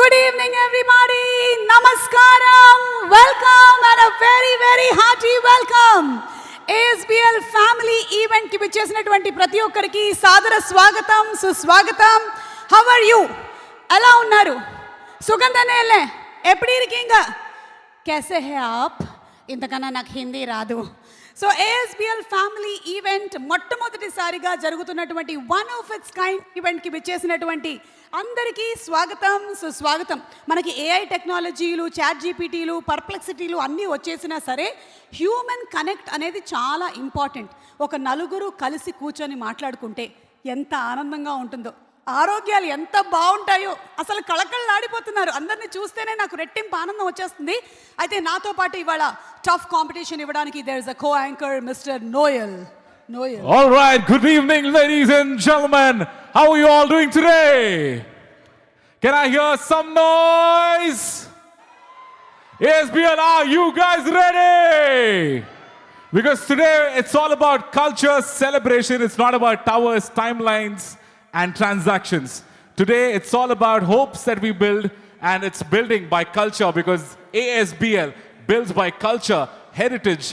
Good evening, everybody. Namaskaram. Welcome and a very, very hearty welcome. ASBL family event ki vichesinaటువంటి ప్రతి ఒక్కరికి సాదర స్వాగతం, సుస్వాగతం. How are you? ఎలా ఉన్నారు? సుగంధనేలే ఎప్పుడు ఇరికింగా? कैसे हैं आप? ఇంతకన్నా నాకు హిందీ రాదు. సో ASBL ఫ్యామిలీ ఈవెంట్ మొట్టమొదటిసారిగా జరుగుతున్నటువంటి వన్ ఆఫ్ ఇట్స్ కైండ్ ఈవెంట్కి విచ్చేసినటువంటి అందరికీ స్వాగతం, సుస్వాగతం. మనకి ఏఐ టెక్నాలజీలు, చాట్ జీపీటీలు, పర్ప్లెక్సిటీలు అన్నీ వచ్చేసినా సరే హ్యూమన్ కనెక్ట్ అనేది చాలా ఇంపార్టెంట్. ఒక నలుగురు కలిసి కూర్చొని మాట్లాడుకుంటే ఎంత ఆనందంగా ఉంటుందో, ఆరోగ్యాలు ఎంత బాగుంటాయో, అసలు కళకళలాడిపోతున్నారు. అందరినీ చూస్తేనే నాకు రెట్టింపు ఆనందం వచ్చేస్తుంది. అయితే నాతో పాటు ఇవాళ టఫ్ కాంపిటీషన్ ఇవ్వడానికి there is a co anchor mister Noel. All right, good evening ladies and gentlemen. How are you all doing today? Can I hear some noise? ASBL, are you guys ready? Because today it's all about culture, celebration. It's not about towers, timelines and transactions. Today it's all about hopes that we build, and it's building by culture, because ASBL builds by culture, heritage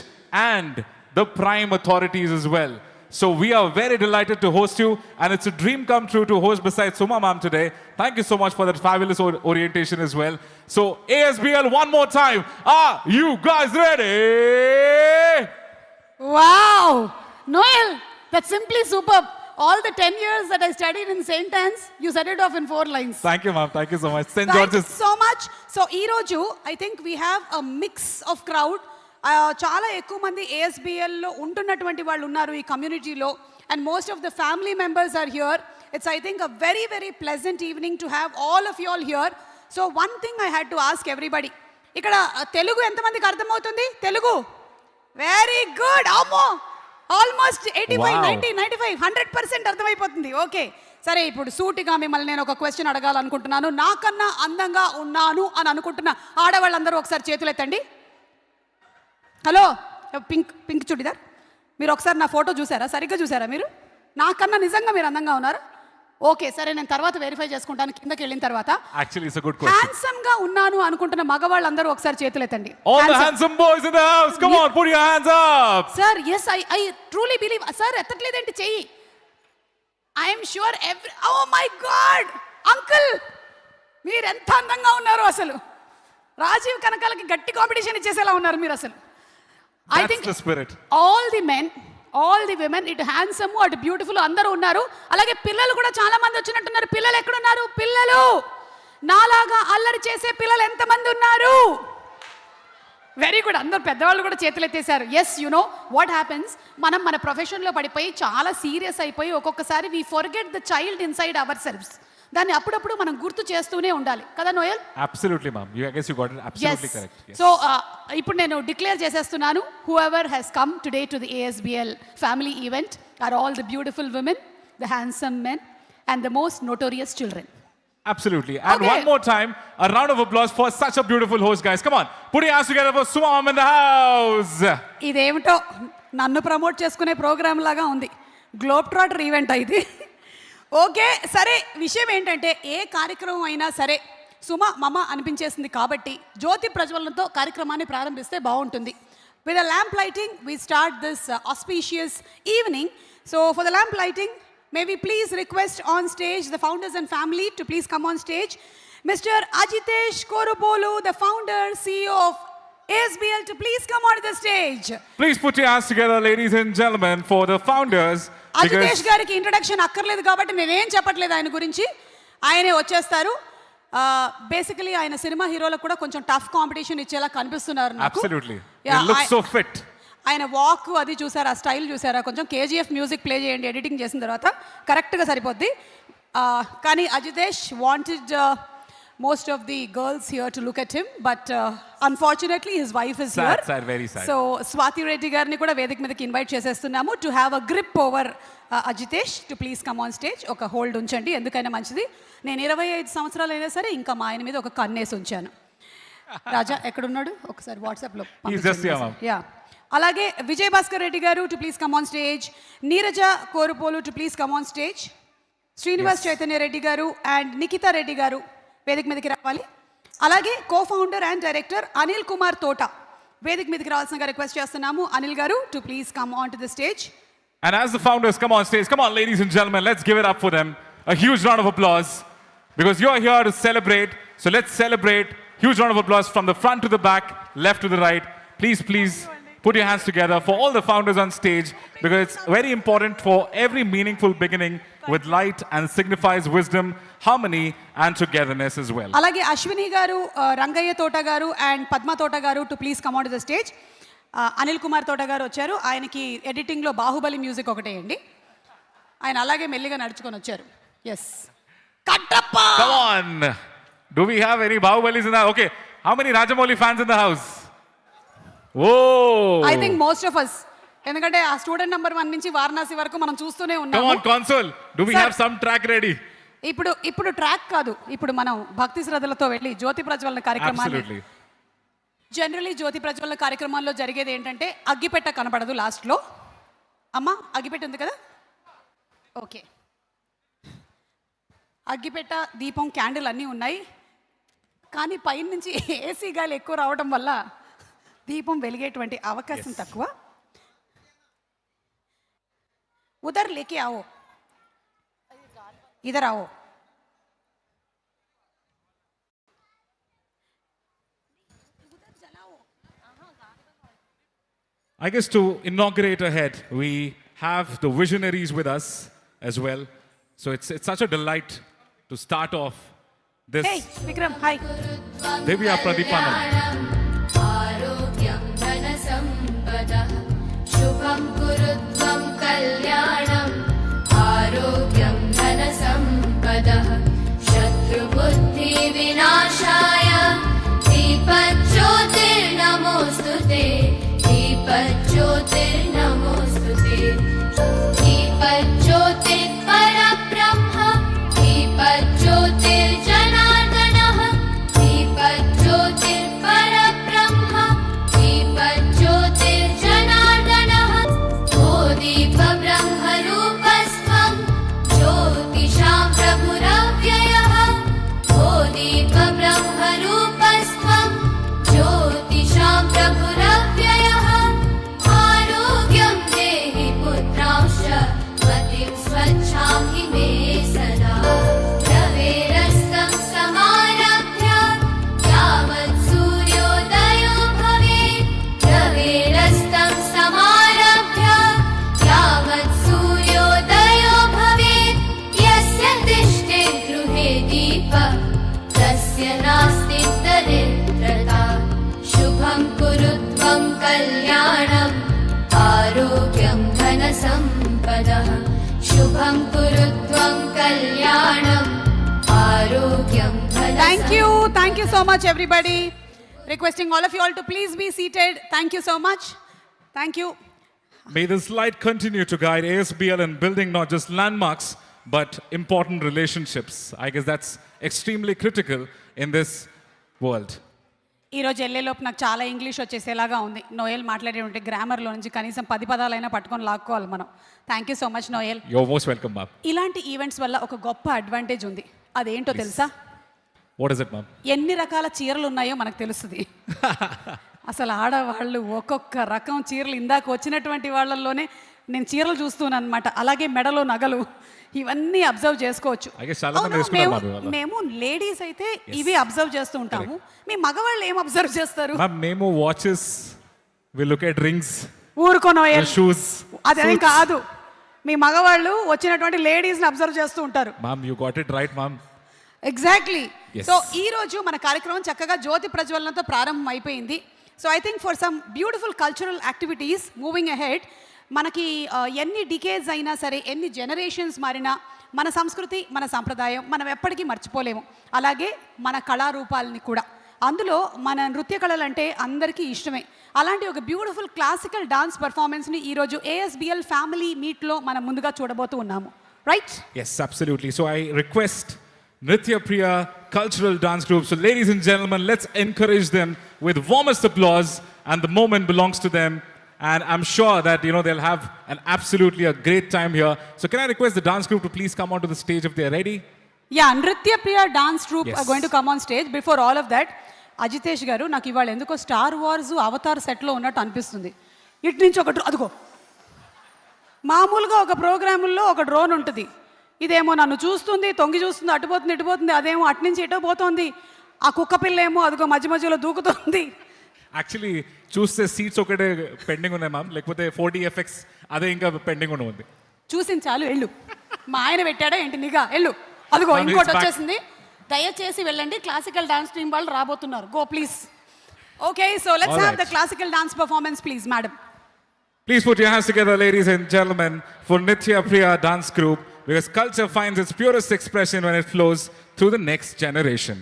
and the prime authorities as well. So we are very delighted to host you, and it's a dream come true to host beside Suma ma'am today. Thank you so much for that fabulous orientation as well. So ASBL, one more time, are you guys ready? Wow, Noel, that's simply superb. All the 10 years that I studied in St. Anne's, you said it off in 4 lines. Thank you, ma'am. Thank you so much. St. Thank George's. you so much. So, ee roju, I think we have a mix of crowd. చాలా ఎక్కువ మంది ASBLలో ఉంటున్నటువంటి వాళ్ళు ఉన్నారు ఈ కమ్యూనిటీలో, and most of the family members are here. It's I think a very very pleasant evening to have all of you all here. So one thing I had to ask everybody, ఇక్కడ తెలుగు ఎంతమందికి అర్థమవుతుంది? Telugu very good. అమ్మో, almost 85, 90, 95, 100% అర్థమైపోతుంది. Okay, సరే. ఇప్పుడు సూటిగా మిమ్మల్ని నేను ఒక క్వశ్చన్ అడగాలనుకుంటున్నాను. నాకన్నా అందంగా ఉన్నాను అని అనుకుంటున్న ఆడవాళ్ళందరూ ఒకసారి చేతులు ఎత్తండి. హలో, పింక్ చుడిదార్, మీరు ఒకసారి నా ఫోటో చూసారా? సరిగ్గా చూసారా మీరు? నాకన్నా నిజంగా మీరు అందంగా ఉన్నారు? ఓకే, సరే, నేను తర్వాత వెరిఫై చేసుకుంటాను కిందకి వెళ్ళిన తర్వాత. Actually, it's a good question. Handsome గా ఉన్నాను అనుకుంటున్న మగవాళ్ళందరూ ఒకసారి చేతులు ఎత్తండి. All the handsome boys in the house, come on, put your hands up. Sir, yes, I truly believe. Sir, ఎత్తట్లేదేంటి చెయ్యి? I am sure oh my God, uncle, మీరు ఎంత అందంగా ఉన్నారు అసలు. రాజీవ్ కనకాలకి గట్టి కాంపిటీషన్ ఇచ్చేసేలా ఉన్నారు మీరు అసలు. I think the spirit. All the men, all the women, ఇటు హ్యాండ్సమ్ అటు బ్యూటిఫుల్ అందరూ ఉన్నారు. అలాగే పిల్లలు కూడా చాలా మంది వచ్చినట్టున్నారు. పిల్లలు ఎక్కడున్నారు? పిల్లలు నాలాగా అల్లరి చేసే పిల్లలు ఎంతమంది ఉన్నారు? Very good. అందరు పెద్దవాళ్ళు కూడా చేతులు ఎత్తేసారు. Yes, you know what happens, మనం మన ప్రొఫెషన్లో పడిపోయి చాలా సీరియస్ అయిపోయి ఒక్కొక్కసారి we forget the child inside ourselves. దాన్ని అప్పుడప్పుడు మనం గుర్తు చేస్తూనే ఉండాలి కదా Noel? Absolutely, ma'am. I guess you got it absolutely correct. Yes. So, ఇప్పుడు నేను డిక్లేర్ చేసేస్తున్నాను, whoever has come today to the ASBL family event are all the beautiful women, the handsome men and the most notorious children. Absolutely. And okay, one more time, a round of applause for such a beautiful host, guys. Come on, put your hands together for Suma ma'am in the house. ఇదేమిటో నన్ను promote చేసుకునే programme లాగా ఉంది. Globe trotter event ఇది. Okay, సరే. విషయం ఏంటంటే ఏ కార్యక్రమం అయినా సరే సుమ మమ అనిపించేసింది కాబట్టి జ్యోతి ప్రజ్వలనతో కార్యక్రమాన్ని ప్రారంభిస్తే బాగుంటుంది. With the lamp lighting we start this auspicious evening. So for the lamp lighting, may we please request on stage the founders and family to please come on stage. Mr. Ajitesh Korupolu, the founder, CEO of ASBL, to please come on the stage. Please put your hands together, ladies and gentlemen, for the founders. Ajitesh గారికి introduction అక్కర్లేదు కాబట్టి నేనేం చెప్పట్లేదు ఆయన గురించి, ఆయనే వచ్చేస్తారు. Basically ఆయన సినిమా హీరోలకు కూడా కొంచెం టఫ్ కాంపిటీషన్ ఇచ్చేలా కనిపిస్తున్నారు నాకు. Absolutely. They look so fit. ఆయన వాక్ అది చూసారా, స్టైల్ చూసారా? కొంచెం KGF మ్యూజిక్ ప్లే చేయండి ఎడిటింగ్ చేసిన తర్వాత, కరెక్ట్గా సరిపోద్ది. కానీ Ajitesh wanted most of the girls here to look at him, but unfortunately his wife is here. Sad, very sad. So Swati Reddy garni kuda vedik meedaki invite chesestunnamo to have a grip over Ajitesh to please come on stage. Oka hold unchandi, endukaina manchidi. Nenu 25 సంవత్సరాలు అయినా సరే ఇంకా మా ఆయన మీద ఒక కన్నేసి ఉంచాను. రాజా ఎక్కడున్నాడు? ఒకసారి వాట్సాప్ లో యా. అలాగే విజయ్ భాస్కర్ రెడ్డి గారు to please come on stage. Neeraja Korupolu to please come on stage. Srinivas Chaitanya Reddy గారు అండ్ నిఖితా రెడ్డి గారు వేదిక మీదకి రావాలి. అలాగే co founder and director Anil Kumar తోట వేదిక మీదకి రావాల్సిందిగా రిక్వెస్ట్ చేస్తున్నాము. అనిల్ గారు to please come on to the stage. And as the founders come on stage, come on, ladies and gentlemen, let's give it up for them. A huge round of applause because you're here to celebrate. So let's celebrate. Huge round of applause from the front to the back, left to the right. Please put your hands together for all the founders on stage because it's very important for every meaningful beginning with light and signifies wisdom, harmony and togetherness as well. అలాగే అశ్విని గారు, రంగయ్య తోట గారు and Padma తోట గారు to please come on to the stage. Anil Kumar తోట గారు వచ్చారు. ఆయనకి ఎడిటింగ్లో బాహుబలి మ్యూజిక్ ఒకటేయండి. ఆయన అలాగే మెల్లిగా నడుచుకొని వచ్చారు. Yes Kattappa. Come on. Do we have any Bahubalis in the house? Okay. How many Rajamouli fans in the house? Oh. I think most of us. ఎందుకంటే ఆ స్టూడెంట్ నెంబర్ 1 నుంచి వారణాసి వరకు మనం చూస్తూనే Come ఉన్నాము. on, console. Do we Sir. have some track ready? ఇప్పుడు track కాదు, ఇప్పుడు మనం భక్తి శ్రద్ధలతో వెళ్ళి జ్యోతి ప్రజ్వలన కార్యక్రమాన్ని. Absolutely. జనరలీ జ్యోతి ప్రజ్వలన కార్యక్రమాల్లో జరిగేది ఏంటంటే అగ్గిపెట్ట కనపడదు లాస్ట్లో. అమ్మా అగ్గిపెట్ట ఉంది కదా, ఓకే. అగ్గిపెట్ట, దీపం, క్యాండిల్ అన్నీ ఉన్నాయి. కానీ పైన నుంచి ఏసీ గాలి ఎక్కువ రావడం వల్ల దీపం వెలిగేటువంటి అవకాశం తక్కువ. उधर लेके आओ, इधर आओ. I guess to inaugurate ahead, we have the visionaries with us as well. So it's such a delight to start off this. Hey, Vikram, hi. Divya Pradipanam. आरोग्यं धनसम्पदः शुभं कुरुत्वं कल्याणम् आरोग्यं धनसम्पदः शत्रुबुद्धिविनाशाय दीपज्योतिर्नमोऽस्तु ते दीपज्योतिर्नमोऽस्तु ते दीपज्योतिर्परब्रह्म दीपज्योतिर्जनार्दनः दीपज्योतिर्परब्रह्म दीपज्योतिर्जनार्दनः ओ दीपब्रह्मरूपस्त्वं ज्योतिषां प्रभुरव्ययः ओ दीपब्रह्मरूपस्त्वं ज्योतिषां प्रभुरव्ययः आरोग्यं देहि पुत्रांश्च मतिं स्वच्छां हि मे सदा रवेरस्तं समारभ्य यावत् सूर्योदयो भवेत् रवेरस्तं समारभ्य यावत् सूर्योदयो भवेत् यस्य तिष्ठे गृहे दीपः तस्य नास्ति दरिद्रता शुभं कुरु त्वं कल्याणम् आरोग्यं धनसम्पदः शुभं कुरु त्वं कल्याणम् आरोग्यं Thank you so much everybody. Requesting all of you all to please be seated. Thank you so much. Thank you. May this light continue to guide ASBL in building not just landmarks, but important relationships. I guess that's extremely critical in this world. ఈరోజు వెళ్ళేలోపు నాకు చాలా English వచ్చేసేలాగా ఉంది. Noel మాట్లాడేటువంటి గ్రామర్లో నుంచి కనీసం 10 పదాలైనా పట్టుకొని లాక్కోవాలి మనం. Thank you so much Noel. You're most welcome, ma'am. ఇలాంటి ఈవెంట్స్ వల్ల ఒక గొప్ప అడ్వాంటేజ్ ఉంది. అదేంటో తెలుసా? What is it, ma'am? ఎన్ని రకాల చీరలు ఉన్నాయో మనకు తెలుస్తుంది. అసలు ఆడవాళ్ళు ఒక్కొక్క రకం చీరలు, ఇందాక వచ్చినటువంటి వాళ్ళల్లోనే నేను చీరలు చూస్తున్నాను అనమాట. అలాగే మెడలో నగలు ఇవన్నీ అబ్జర్వ్ చేసుకోవచ్చు. I guess చాలా మంది వేసుకున్నారు మరి వాళ్ళ. మేము లేడీస్ అయితే ఇవి అబ్జర్వ్ చేస్తూ ఉంటాము. మీ మగవాళ్ళు ఏం అబ్జర్వ్ చేస్తారు? Ma'am, మేము watches, we look at rings, ఊరుకోనో shoes. అదేం suits. కాదు. మీ మగవాళ్ళు వచ్చినటువంటి లేడీస్ని అబ్జర్వ్ చేస్తూ ఉంటారు. Ma'am, you got it right, ma'am. Exactly. Yes. So ఈ రోజు మన కార్యక్రమం చక్కగా జ్యోతి ప్రజ్వలనతో ప్రారంభం అయిపోయింది. So I think for some beautiful cultural activities moving ahead, మనకి ఎన్ని డికేడ్స్ అయినా సరే, ఎన్ని జనరేషన్స్ మారినా మన సంస్కృతి, మన సాంప్రదాయం మనం ఎప్పటికీ మర్చిపోలేము. అలాగే మన కళారూపాలని కూడా. అందులో మన నృత్య కళలు అంటే అందరికీ ఇష్టమే. అలాంటి ఒక బ్యూటిఫుల్ క్లాసికల్ డాన్స్ పర్ఫార్మెన్స్ని ఈరోజు ASBL ఫ్యామిలీ మీట్లో మనం ముందుగా చూడబోతూ ఉన్నాము. Right? Yes, absolutely. So I request Nritya Priya cultural dance group. So ladies and gentlemen, let's encourage them with warmest applause, and the moment belongs to them. And I'm sure that, they'll have an absolutely a great time here. So can I request the dance group to please come onto the stage if they're ready? Yeah Nritya Priya dance troupe Yes. Are going to come on stage. Before all of that, Ajitesh garu, నాకు ఇవాళ ఎందుకో star wars Avatar సెట్లో ఉన్నట్టు అనిపిస్తుంది. ఇటు నుంచి ఒక అదిగో మామూలుగా ఒక ప్రోగ్రాముల్లో ఒక డ్రోన్ ఉంటుంది, ఇదేమో నన్ను చూస్తుంది, తొంగి చూస్తుంది, అటుపోతుంది ఇటుపోతుంది, అదేమో అటు నుంచి ఇటో పోతుంది, ఆ కుక్క పిల్ల ఏమో అదిగో మధ్య మధ్యలో దూకుతుంది. యాక్చువల్లీ చూస్తే సీట్స్ ఒకటే పెండింగ్ ఉన్నాయి మ్యామ్, లేకపోతే 4DFX అదే ఇంకా పెండింగ్ ఉంది. చూసింది చాలు, వెళ్ళు. మా ఆయన పెట్టాడా ఏంటి నిఘా, వెళ్ళు. అదిగో Ma'am, ఇంకోటి it's back. వచ్చేసింది. దయచేసి వెళ్ళండి, క్లాసికల్ డాన్స్ టీం వాళ్ళు రాబోతున్నారు. Go please. Okay, so let's All have right. The classical dance performance please madam. Please put your hands together, ladies and gentlemen, for Nitya Priya Dance Group, because culture finds its purest expression when it flows through the next generation.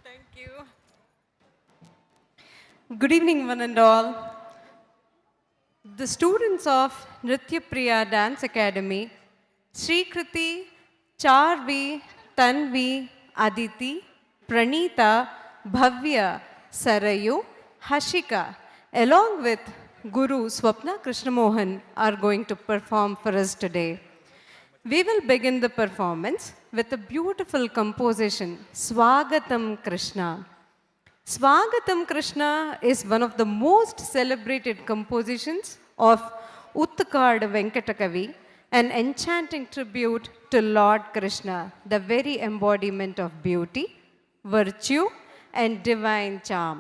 Thank you. Good evening, one and all. The students of Nritya Priya Dance Academy, Sri Kriti, Charvi, Tanvi, Aditi, Pranita, Bhavya, Sarayu, Hashika, along with Guru Swapna Krishnamohan, are going to perform for us today. We will begin the performance with a beautiful composition, Swagatam Krishna. Swagatam Krishna is one of the most celebrated compositions of Uttakad Venkatakavi, an enchanting tribute to Lord Krishna, the very embodiment of beauty, virtue, and divine charm.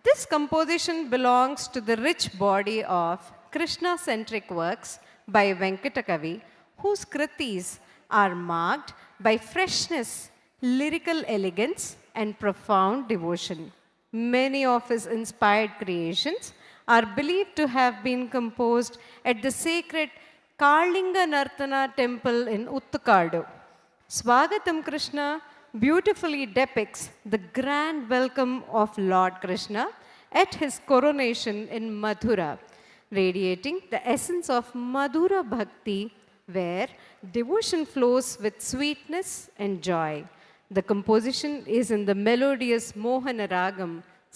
This composition belongs to the rich body of Krishna-centric works by Venkatakavi, whose kritis are marked by freshness, lyrical elegance, and profound devotion. Many of his inspired creations are believed to have been composed at the sacred Kalinga Nartana temple in Uttakadu. Swagatam Krishna beautifully depicts the grand welcome of Lord Krishna at his coronation in Mathura, radiating the essence of Madhura Bhakti, where devotion flows with sweetness and joy. The composition is in the melodious Mohana Ragam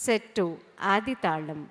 set to Aditalam.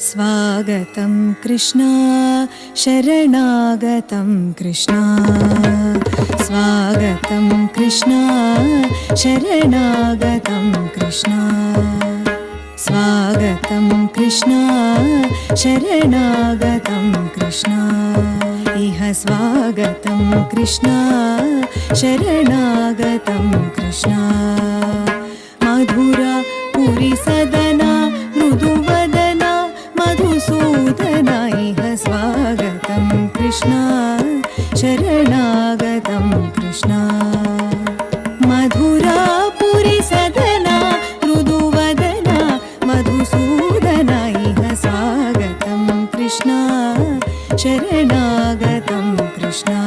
स्वागतं कृष्णा शरणागतं कृष्णा स्वागतं कृष्णा शरणागतं कृष्णा स्वागतं कृष्णा शरणागतं कृष्णा इह स्वागतं कृष्णा शरणागतं कृष्णा मधुरा पुरी सदना मृदुवदना मधुसूदना इह स्वागतं कृष्णा शरणागतं कृष्णा मधुरा पुरी सदना मृदुवदना मधुसूदना इह स्वागतं कृष्णा शरणागतं कृष्णा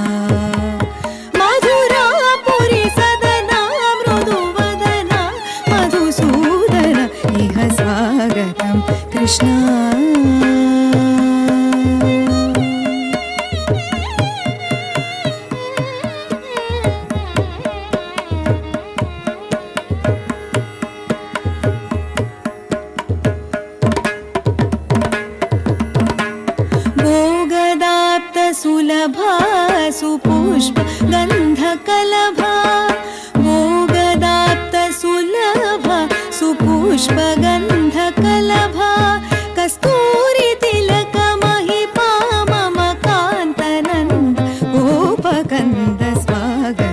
मधुरा पुरी सदना मृदुवदना मधुसूदना इह स्वागतं कृष्णा सुलभा सुपुष्प गन्धकलभा भोगदाप्त सुलभा सुपुष्प गन्धकलभा कस्तूरि तिलक महिपा मम कान्तनन्द गोपकन्द स्वागत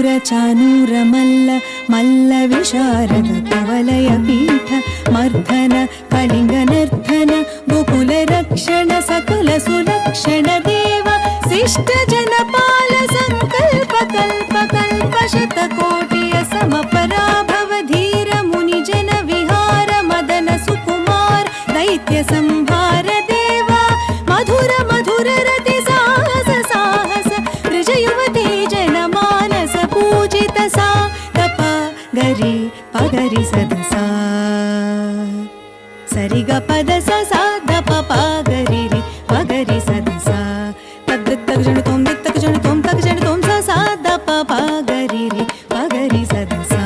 चानूर मल्ल मल्ल विशारद कुवलय पीठ मर्दन कलिंग नर्तन गोकुल रक्षण सकल सुलक्षण देव शिष्ट जनपाल संकल्प कल्प कल्प शतकोटिय समपराभव धीर मुनि जन विहार मदन सुकुमार दैत्य संहार देवा मधुर मधुर रति साहस साहस ब्रज युवती जन मानस पूजित सा तप गरी पगरि सदसा सरि ग पद स सा द प प गरि रि पगरि सदसा तद् तग जण तोम दित् तग जण तोम तग जण तोम सा सा द प प गरि रि पगरि सदसा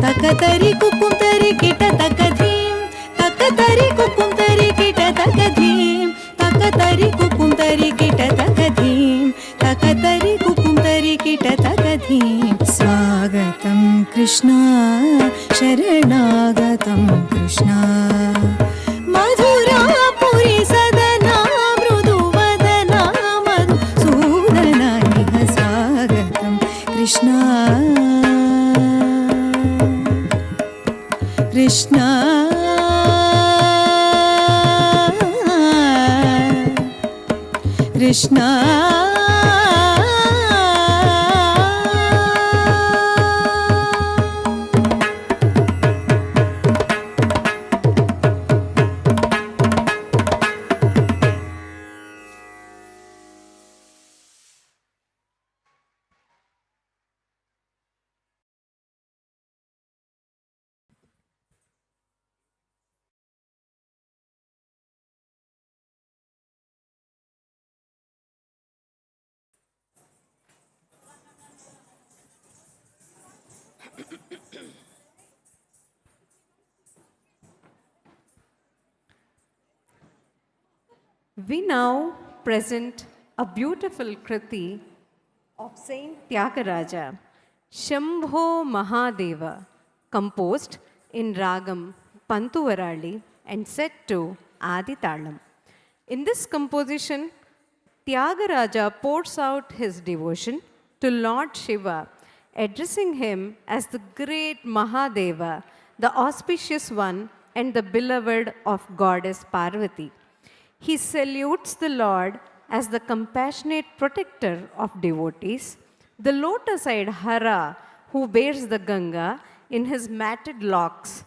तक तरि कुकुम तरि किट तक धीम तक तरि कुकुम तरि किट तक धीम तक तरि कुकुम तरि किट तक धीम तक तरि कुकुम तरि किट तक धीम स्वागतं कृष्णा शरणागतं कृष्णा मधुरापुरी सदना मृदुवदना मधुसूदना इह स्वागतं Krishna Krishna Krishna We now present a beautiful Kriti of Saint Tyagaraja, Shambho Mahadeva, composed in Ragam Pantuvarali and set to Aditalam. In this composition, Tyagaraja pours out his devotion to Lord Shiva, addressing him as the great Mahadeva, the auspicious one and the beloved of goddess Parvati. He salutes the Lord as the compassionate protector of devotees, the lotus-eyed Hara who bears the Ganga in his matted locks,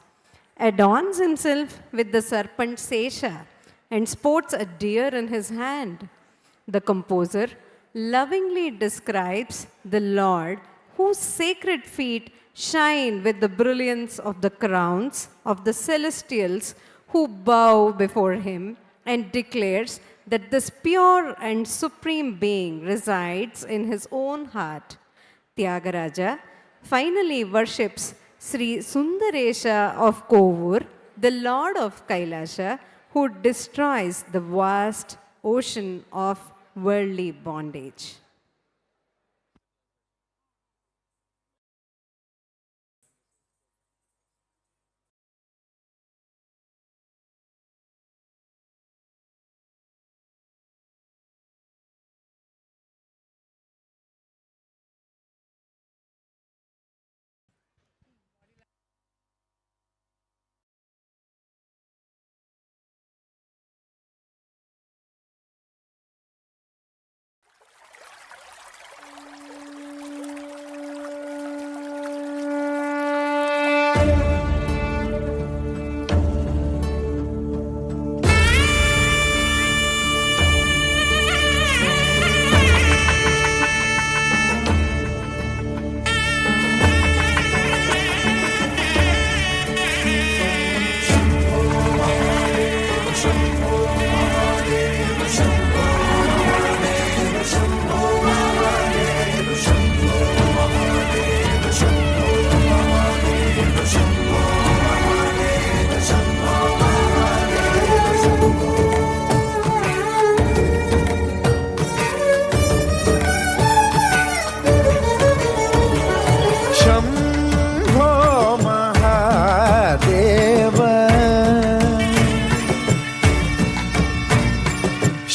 adorns himself with the serpent Sesha and sports a deer in his hand. The composer lovingly describes the Lord whose sacred feet shine with the brilliance of the crowns of the celestials who bow before him, and declares that this pure and supreme being resides in his own heart. Tyagaraja finally worships Sri Sundaresha of Kovur, the Lord of Kailasha, who destroys the vast ocean of worldly bondage.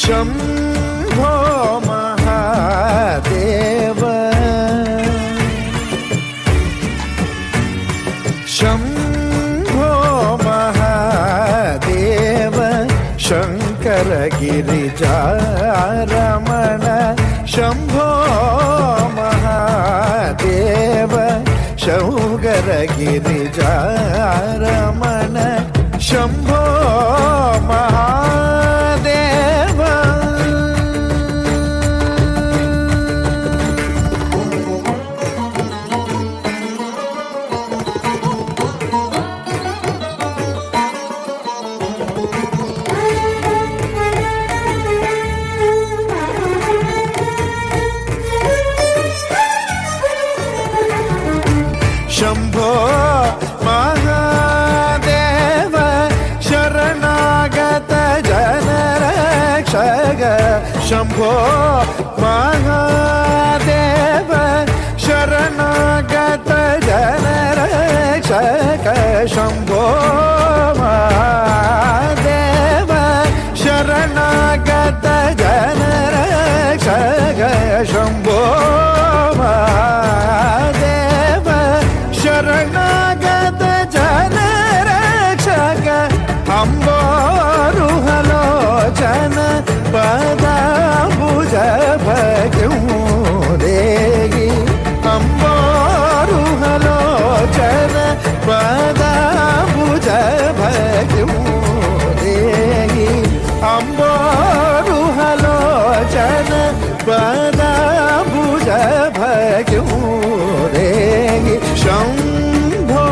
Shambho Shankara గిరిజారమణ Shambho Mahadeva Shankara గిరిజారమణ Shambho Mahadeva. Shambho Mahadeva శరణాగత జనరక్షక శంభో మహాదేవ శరణాగత జనరక్షక శంభో మహాదేవ శరణాగత జనరక్షక శంభో మహాదేవ శరణాగత జనరక్షక అంబోరుహలోచన పదాంబుజ భగముదేగి అంబోరుహలోచన పదాంబుజ భగముదేగి అంబోరుహలోచన పదాంబుజ భగముదేగి శంభో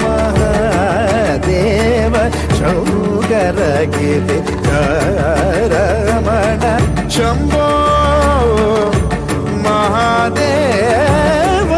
మహాదేవ శంకర గిరిజారమణ శంభో మహాదేవ.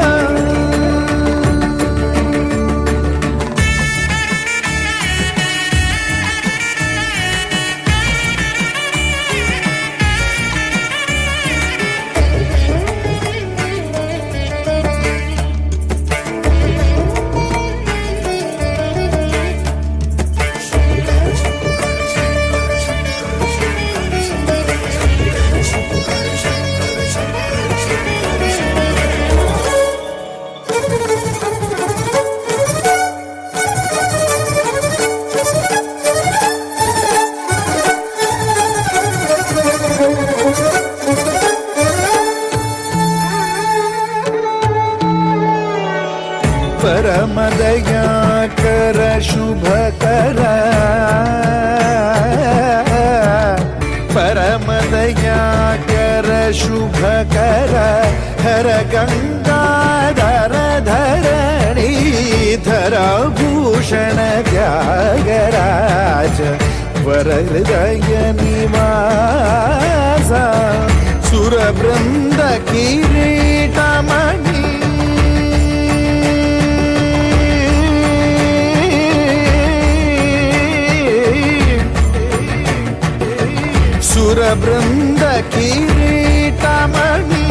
परमदयाकर शुभकर परमदयाकर शुभकर हर गंगाधर धरणी धर भूषण त्यागराज वर हृदय निवास सुरवृंद किरीटमणि సురబృంద కిరీటమణి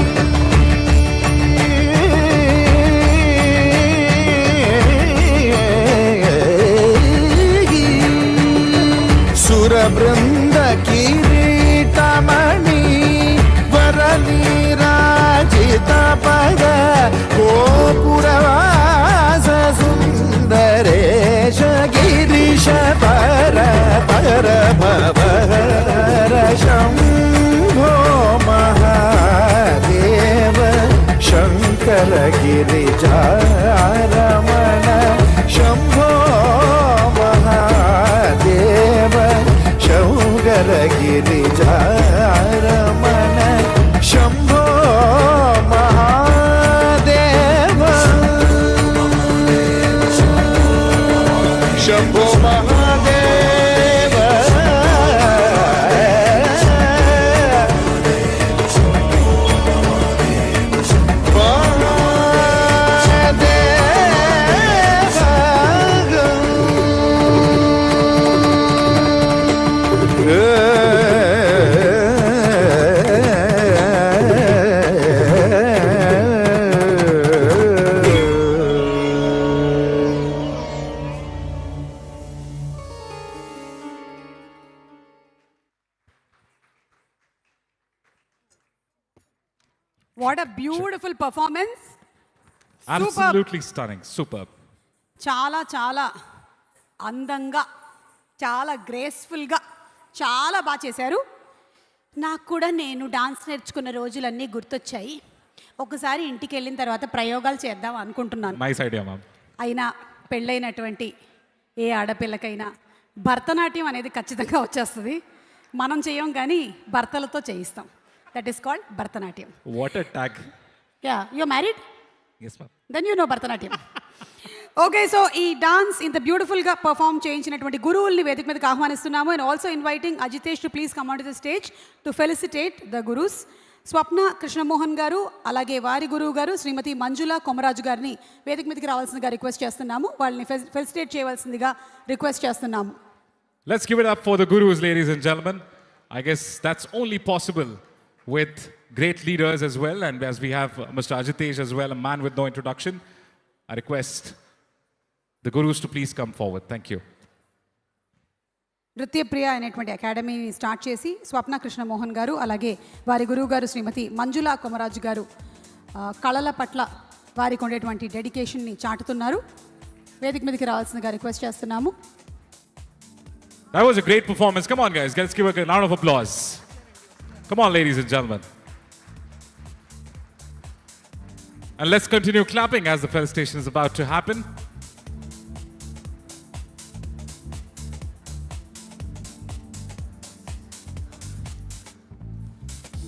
సురబృంద కిరీటమణి వరనీరాజిత పద గోపురవాస సుందరేశ గిరీశ పర పర భవహర Shambho Mahadeva Shankara గిరిజారమణ Shambho Mahadeva Shankara గిరిజారమణ Shambho Mahadeva Shambho Mahadeva What a beautiful performance. Absolutely stunning. Superb. చాలా చాలా అందంగా చాలా గ్రేస్ఫుల్గా చాలా బాగా చేశారు. నాకు కూడా నేను డాన్స్ నేర్చుకున్న రోజులన్నీ గుర్తొచ్చాయి. ఒకసారి ఇంటికి వెళ్ళిన తర్వాత ప్రయోగాలు చేద్దాం అనుకుంటున్నాను. Nice idea ma'am. అయినా పెళ్ళైనటువంటి ఏ ఆడపిల్లకైనా భరతనాట్యం అనేది ఖచ్చితంగా వచ్చేస్తుంది. మనం చేయం కానీ భర్తలతో చేయిస్తాం. That is called Bharatanatyam. What a tag. Yeah, you married? Yes ma'am. Then you know Bharatanatyam. Okay, so ఈ డాన్స్ ఇంత బ్యూటిఫుల్గా పర్ఫామ్ చేయించినటువంటి గురువుల్ని వేదిక మీదకి ఆహ్వానిస్తున్నాము. And also inviting Ajitesh to please come on to the stage to felicitate the gurus. Swapna Krishnamohan garu అలాగే వారి గురువు గారు శ్రీమతి మంజుల కొమరాజు గారిని వేదిక మీదకి రావాల్సిందిగా రిక్వెస్ట్ చేస్తున్నాము. వాళ్ళని ఫెలిసిటేట్ చేయవలసిందిగా రిక్వెస్ట్ చేస్తున్నాము. Let's give it up for the gurus, ladies and gentlemen. I guess that's only possible with great leaders as well. And as we have Mr. Ajitesh as well, a man with no introduction, I request the gurus to please come forward. Thank you. నృత్యప్రియ అనేటువంటి అకాడమీని start చేసి స్వప్న కృష్ణమోహన్ గారు అలాగే వారి గురువు గారు శ్రీమతి మంజుల కొమరాజు గారు కళల పట్ల వారికి ఉండేటువంటి డెడికేషన్ని చాటుతున్నారు. వేదిక మీదకి రావాల్సిందిగా రిక్వెస్ట్ చేస్తున్నాము. That was a great performance. Come on, guys. Let's give a round of applause. Come on, ladies and gentlemen. And let's continue clapping as the felicitation is about to happen.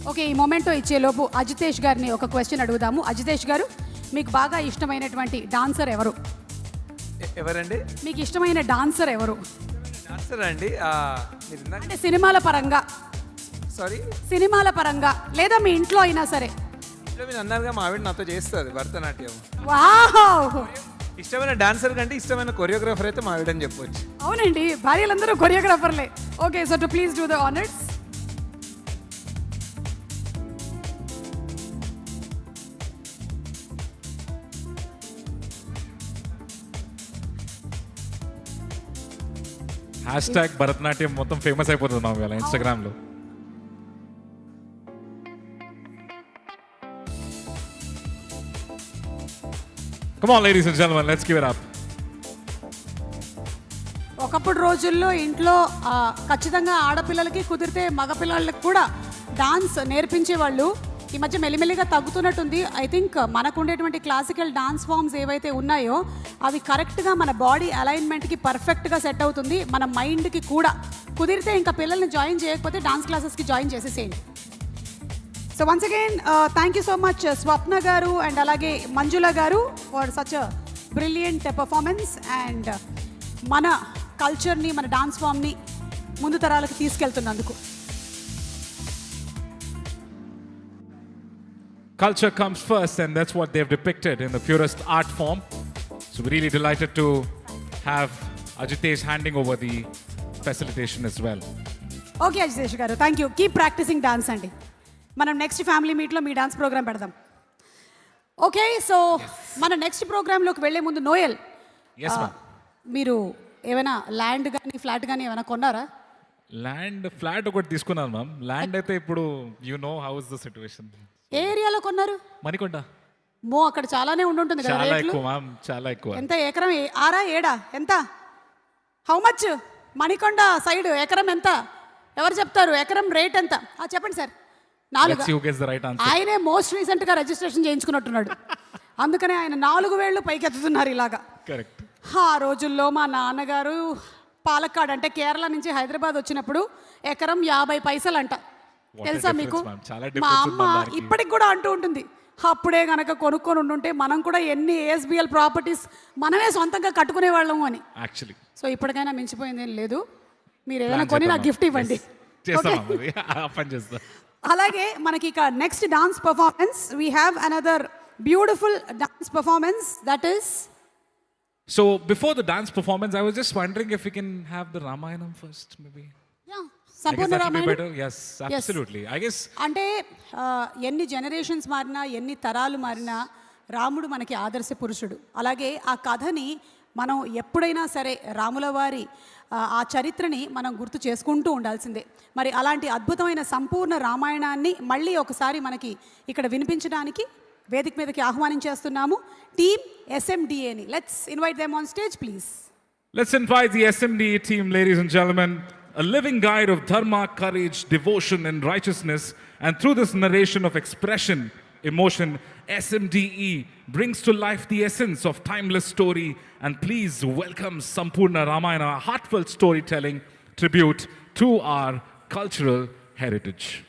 Okay, ఈ memento ఇచ్చేలోపు Ajitesh గారిని ఒక question అడుగుదాము. అజితేష్ గారు, మీకు బాగా ఇష్టమైనటువంటి dancer ఎవరు? ఎవరండి? మీకు ఇష్టమైన డాన్సర్ ఎవరు? డాన్సర్ అండి. మీరు ఇందాక అంటే సినిమాల పరంగా, సారీ సినిమాల పరంగా లేదా మీ ఇంట్లో అయినా సరే. ఇంట్లో మీరు అన్నారుగా మా ఆవిడ నాతో చేస్తుంది భరతనాట్యం. వావ్! ఇష్టమైన డాన్సర్ కంటే ఇష్టమైన కొరియోగ్రాఫర్ అయితే మా ఆవిడ అని చెప్పొచ్చు. అవునండి, భార్యలందరూ కొరియోగ్రాఫర్లే. Okay, so to please do the honours. Hashtag Bharatanatyam మొత్తం ఫేమస్ అయిపోతుంది మా వేళ ఇన్స్టాగ్రామ్లో. Come on, ladies and gentlemen, let's give it up. ఒకప్పుడు రోజుల్లో ఇంట్లో ఖచ్చితంగా ఆడపిల్లలకి కుదిరితే మగపిల్లలకి కూడా డాన్స్ నేర్పించేవాళ్ళు. ఈ మధ్య మెల్లిమెల్లిగా తగ్గుతున్నట్టుంది. ఐ థింక్ మనకు ఉండేటువంటి క్లాసికల్ డాన్స్ ఫామ్స్ ఏవైతే ఉన్నాయో అవి కరెక్ట్గా మన బాడీ అలైన్మెంట్కి పర్ఫెక్ట్గా సెట్ అవుతుంది. మన మైండ్కి కూడా కుదిరితే ఇంకా పిల్లల్ని జాయిన్ చేయకపోతే డాన్స్ క్లాసెస్కి జాయిన్ చేసేసేయండి. So once again thank you so much Swapna garu and అలాగే Manjula garu for such a brilliant performance and మన కల్చర్ని మన డాన్స్ ఫామ్ని ముందు తరాలకు తీసుకెళ్తున్నందుకు. Culture comes first, and that's what they've depicted in the purest art form. So we're really delighted to have Ajitesh handing over the facilitation as well. Okay Ajitesh garu, thank you. Keep practising dance అండి. మనం next family మీట్లో మీ dance programme పెడదాం. Okay, so మన next ప్రోగ్రాంలోకి వెళ్ళే ముందు Noel, Yes, ma'am. మీరు ఏమైనా ల్యాండ్ కానీ ఫ్లాట్ కానీ ఏమైనా కొన్నారా? ల్యాండ్ ఫ్లాట్ ఒకటి తీసుకున్నాను మ్యామ్. ల్యాండ్ అయితే ఇప్పుడు you know how is the situation. ఏ ఏరియాలో కొన్నారు? మణికొండ. అక్కడ చాలానే ఉంటుంది కదా చాలా రేట్లు? ఎక్కువ మ్యామ్, చాలా ఎక్కువ. ఎంత ఎకరం? 6 7 ఎంత? How much? మణికొండ సైడ్ ఎకరం ఎంత? ఎవరు చెప్తారు? ఎకరం రేట్ ఎంత? చెప్పండి sir. 4. Let's see who gets the right answer. ఆయనే మోస్ట్ రీసెంట్గా రిజిస్ట్రేషన్ చేయించుకున్నట్టున్నాడు. అందుకనే ఆయన 4 వేళ్ళు పైకెత్తుతున్నారు ఇలాగా. కరెక్ట్. ఆ రోజుల్లో మా నాన్నగారు పాలక్కాడ్ అంటే కేరళ నుంచి హైదరాబాద్ వచ్చినప్పుడు ఎకరం 50 పైసలు అంట. తెలుసా మీకు? మా అమ్మ ఇప్పటికి కూడా అంటూ ఉంటుంది, అప్పుడే గనక కొనుక్కొని ఉండుంటే మనం కూడా ఎన్ని ASBL ప్రాపర్టీస్ మనమే సొంతంగా కట్టుకునే వాళ్ళము అని. యాక్చువల్లీ సో ఇప్పటికైనా మించిపోయింది ఏం లేదు. మీరు ఏదైనా కొని నాకు గిఫ్ట్ ఇవ్వండి. అలాగే మనకి ఇక next dance performance, we have another beautiful dance performance that is. So before the dance performance, I was just wondering if we can have the Ramayanam first, maybe. Yeah, I guess Sampoorna that will be Ramayanam. better. Yes, absolutely. I guess అంటే ఎన్ని generations మారినా ఎన్ని తరాలు మారినా రాముడు మనకి ఆదర్శ పురుషుడు. అలాగే ఆ కథని మనం ఎప్పుడైనా సరే రాముల వారి ఆ చరిత్రని మనం గుర్తు చేసుకుంటూ ఉండాల్సిందే. మరి అలాంటి అద్భుతమైన సంపూర్ణ రామాయణాన్ని మళ్ళీ ఒకసారి మనకి ఇక్కడ వినిపించడానికి వేదిక మీదకి ఆహ్వానించేస్తున్నాము టీమ్ SMDAని. Let's invite them on stage please. let's invite the SMD team, ladies and gentlemen. a living guide of dharma, courage, devotion, and righteousness. And through this narration of expression, emotion, SMDE brings to life the essence of timeless story. And please welcome Sampurna Ramayana, a heartfelt storytelling tribute to our cultural heritage.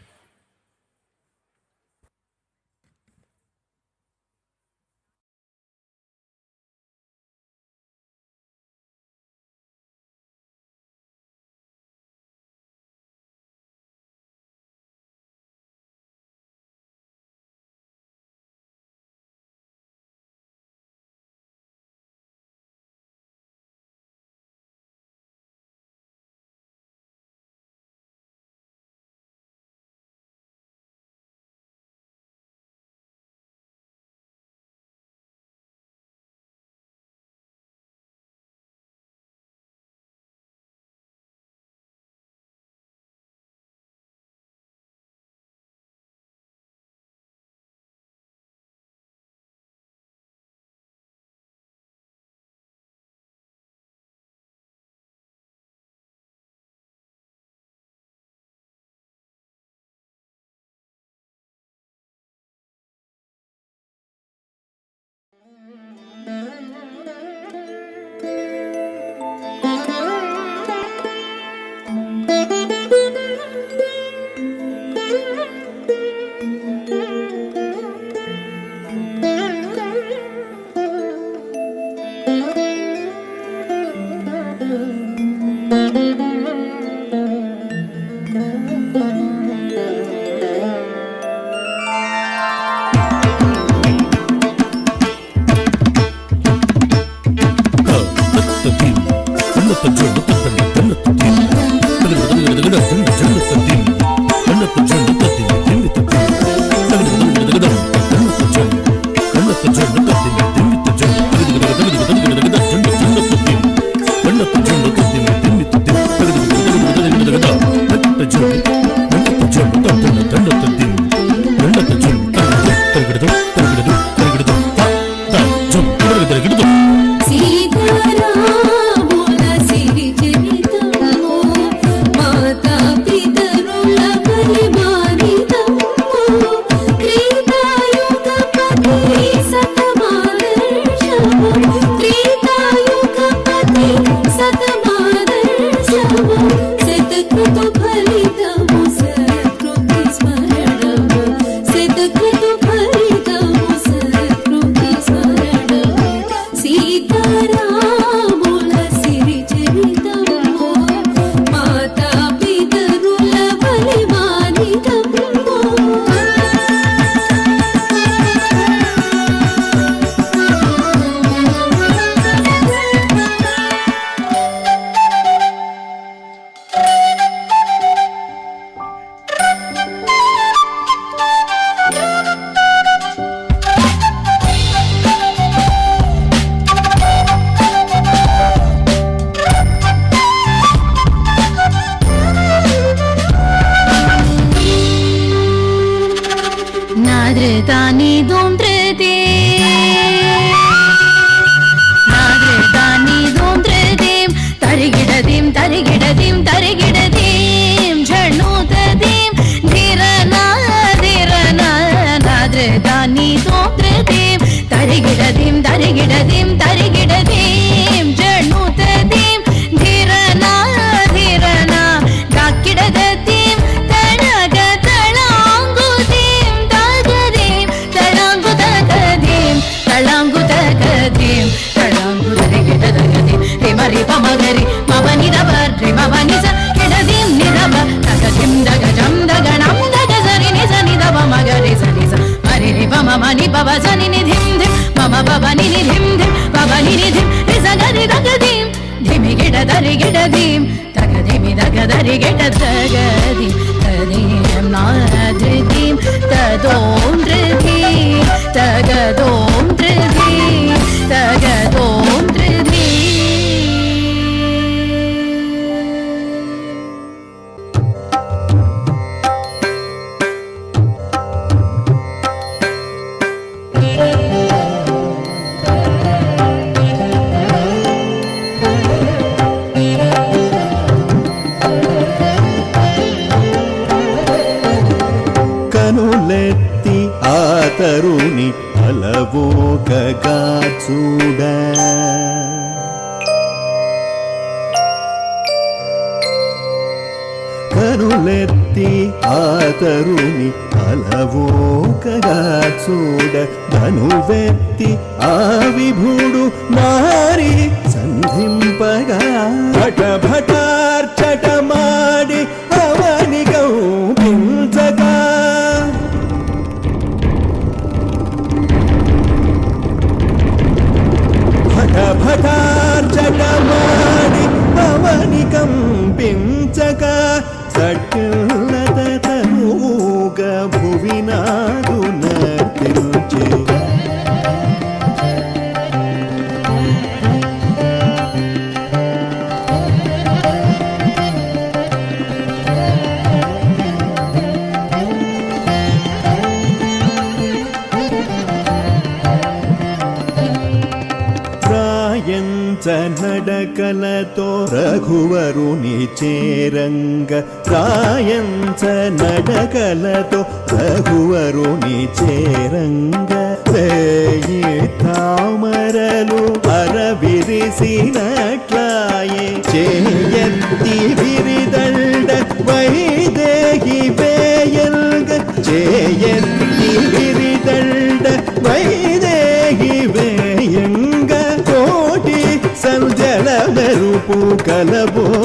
కనులెత్తి ఆతరుని అలవోకగా చూడ ధనువెత్తి ఆ విభుడు మారి సంధింపగా భట భటార్చటమాడి అవని కౌపించగా భట భటార్చటమాడి అవని కంపించక సట్టులత తనుగా భువినాదు నర్తించే నడకలతో రఘువరుని చేరంగ రాయంచ నడకలతో రఘువరుని చేరంగ రేయి తామరలు అరవిరిసినట్లాయే చేయత్తి విరిదండ వైదేహి వేయంగ చేయత్తి విరిదండ వైదేహి వేయంగ కోటి సంజల మెరుపు కలబోసినట్లాయే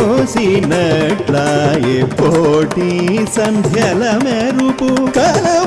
కోటి సంధ్యల మెరుపు కలబోసినట్లాయే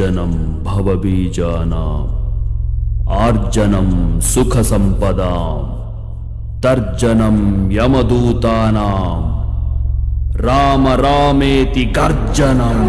భర్జనం భవబీజానాం ఆర్జనం సుఖ సంపదాం తర్జనం యమదూతానాం Rama రామేతి గర్జనం.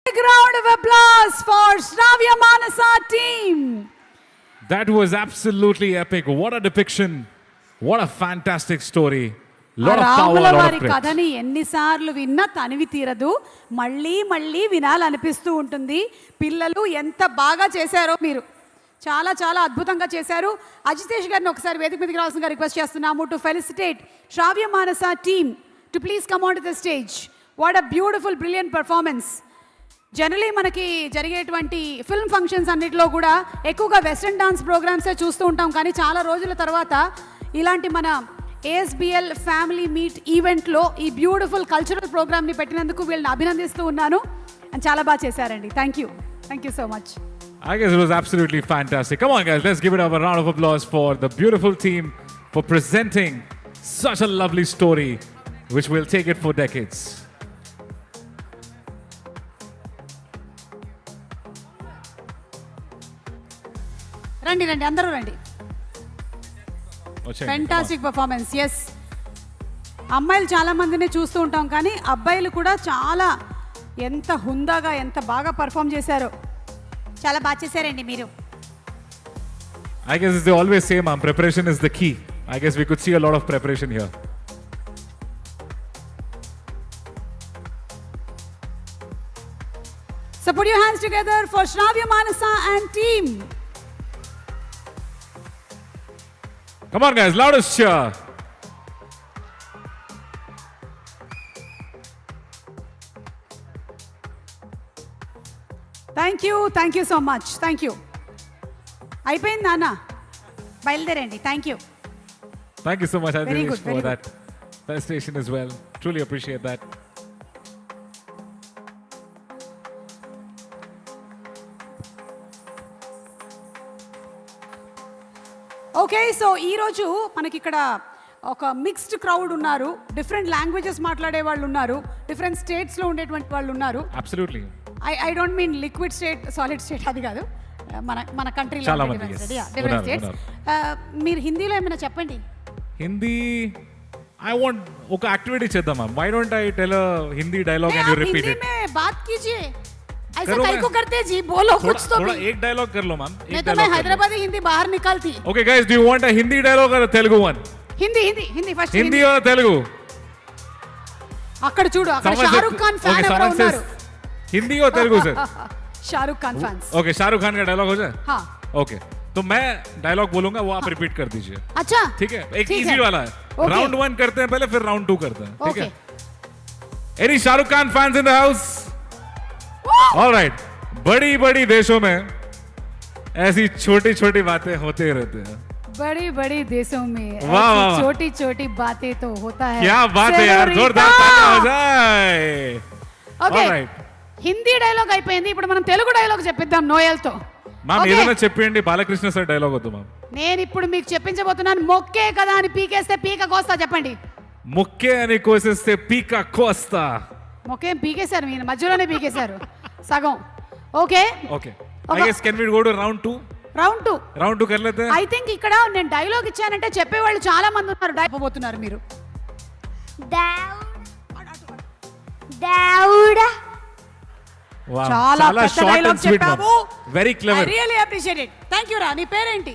Big round of applause for Shravya Manasa team. That was absolutely epic. What a depiction. What a fantastic story. Lot of power, రాముల lot of వారి credit. కథని ఎన్నిసార్లు విన్నా తనివి తీరదు. మళ్ళీ మళ్ళీ వినాలనిపిస్తూ ఉంటుంది. పిల్లలు ఎంత బాగా చేశారో మీరు. చాలా చాలా అద్భుతంగా చేశారు. అజితేష్ గారిని ఒకసారి వేదిక మీదకి రావాల్సిందిగా రిక్వెస్ట్ చేస్తున్నాము to felicitate Shravya Manasa team to please come on to the stage. What a beautiful brilliant performance. Generally మనకి జరిగేటువంటి ఫిల్మ్ ఫంక్షన్స్ అన్నిటిలో కూడా ఎక్కువగా వెస్ట్రన్ డాన్స్ ప్రోగ్రామ్సే చూస్తూ ఉంటాం. కానీ చాలా రోజుల తర్వాత ఇలాంటి మన ASBL ఫ్యామిలీ మీట్ ఈవెంట్లో ఈ బ్యూటిఫుల్ కల్చరల్ ప్రోగ్రామ్ని పెట్టినందుకు వీళ్ళని అభినందిస్తూ ఉన్నాను. అండ్ చాలా బాగా చేశారండి. Thank you so much. I guess it was absolutely fantastic. Come on, guys, let's give it a round of applause for the beautiful team for presenting such a lovely story, which will take it for decades. రండి అందరూ రండి. Fantastic performance. Yes, అమ్మాయిలు చాలా మందిని చూస్తూ ఉంటాం కానీ అబ్బాయిలు కూడా చాలా ఎంత హుందాగా ఎంత బాగా పర్ఫామ్ చేశారో. చాలా బాగా చేశారండి మీరు. I guess as they always say, ma'am, preparation is the key. I guess we could see a lot of preparation here. So put your hands together for Shravya Manasa and team. Come on, guys, loudest cheer. Thank you so much. Thank you. అయిపోయింది నాన్న, బయలుదేరండి. Thank you. Thank you so much, Very Adilesh, good, for very that presentation as well. Truly appreciate that. Okay, so ఈరోజు మనకి ఇక్కడ ఒక mixed crowd ఉన్నారు. Different languages మాట్లాడే వాళ్ళు ఉన్నారు, డిఫరెంట్ స్టేట్స్లో ఉండేటువంటి వాళ్ళు ఉన్నారు. Absolutely. I don't mean liquid state, solid state అది కాదు, మన కంట్రీలో చాలా మంది, yes. డిఫరెంట్ ఉన్నారు, స్టేట్స్. మీరు హిందీలో ఏమైనా చెప్పండి. హిందీ I want ఒక యాక్టివిటీ చేద్దాం ma'am. Why don't I tell a Hindi dialogue and you repeat Hindi it? में बात कीजिए. ऐसा करो काहे मैं। को करते जी, बोलो कुछ तो थोड़ा भी. एक डायलॉग कर लो मैम. नहीं तो मैं हैदराबादी हिंदी बाहर निकालती. Okay guys, do you want a Hindi dialogue or a Telugu one? Hindi first. Hindi or Telugu? అక్కడ చూడు, అక్కడ Someone said- Shahrukh Khan okay, fan ఎవరో someone says ఉన్నారు. Hindi or Telugu sir? Shahrukh Khan fans. Okay, Shahrukh Khan का डायलॉग हो जाए? हाँ. Okay, तो मैं डायलॉग बोलूंगा, वो आप रिपीट कर दीजिए. अच्छा ठीक है, एक ठीक इजी है. वाला है. Okay. राउंड 1 करते हैं पहले, फिर राउंड 2 करते हैं. ठीक ओके. है? Any Shahrukh Khan fans in the house? All right. बड़ी बड़ी देशों में ऐसी छोटी छोटी बातें होते रहते हैं. बड़ी बड़ी देशों में वाह, ऐसी वाह। छोटी छोटी बातें तो होता है. क्या बात है यार, जोरदार तालियां हो जाए. Okay, All right. Hindi dialogue అయిపోయింది. ఇప్పుడు మనం తెలుగు డైలాగ్ చెప్పిద్దాం నోయల్తో. Ma'am Okay. ఏదైనా చెప్పండి, బాలకృష్ణ సార్ డైలాగ్ వద్దు మ్యామ్. నేను ఇప్పుడు మీకు చెప్పించబోతున్నాను. మొక్కే కదా అని పీకేస్తే పీక కోస్తా. చెప్పండి. ముక్కే అని కోసేస్తే పీక కోస్తా. మొక్కే పీకేశారు, మీరు మధ్యలోనే పీకేశారు సగం. Okay okay, I guess can we go to round 2? Round 2. Round 2 कर लेते हैं. ఐ థింక్ ఇక్కడ నేను డైలాగ్ ఇచ్చానంటే చెప్పేవాళ్ళు చాలా మంది ఉన్నారు. చెప్పబోతున్నారు మీరు. Wow. చాలా పెద్ద short డైలాగ్ and sweet చెప్పావు. ma'am. Very clever. I really appreciate it. Thank you రా. నీ పేరేంటి?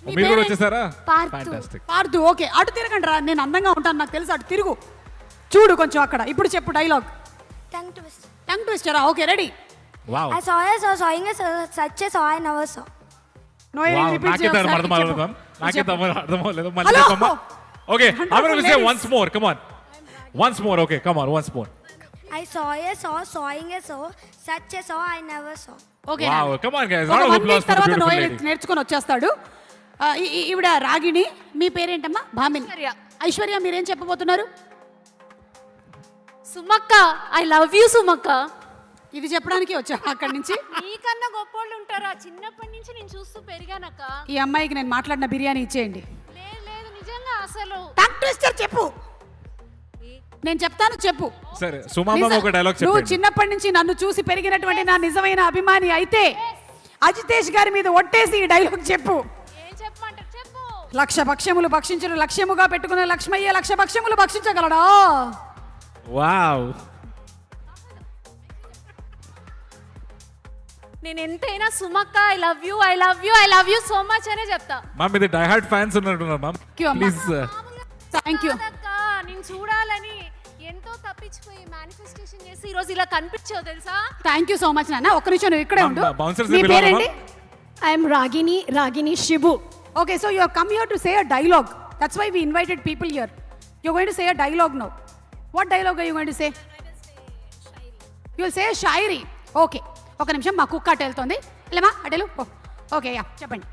నీ మీరు కూడా పేరేంటి? వచ్చేసారా? పార్థు. Fantastic. పార్థు. ఓకే, అటు తిరగండి రా. నేను అందంగా ఉంటాను నాకు తెలుసు. అటు తిరుగు, చూడు కొంచెం అక్కడ. ఇప్పుడు చెప్పు డైలాగ్. Tongue twist. టంగ్ ట్విస్టరా? Okay, ready. Wow. I saw sawing a such a saw I never saw. No Wow. Repeat నాకే అర్థం అవ్వలేదు మ్యామ్. నాకే అర్థం అవ్వలేదు. మళ్ళీ Hello. చెప్పమ్మా. Okay, I'm going to Wonderful say ladies. once more. Come on. Once more. Okay, come on. Once more. I saw a saw sawing a saw such a saw I never saw. Okay. Wow. Come on guys. ఒక Round of 1 applause week for the తర్వాత beautiful Noel lady. నేర్చుకొని వచ్చేస్తాడు. ఈవిడ రాగిణి. మీ పేరేంటమ్మా? భామిని. ఐశ్వర్య, మీరేం చెప్పబోతున్నారు? సుమక్క, I love you సుమక్క. ఇది చెప్పడానికి వచ్చా అక్కడి నుంచి. నీకన్నా గొప్పోళ్ళు ఉంటారా? చిన్నప్పటి నుంచి నేను చూస్తూ పెరిగానక్క. ఈ అమ్మాయికి నేను మాట్లాడిన బిర్యానీ ఇచ్చేయండి. లేదు లేదు, నిజంగా అసలు. టంగ్ ట్విస్టర్ చెప్పు. నేను చెప్తాను, చెప్పు. సరే, సుమామ ఒక డైలాగ్ నువ్వు చెప్పండి. చిన్నప్పటి నుంచి నన్ను చూసి పెరిగినటువంటి నా నిజమైన అభిమాని అయితే అజితేష్ గారి మీద ఒట్టేసి ఈ డైలాగ్ చెప్పు. ఏం చెప్పమంటారు? చెప్పు. లక్ష భక్ష్యములు భక్షించను లక్ష్యముగా పెట్టుకున్న లక్ష్మయ్య లక్ష భక్ష్యములు భక్షించగలడా? వావ్. నేను ఎంతైనా సుమక్క, I love you, I love you, I love you so much అనే చెప్తా. మ్యామ్ ఇది డై హార్డ్ ఫ్యాన్స్ ఉన్నట్టున్నారు మ్యామ్. Thank you, అమ్మా. ప్లీజ్. Thank you. కాదక్క, నేను చూడాలని ఎంతో తప్పించిపోయి మేనిఫెస్టేషన్ చేసి ఈ రోజు ఇలా కనిపించావు తెలుసా? థ్యాంక్ యూ సో మచ్ నాన్న. ఒక్క నిమిషం, నువ్వు ఇక్కడే ఉండు. బౌన్సర్స్ నీ పేరేంటి? I'm Ragini Shibu. Okay, so you have come here to say a dialogue. That's why we invited people here. You're going to say a dialogue now. What dialogue are you going to say? You will say a shairi. Okay. ఒక నిమిషం, మా కుక్క అటు వెళ్తుంది. వెళ్ళమా అటెలు. Okay, yeah చెప్పండి.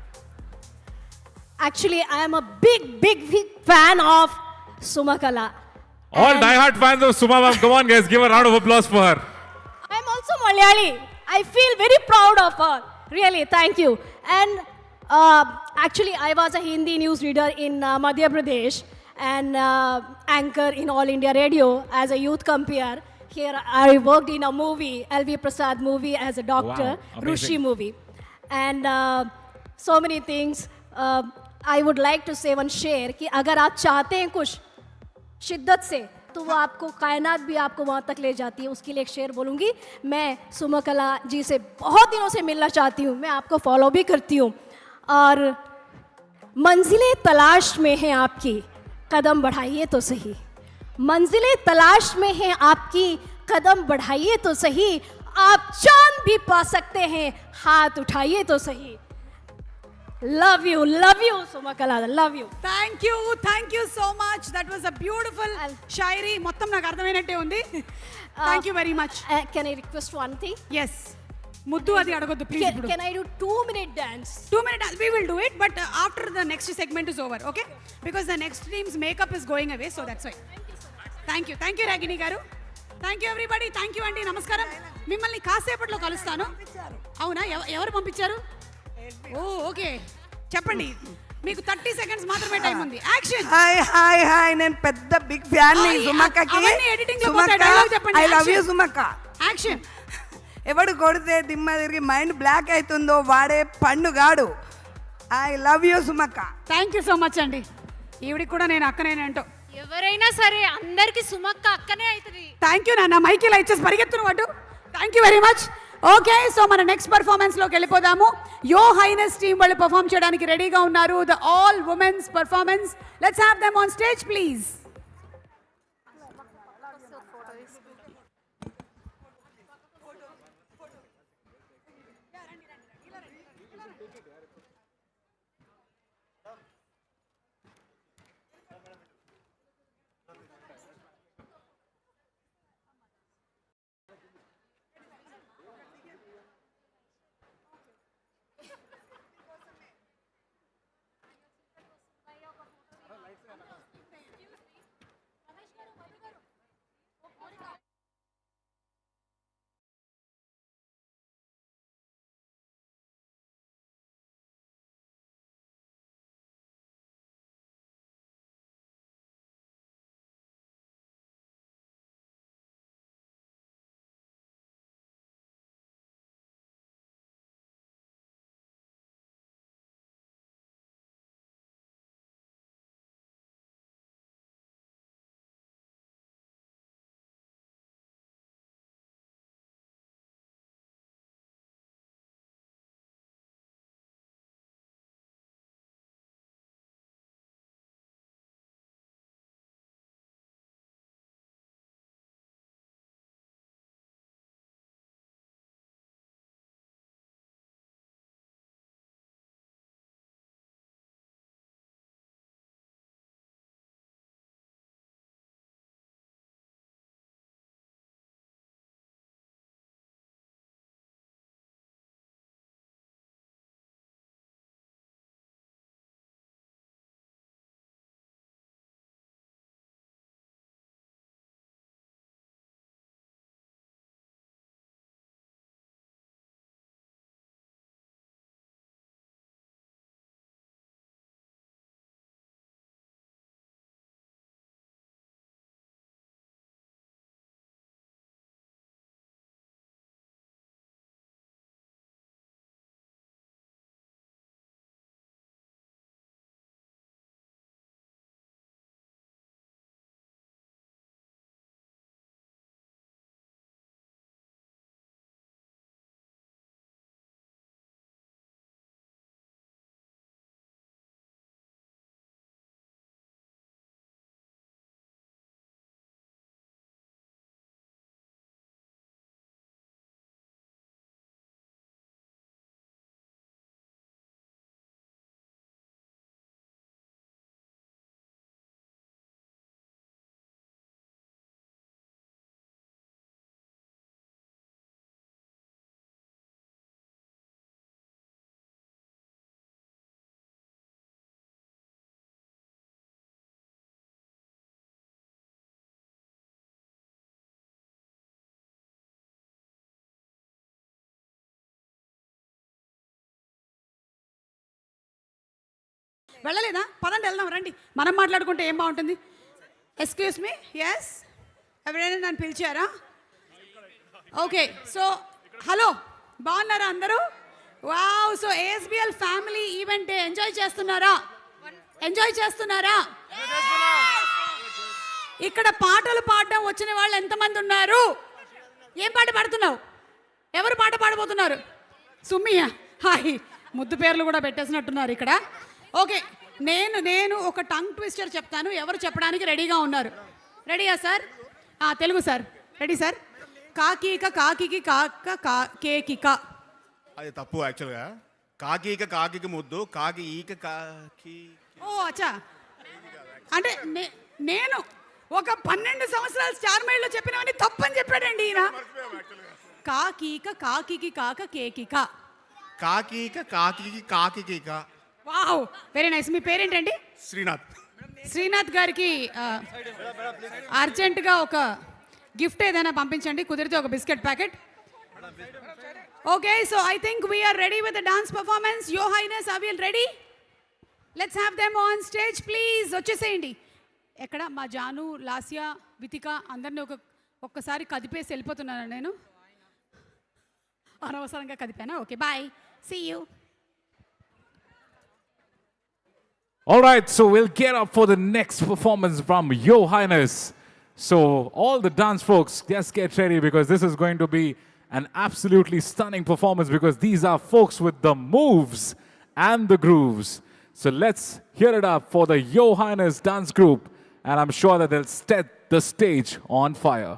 Actually, I am a big fan of Sumakala. All die-hard fans of Suma ma'am, come on guys, give a round of applause for her. I am also Malayali. I feel very proud of her. Really, thank you. And actually, I was a Hindi news reader in Madhya Pradesh and anchor in All India Radio as a youth compere. Here, I worked in a movie, L.V. Prasad movie as a doctor, Wow, amazing. Rushi movie. And so many things. I would like to say one share कि अगर आप चाहते हैं कुछ शिद्दत से तो वो आपको कायनात भी आपको वहाँ तक ले जाती है. उसके लिए एक शेर बोलूँगी. मैं सुमकला जी से बहुत दिनों से मिलना चाहती हूँ. मैं आपको फॉलो भी करती हूँ और मंजिलें तलाश में हैं आपकी, कदम बढ़ाइए तो सही. मंजिलें तलाश में हैं आपकी, कदम बढ़ाइए तो सही. आप चांद भी पा सकते हैं, हाथ उठाइए तो सही. Love you సుమకలాద, love you. Thank you so much. That was a beautiful shayari. మొత్తం నాకు అర్థమైనట్టే ఉంది. Thank you very much. Can I request one thing? Yes, ముద్దు అది అడగొద్దు please. Can I do 2-minute dance? 2-minute dance, we will do it, but after the next segment is over, okay? Because the next team's makeup is going away, so that's why. Thank you Ragini garu. Thank you everybody. Thank you అండి. నమస్కారం. మిమ్మల్ని కాసేపట్లో కలుస్తాను. అవునా, ఎవరు పంపించారు? ఓ okay, చెప్పండి. మీకు 30 seconds మాత్రమే టైం ఉంది. యాక్షన్. హాయ్ నేను పెద్ద బిగ్ ఫ్యాన్ ని సుమక్కకి. ఎడిటింగ్ లో పోతే డైలాగ్ చెప్పండి. ఐ లవ్ యూ సుమక్క. యాక్షన్. ఎవడు కొడితే దిమ్మ తిరిగి మైండ్ బ్లాక్ అవుతుందో వాడే పండుగాడు. ఐ లవ్ యూ సుమక్క. థ్యాంక్ యూ సో మచ్ అండి. ఈవిడికి కూడా నేను అక్కనేనంటో. ఎవరైనా సరే అందరికి సుమక్క అక్కనే అవుతుంది. థ్యాంక్ యూ నాన్న. మైకి ఇలా ఇచ్చేసి పరిగెత్తును వాటు. Thank you very much. Okay, so మన నెక్స్ట్ పర్ఫార్మెన్స్ లోకి వెళ్ళిపోదాము. యో హైనెస్ టీమ్ వాళ్ళు పర్ఫామ్ చేయడానికి రెడీగా ఉన్నారు. The all women's performance. Let's have them on stage please. వెళ్ళలేదా? పదండి వెళ్దాం రండి. మనం మాట్లాడుకుంటే ఏం బాగుంటుంది. ఎక్స్క్యూజ్ మీ, ఎస్, ఎవరైనా నన్ను పిలిచారా? ఓకే, సో హలో, బాగున్నారా అందరూ? Wow, so ASBL family event enjoy చేస్తున్నారా? ఇక్కడ పాటలు పాడడం వచ్చిన వాళ్ళు ఎంతమంది ఉన్నారు? ఏం పాట పాడుతున్నావు? ఎవరు పాట పాడబోతున్నారు? సుమ్మియా? హాయ్, ముద్దు పేర్లు కూడా పెట్టేసినట్టున్నారు ఇక్కడ. ఓకే, నేను ఒక టంగ్ ట్విస్టర్ చెప్తాను. ఎవరు చెప్పడానికి రెడీగా ఉన్నారు? రెడీయా sir? Telugu sir, ready sir? కాకీక కాకికి కాక కేకిక. అది తప్పు యాక్చువల్గా. కాకి కాకి ముద్దు, కాకి ఈక కాకి. ఓ అచ్చా, అంటే నేను ఒక 12 సంవత్సరాలు స్టార్ మైల్లో చెప్పినవని తప్పని చెప్పాడండి ఈయన. కాకీక కాకికి కాక కేకిక. కాకీక కాకి కాకిక. Wow, very nice. మీ పేరేంటండి? శ్రీనాథ్. శ్రీనాథ్ గారికి అర్జెంటుగా ఒక గిఫ్ట్ ఏదైనా పంపించండి, కుదిరితే ఒక biscuit packet. Okay, so I think we're ready with the dance performance. Your highness, are we ready? Let's have them on stage please. వచ్చేసేయండి. ఎక్కడ మా జాను, లాస్యా, వితిక అందరినీ ఒక్కసారి కదిపేసి వెళ్ళిపోతున్నాను నేను. అనవసరంగా కదిపానా? Okay, bye, see you. All right, so we'll get up for the next performance from Your Highness. So all the dance folks, just get ready because this is going to be an absolutely stunning performance because these are folks with the moves and the grooves. So let's hear it up for the Your Highness dance group, and I'm sure that they'll set the stage on fire.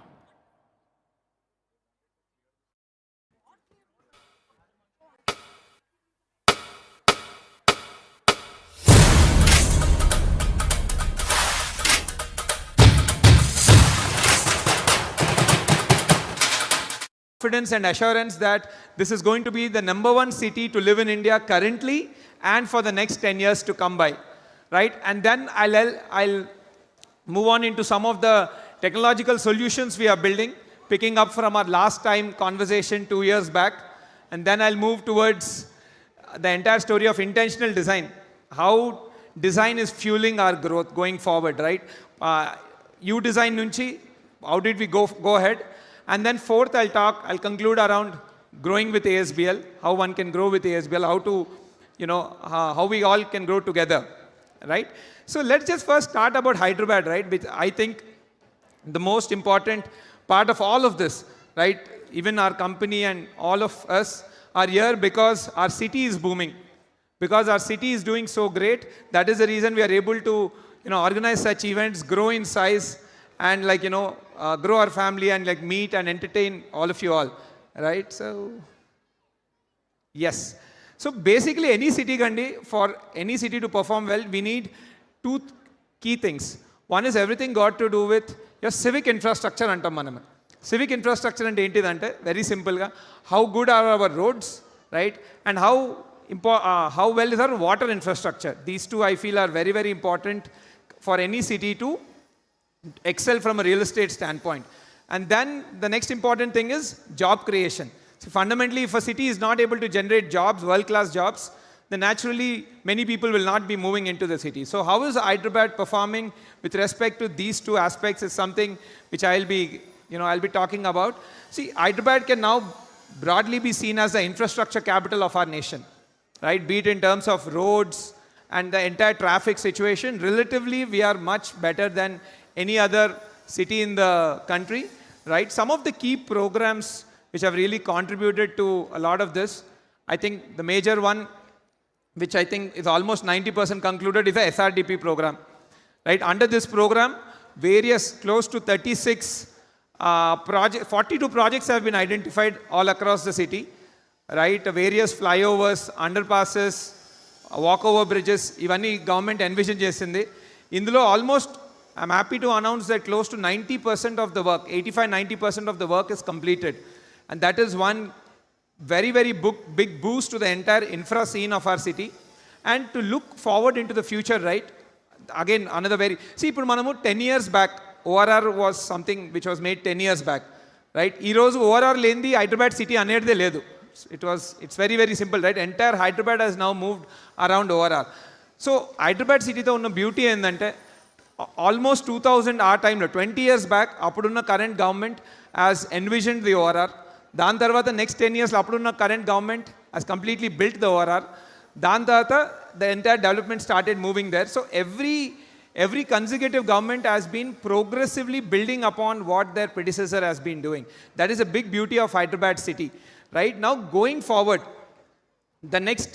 Confidence and assurance that this is going to be the #1 city to live in India currently and for the next 10 years to come by, right? And then I'll move on into some of the technological solutions we are building, picking up from our last time conversation 2 years back. And then I'll move towards the entire story of intentional design, how design is fueling our growth going forward, right? You design nunchi, how did we go ahead? And then fourth, I'll conclude around growing with ASBL, how one can grow with ASBL, how to, how we all can grow together, right? So let's just first start about Hyderabad, right? Which I think the most important part of all of this, right? Even our company and all of us are here because our city is booming. Because our city is doing so great, that is the reason we are able to, organize such events, grow in size, and grow our family and meet and entertain all of you all, right? So yes, so basically any city gandi, for any city to perform well, we need 2 key things. One is everything got to do with your civic infrastructure antam manam. Civic infrastructure ante entidante very simple ga how good are our roads, right? And how well is our water infrastructure. These two I feel are very very important for any city to excel from a real estate standpoint. And then the next important thing is job creation. So fundamentally, if a city is not able to generate jobs, world-class jobs, then naturally many people will not be moving into the city. So how is Hyderabad performing with respect to these 2 aspects is something which I'll be talking about. See, Hyderabad can now broadly be seen as the infrastructure capital of our nation, right? Be it in terms of roads and the entire traffic situation. Relatively, we are much better than any other city in the country, right? Some of the key programs which have really contributed to a lot of this, I think the major one, which I think is almost 90% concluded, is the SRDP program, right? Under this program, various close to 42 projects have been identified all across the city, right? Various flyovers, underpasses, walkover bridges, ivanni government envision chesindi. Indulo almost I'm happy to announce that close to 90% of the work, 85-90% of the work is completed. And that is one very, very big boost to the entire infra scene of our city. And to look forward into the future, right? Again, another see, ఇప్పుడు మనము 10 years back, ORR was something which was made 10 years back, right? ఈ రోజు ORR లేనిది Hyderabad city అనేదే లేదు. It's very, very simple, right? Entire Hyderabad has now moved around ORR. So Hyderabad సిటీతో ఉన్న beauty ఏంటంటే almost 2000 our time, 20 years back, apudunna current government has envisioned the ORR. Dan tarvata next 10 years apudunna current government has completely built the ORR. Dan tarvata the entire development started moving there. So every consecutive government has been progressively building upon what their predecessor has been doing. That is a big beauty of Hyderabad city, right? Now going forward, the next,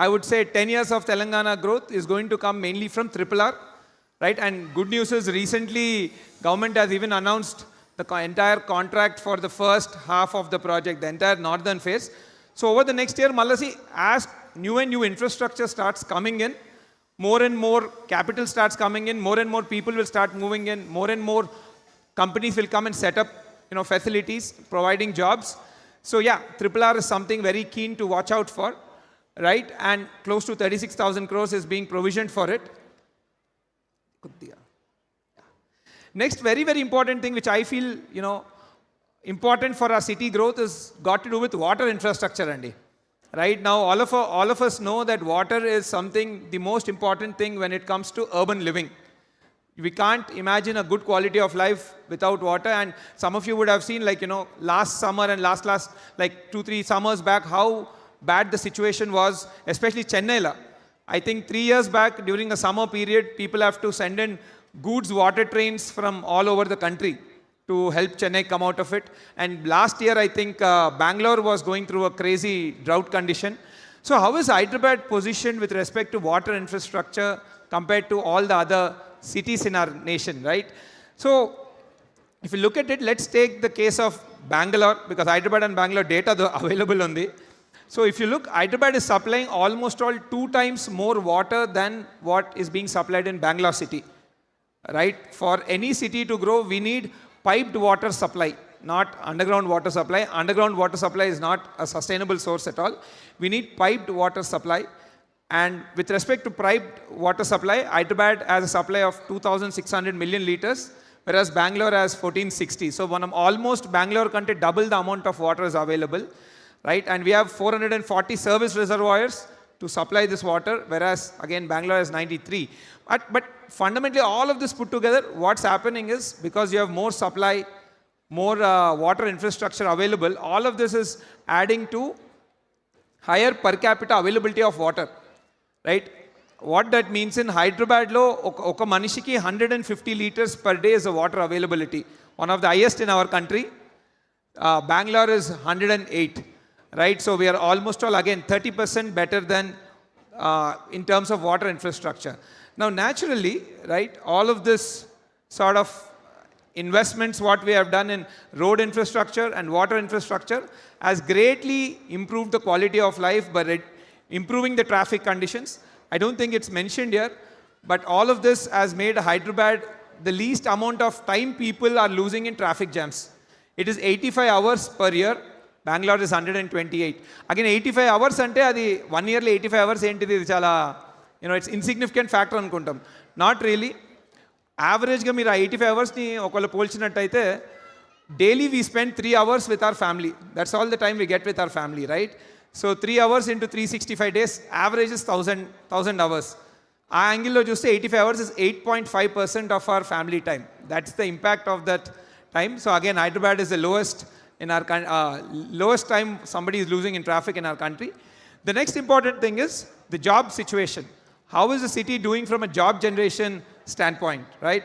I would say 10 years of Telangana growth is going to come mainly from RRR. Right, and good news is recently government has even announced the entire contract for the first half of the project, the entire northern phase. So over the next year, Malasi, as new and new infrastructure starts coming in, more and more capital starts coming in, more and more people will start moving in, more and more companies will come and set up, facilities, providing jobs. So yeah, RRR is something very keen to watch out for, right? And close to 36,000 crores is being provisioned for it. Next, very, very important thing which I feel, important for our city growth is got to do with water infrastructure, Andy. Right now, all of us know that water is something, the most important thing when it comes to urban living. We can't imagine a good quality of life without water. And some of you would have seen, last summer and last, 2-3 summers back, how bad the situation was, especially Chennai. I think 3 years back, during the summer period, people have to send in goods water trains from all over the country to help Chennai come out of it. And last year, I think Bangalore was going through a crazy drought condition. So how is Hyderabad positioned with respect to water infrastructure compared to all the other cities in our nation, right? So if you look at it, let's take the case of Bangalore, because Hyderabad and Bangalore data are available on the. So if you look, Hyderabad is supplying almost all 2 times more water than what is being supplied in Bangalore city, right? For any city to grow, we need piped water supply, not underground water supply. Underground water supply is not a sustainable source at all. We need piped water supply. And with respect to piped water supply, Hyderabad has a supply of 2,600 million liters, whereas Bangalore has 1,460. So almost Bangalore country double the amount of water is available, right? And we have 440 service reservoirs to supply this water, whereas again Bangalore has 93. But fundamentally, all of this put together, what's happening is because you have more supply, more water infrastructure available, all of this is adding to higher per capita availability of water, right? What that means in Hyderabad, oka manishiki 150 liters per day is the water availability, one of the highest in our country. Bangalore is 108, right? So we are almost all again 30% better than in terms of water infrastructure. Now, naturally, right, all of this sort of investments, what we have done in road infrastructure and water infrastructure has greatly improved the quality of life by improving the traffic conditions. I don't think it's mentioned here, but all of this has made Hyderabad the least amount of time people are losing in traffic jams. It is 85 hours per year. Bangalore is 128. Again, 85 hours ante adi 1 yearly 85 hours entidi chala, it's insignificant factor anukuntam. Not really. Average ga meera 85 hours ni okala polchinattaithe daily we spend 3 hours with our family. That's all the time we get with our family, right? So 3 hours into 365 days, average is 1,000 hours. Our angle lo chuste 85 hours is 8.5% of our family time. That's the impact of that time. So again, Hyderabad is the lowest in our lowest time somebody is losing in traffic in our country. The next important thing is the job situation. How is the city doing from a job generation standpoint, right?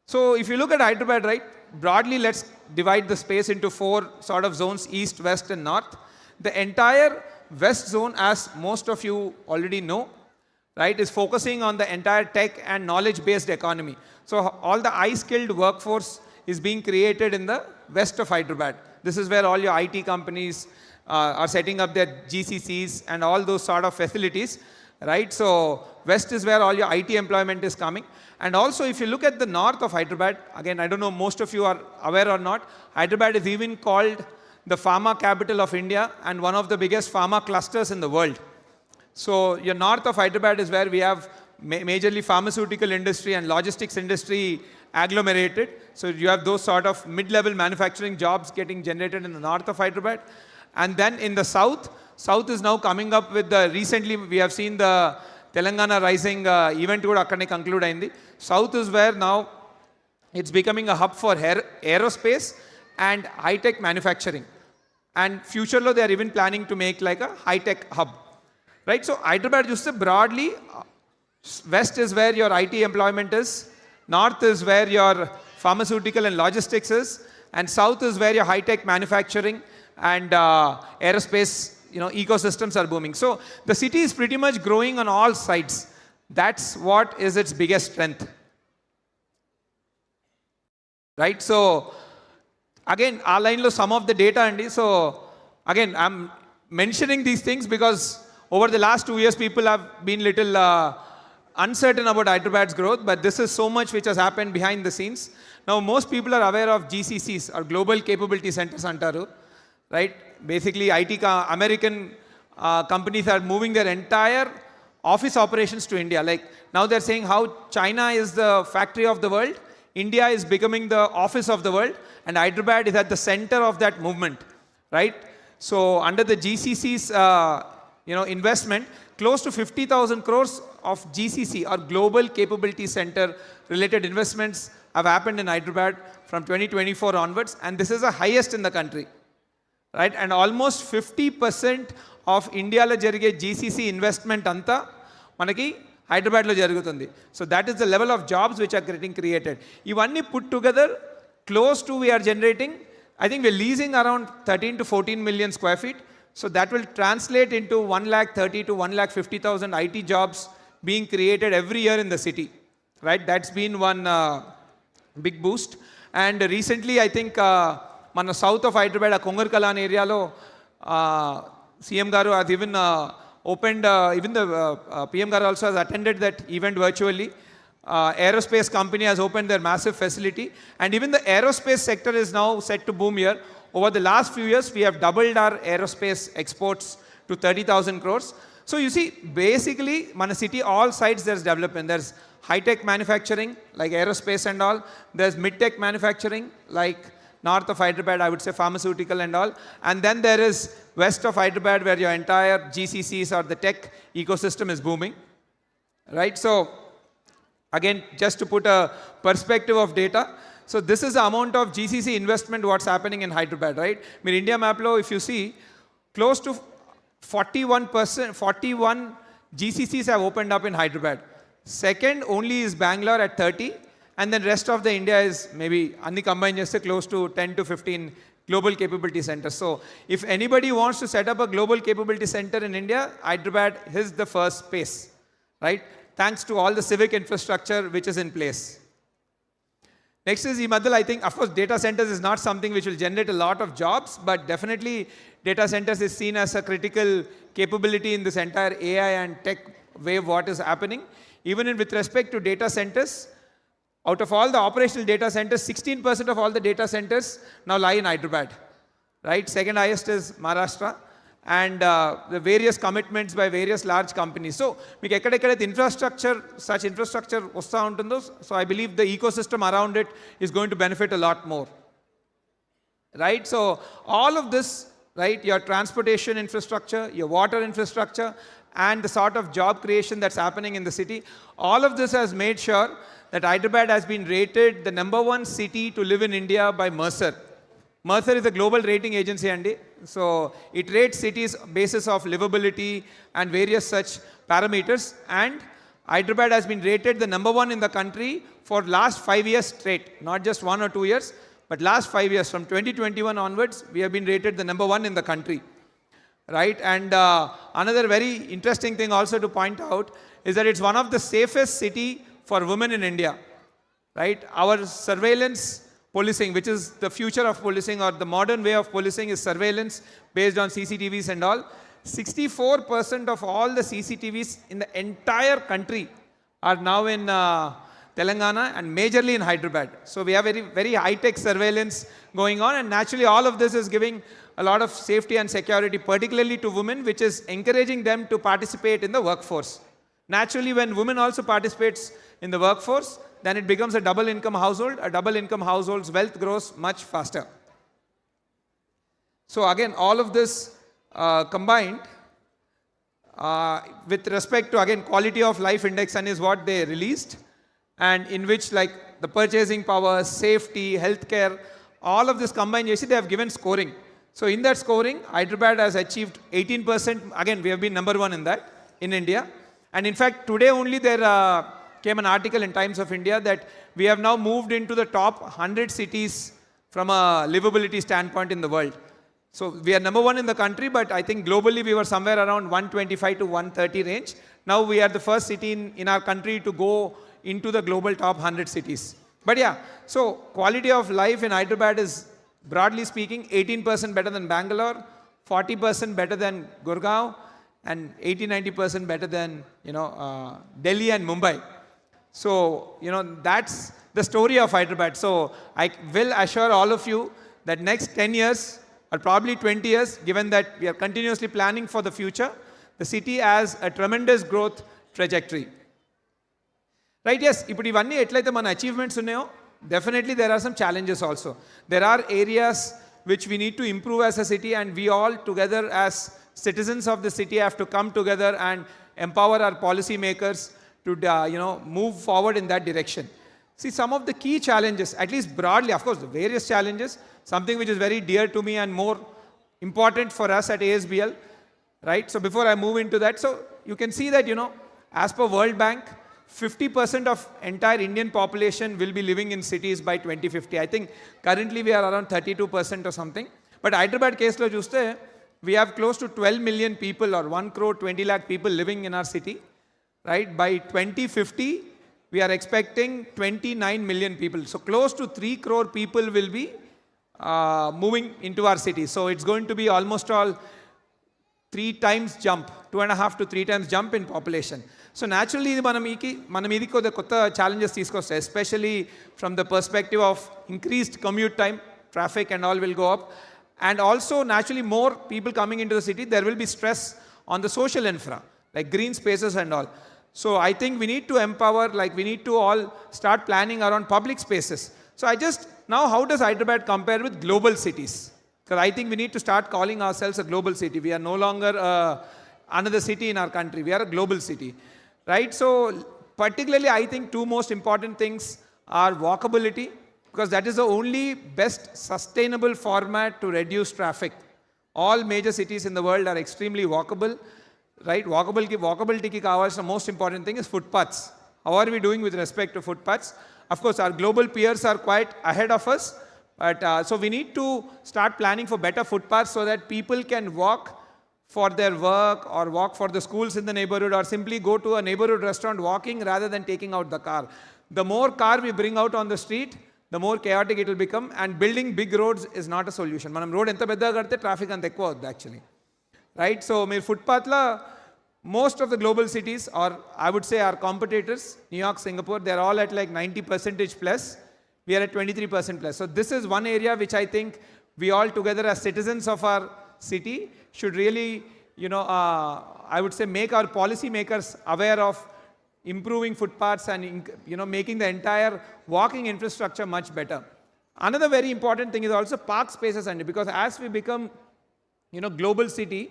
So if you look at Hyderabad, right, broadly let's divide the space into 4 sort of zones, east, west and north. The entire west zone, as most of you already know, right, is focusing on the entire tech and knowledge-based economy. So all the high-skilled workforce is being created in the west of Hyderabad. This is where all your IT companies are setting up their GCCs and all those sort of facilities, right? So west is where all your IT employment is coming. And also if you look at the north of Hyderabad, again, I don't know most of you are aware or not, Hyderabad is even called the pharma capital of India and one of the biggest pharma clusters in the world. So your north of Hyderabad is where we have majorly pharmaceutical industry and logistics industry agglomerated. So you have those sort of mid-level manufacturing jobs getting generated in the north of Hyderabad. And then in the south is now coming up with the, recently we have seen the Telangana Rising event kuda akkane conclude ayindi. South is where now it's becoming a hub for aerospace and high-tech manufacturing. And future lo they are even planning to make like a high-tech hub. Right? So Hyderabad just broadly, west is where your IT employment is, north is where your pharmaceutical and logistics is, and south is where your high-tech manufacturing and aerospace ecosystems are booming. So the city is pretty much growing on all sides. That's what is its biggest strength. right? So again, our line lo some of the data andi. So again, I'm mentioning these things because over the last 2 years, people have been little uncertain about Hyderabad's growth, but this is so much which has happened behind the scenes. Now, most people are aware of GCCs, or Global Capability Centers antaru, right? Basically, American companies are moving their entire office operations to India. Like now they're saying how China is the factory of the world, India is becoming the office of the world, and Hyderabad is at the center of that movement, right? So under the GCC's investment, close to 50,000 crores of GCC, or Global Capability Center related investments have happened in Hyderabad from 2024 onwards, and this is the highest in the country, right? And almost 50% of India lo jarige GCC investment anta manaki Hyderabad lo jarugutundi. So that is the level of jobs which are getting created. Ivanni put together, close to we are generating, I think we're leasing around 13 to 14 million square feet. So that will translate into 1,30,000 to 1,50,000 IT jobs being created every year in the city, right? That's been one big boost. And recently, I think, మన south of Hyderabad, a Kongarkalan area lo, CM Garu has even opened, even the PM Garu also has attended that event virtually. Aerospace company has opened their massive facility, and even the aerospace sector is now set to boom here. Over the last few years, we have doubled our aerospace exports to 30,000 crores. So you see, basically, Mana city, all sides there's development. There's high-tech manufacturing, like aerospace and all. There's mid-tech manufacturing, like north of Hyderabad, I would say pharmaceutical and all. And then there is west of Hyderabad, where your entire GCCs or the tech ecosystem is booming, right? So again, just to put a perspective of data, so this is the amount of GCC investment what's happening in Hyderabad, right? Mir India map lo, if you see, close to 41 GCCs have opened up in Hyderabad. Second only is Bangalore at 30, and then rest of the India is maybe anni combined just close to 10 to 15 global capability centers. So if anybody wants to set up a global capability center in India, Hyderabad is the first space, right? Thanks to all the civic infrastructure which is in place. Next is Madhul. I think, of course, data centers is not something which will generate a lot of jobs, but definitely data centers is seen as a critical capability in this entire AI and tech wave what is happening. Even with respect to data centers, out of all the operational data centers, 16% of all the data centers now lie in Hyderabad, right? Second highest is Maharashtra. And the various commitments by various large companies. So, మీకు ఎక్కడెక్కడైతే infrastructure, such infrastructure వస్తూ ఉంటుందో, so I believe the ecosystem around it is going to benefit a lot more, right? So, all of this, right, your transportation infrastructure, your water infrastructure, and the sort of job creation that's happening in the city, all of this has made sure that Hyderabad has been rated the #1 city to live in India by Mercer. Mercer is a global rating agency, Andy. So it rates cities basis of livability and various such parameters. And Hyderabad has been rated the #1 in the country for last 5 years straight, not just 1 or 2 years, but last 5 years. From 2021 onwards, we have been rated the #1 in the country, right? And another very interesting thing also to point out is that it's one of the safest city for women in India, right? Our surveillance policing, which is the future of policing, or the modern way of policing, is surveillance based on CCTVs and all. 64% of all the CCTVs in the entire country are now in Telangana and majorly in Hyderabad. So we have very, very high-tech surveillance going on, and naturally all of this is giving a lot of safety and security, particularly to women, which is encouraging them to participate in the workforce. Naturally, when women also participates in the workforce, then it becomes a double income household. A double income household's wealth grows much faster. So again, all of this combined with respect to, again, quality of life index, and is what they released, and in which, like, the purchasing power, safety, healthcare, all of this combined, you see, they have given scoring. So in that scoring, Hyderabad has achieved 18%. Again, we have been #1 in that in India. And in fact, today only there came an article in Times of India that we have now moved into the top 100 cities from a livability standpoint in the world. So we are #1 in the country, but I think globally we were somewhere around 125 to 130 range. Now we are the first city in our country to go into the global top 100 cities. But yeah, so quality of life in Hyderabad is, broadly speaking, 18% better than Bangalore, 40% better than Gurgaon, and 80-90% better than, Delhi and Mumbai. So, that's the story of Hyderabad. So I will assure all of you that next 10 years or probably 20 years, given that we are continuously planning for the future, the city has a tremendous growth trajectory. Right, yes, ఇప్పుడు ఇవన్నీ ఎట్లయితే మన achievements ఉన్నాయో, definitely there are some challenges also. There are areas which we need to improve as a city, and we all together as citizens of the city have to come together and empower our policy makers to move forward in that direction. See, some of the key challenges, at least broadly, of course, the various challenges, something which is very dear to me and more important for us at ASBL, right? So before I move into that, so you can see that, as per World Bank, 50% of entire Indian population will be living in cities by 2050. I think currently we are around 32% or something. But Hyderabad case lo chuste, we have close to 12 million people or 1 crore 20 lakh people living in our city, right? By 2050, we are expecting 29 million people. So close to 3 crore people will be moving into our city. So it's going to be almost all 3 times jump, 2.5 to 3 times jump in population. So naturally, మనం ఇది కొత్త challenges తీసుకొస్తాయి, especially from the perspective of increased commute time, traffic and all will go up. And also naturally more people coming into the city, there will be stress on the social infra, like green spaces and all. So I think we need to empower, like we need to all start planning around public spaces. So now how does Hyderabad compare with global cities? Because I think we need to start calling ourselves a global city. We are no longer another city in our country. We are a global city, right? So particularly I think 2 most important things are walkability, because that is the only best sustainable format to reduce traffic. All major cities in the world are extremely walkable, right? Walkability ki kavalsina most important thing is footpaths. How are we doing with respect to footpaths? Of course, our global peers are quite ahead of us, but so we need to start planning for better footpaths so that people can walk for their work or walk for the schools in the neighborhood, or simply go to a neighborhood restaurant walking rather than taking out the car. The more car we bring out on the street, the more chaotic it will become, and building big roads is not a solution. Manam road enta peddaga kadte traffic anta ekkuva avuddu actually, right? So meer footpath la most of the global cities, or I would say our competitors, New York, Singapore, they're all at like 90% plus. We are at 23% plus. So this is one area which I think we all together as citizens of our city should really, I would say make our policy makers aware of improving footpaths and, making the entire walking infrastructure much better. Another very important thing is also park spaces, and because as we become, global city,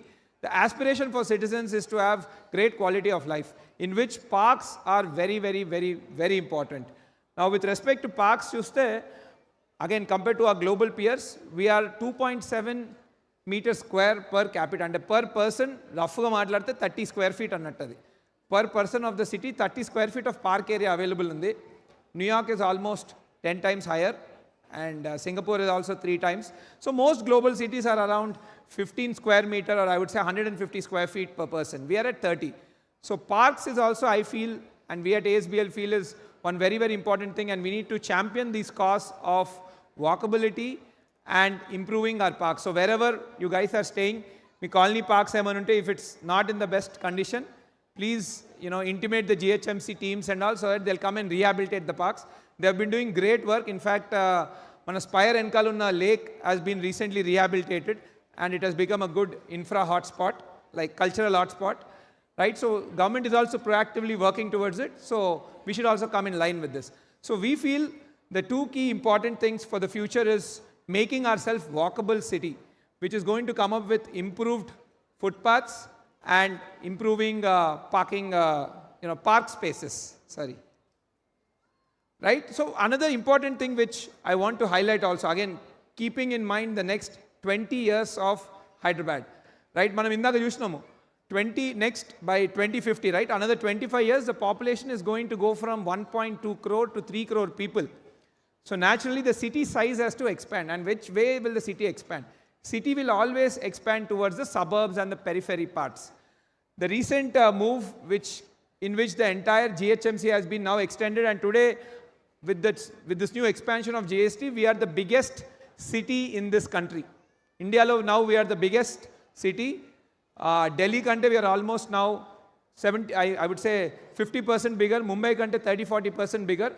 the aspiration for citizens is to have great quality of life, in which parks are very, very, very, very important. Now with respect to parks, again compared to our global peers, we are 2.7 meters square per capita, and per person roughly maatladte 30 square feet annattadi. Per person of the city, 30 square feet of park area available undi. New York is almost 10 times higher, and Singapore is also 3 times. So most global cities are around 15 square meter, or I would say 150 square feet per person. We are at 30. So parks is also, I feel, and we at ASBL feel, is one very, very important thing, and we need to champion this cause of walkability and improving our parks. So wherever you guys are staying, me colony parks ఏమనుంటే, if it's not in the best condition, please intimate the GHMC teams and all, so that they'll come and rehabilitate the parks. They have been doing great work. In fact, మన Spire Enkalunna lake has been recently rehabilitated, and it has become a good infra hotspot, like cultural hotspot, right? So government is also proactively working towards it. So we should also come in line with this. So we feel the 2 key important things for the future is making ourselves walkable city, which is going to come up with improved footpaths and improving parking, park spaces. Sorry. Right? So another important thing which I want to highlight also, again, keeping in mind the next 20 years of Hyderabad, right? Manam indaga chusnamu, next by 2050, right? Another 25 years, the population is going to go from 1.2 crore to 3 crore people. So naturally, the city size has to expand. And which way will the city expand? City will always expand towards the suburbs and the periphery parts. The recent move in which the entire GHMC has been now extended, and today with this new expansion of GST, we are the biggest city in this country. India now we are the biggest city. Delhi kante we are almost now 70, I would say 50% bigger. Mumbai kante 30-40% bigger.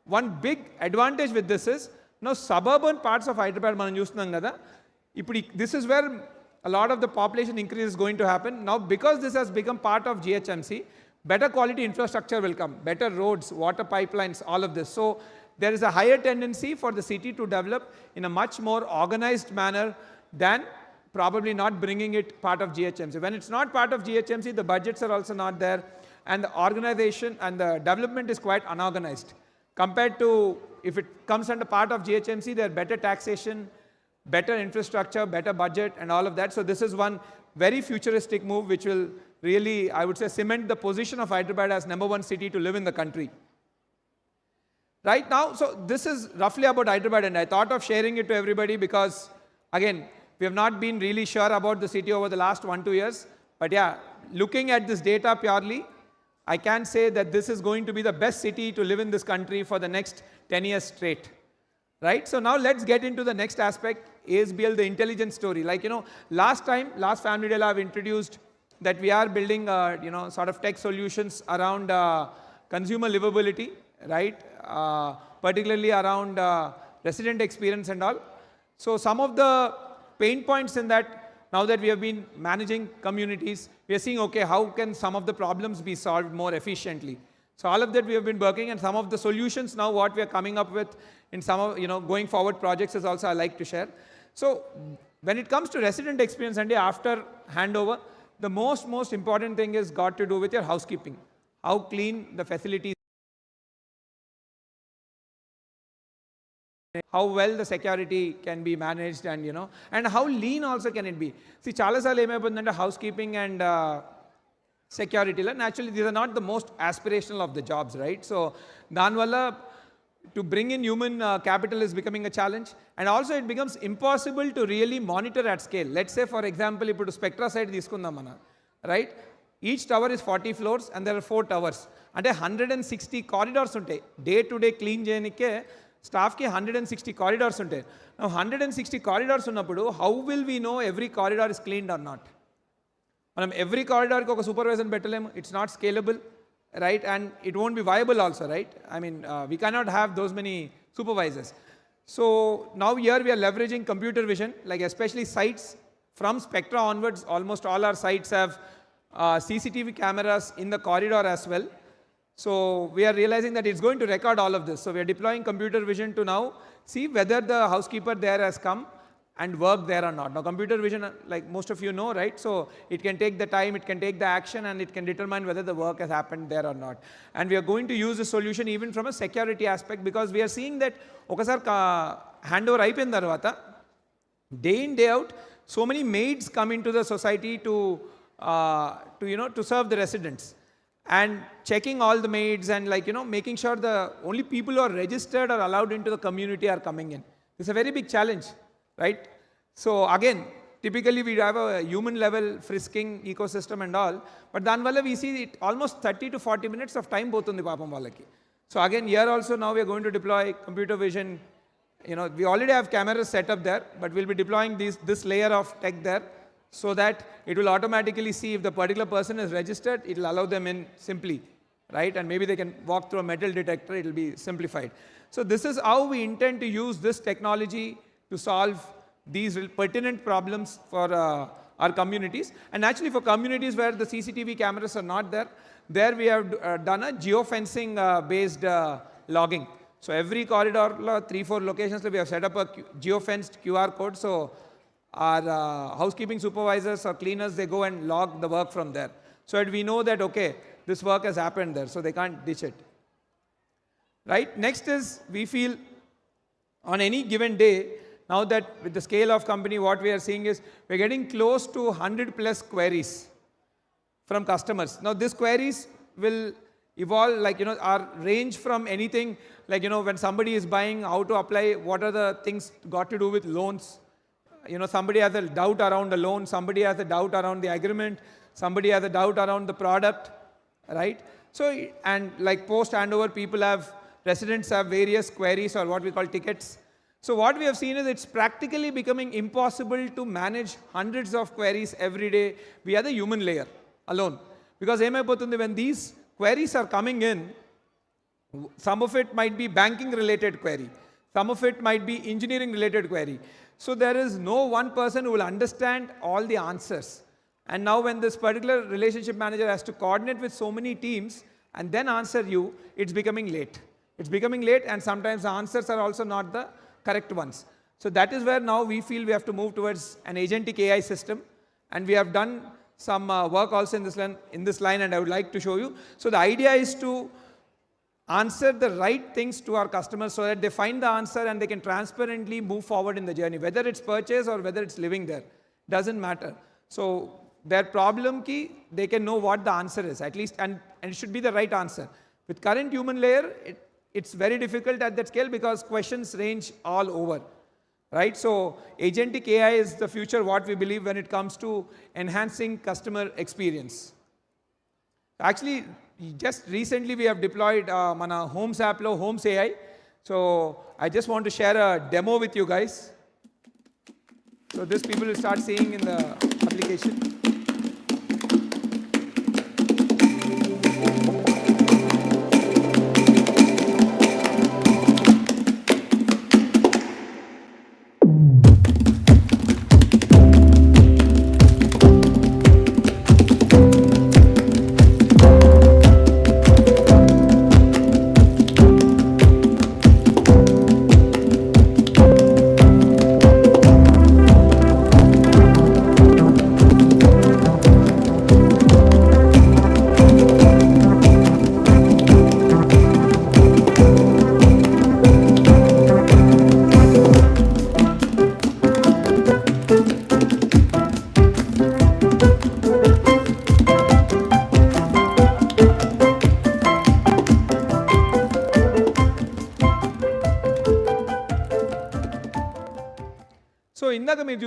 One big advantage with this is, now suburban parts of Hyderabad మనం చూస్తున్నాం కదా, ఇప్పుడు this is where a lot of the population increase is going to happen. Now because this has become part of GHMC, better quality infrastructure will come, better roads, water pipelines, all of this. So there is a higher tendency for the city to develop in a much more organized manner than probably not bringing it part of GHMC. When it's not part of GHMC, the budgets are also not there, and the organization and the development is quite unorganized. Compared to if it comes under part of GHMC, there are better taxation, better infrastructure, better budget, and all of that. So this is one very futuristic move which will really, I would say, cement the position of Hyderabad as #1 city to live in the country. Right now, so this is roughly about Hyderabad, and I thought of sharing it to everybody because, again, we have not been really sure about the city over the last 1-2 years. But yeah, looking at this data purely, I can say that this is going to be the best city to live in this country for the next 10 years straight. Right? So now let's get into the next aspect, ASBL, the intelligence story. Like, last Family Day, I've introduced that we are building, sort of tech solutions around consumer livability, right? Particularly around resident experience and all. So some of the pain points in that, now that we have been managing communities, we are seeing, okay, how can some of the problems be solved more efficiently? So all of that we have been working, and some of the solutions now what we are coming up with in some of, going forward projects is also I like to share. So when it comes to resident experience, and after handover, the most important thing is got to do with your housekeeping. How clean the facilities, how well the security can be managed, and and how lean also can it be. See, chala saal emayipoyindante housekeeping and security, naturally these are not the most aspirational of the jobs, right? So danvalla to bring in human capital is becoming a challenge, and also it becomes impossible to really monitor at scale. Let's say for example, ipudu Spectra side తీసుకుందాం mana, right? Each tower is 40 floors and there are 4 towers. అంటే 160 corridors ఉంటాయి. Day to day clean చేయనికే స్టాఫ్కి 160 corridors ఉంటాయి. Now 160 corridors ఉన్నప్పుడు how will we know every corridor is cleaned or not? మనం every corridorకి ఒక supervisor పెట్టలేము. It's not scalable, right? And it won't be viable also, right? I mean, we cannot have those many supervisors. So now here we are leveraging computer vision, like especially sites from Spectra onwards, almost all our sites have CCTV cameras in the corridor as well. So we are realizing that it's going to record all of this. So we are deploying computer vision to now see whether the housekeeper there has come and worked there or not. Now computer vision, like most of you know, right? So it can take the time, it can take the action, and it can determine whether the work has happened there or not. And we are going to use the solution even from a security aspect, because we are seeing that okasar handover అయిపోయిన తర్వాత day in day out so many maids come into the society to serve the residents, and checking all the maids and making sure the only people who are registered or allowed into the community are coming in. It's a very big challenge, right? So again, typically we have a human level frisking ecosystem and all, but danvalla we see it almost 30 to 40 minutes of time potundi paapam vallaki. So again, here also now we are going to deploy computer vision. We already have cameras set up there, but we'll be deploying this layer of tech there, so that it will automatically see if the particular person is registered, it will allow them in simply, right? And maybe they can walk through a metal detector, it will be simplified. So this is how we intend to use this technology to solve these pertinent problems for our communities. And actually for communities where the CCTV cameras are not there we have done a geofencing based logging. So every corridor, 3-4 locations, we have set up a geofenced QR code. So our housekeeping supervisors or cleaners, they go and log the work from there. So that we know that, okay, this work has happened there, so they can't ditch it. Right? Next is, we feel on any given day, now that with the scale of company, what we are seeing is, we're getting close to 100 plus queries from customers. Now these queries will evolve, our range from anything, when somebody is buying, how to apply, what are the things got to do with loans. Somebody has a doubt around the loan, somebody has a doubt around the agreement, somebody has a doubt around the product, right? So, and like post handover, people have residents have various queries or what we call tickets. So what we have seen is it's practically becoming impossible to manage hundreds of queries every day via the human layer alone. Because when these queries are coming in, some of it might be banking related query, some of it might be engineering related query. So there is no one person who will understand all the answers. And now when this particular relationship manager has to coordinate with so many teams and then answer you, it's becoming late. It's becoming late, and sometimes the answers are also not the correct ones. So that is where now we feel we have to move towards an agentic AI system, and we have done some work also in this line, and I would like to show you. So the idea is to answer the right things to our customers so that they find the answer and they can transparently move forward in the journey, whether it's purchase or whether it's living there, doesn't matter. So their problem key, they can know what the answer is at least, and it should be the right answer. With current human layer, it's very difficult at that scale because questions range all over, right? So agentic AI is the future, what we believe when it comes to enhancing customer experience. Actually, just recently we have deployed mana Homes app lo Homes AI. So I just want to share a demo with you guys. So this people will start seeing in the application.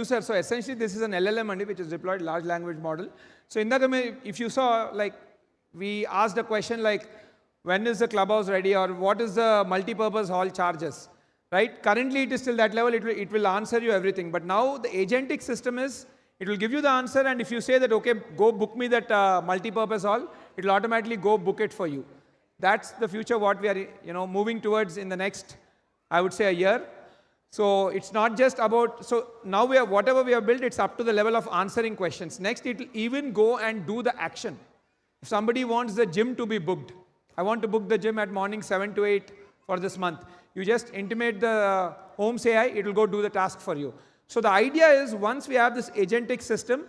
So essentially this is an LLM which is deployed large language model. So if you saw, like, we asked a question like, when is the clubhouse ready, or what is the multi-purpose hall charges, right? Currently it is still that level, it will answer you everything. But now the agentic system is, it will give you the answer, and if you say that, okay, go book me that multi-purpose hall, it will automatically go book it for you. That's the future what we are moving towards in the next, I would say, a year. So it's not just about, so now we have, whatever we have built, it's up to the level of answering questions. Next, it will even go and do the action. If somebody wants the gym to be booked, I want to book the gym at morning 7 to 8 for this month. You just intimate the Homes AI, it will go do the task for you. So the idea is, once we have this agentic system,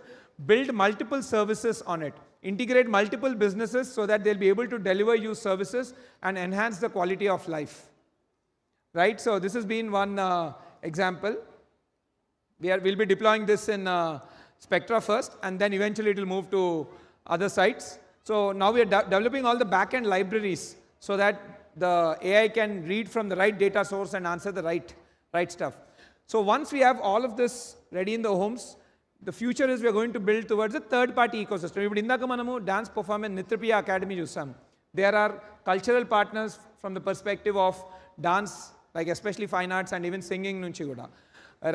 build multiple services on it. Integrate multiple businesses so that they'll be able to deliver you services and enhance the quality of life. Right, so this has been one example. We'll be deploying this in Spectra first, and then eventually it will move to other sites. So now we are developing all the backend libraries so that the AI can read from the right data source and answer the right stuff. So once we have all of this ready in the homes, the future is we are going to build towards a third-party ecosystem. ఇప్పుడు ఇందాక మనము dance performance నిత్రప్రియ academy చూసాం. There are cultural partners from the perspective of dance, like especially fine arts and even singing nunchi kuda,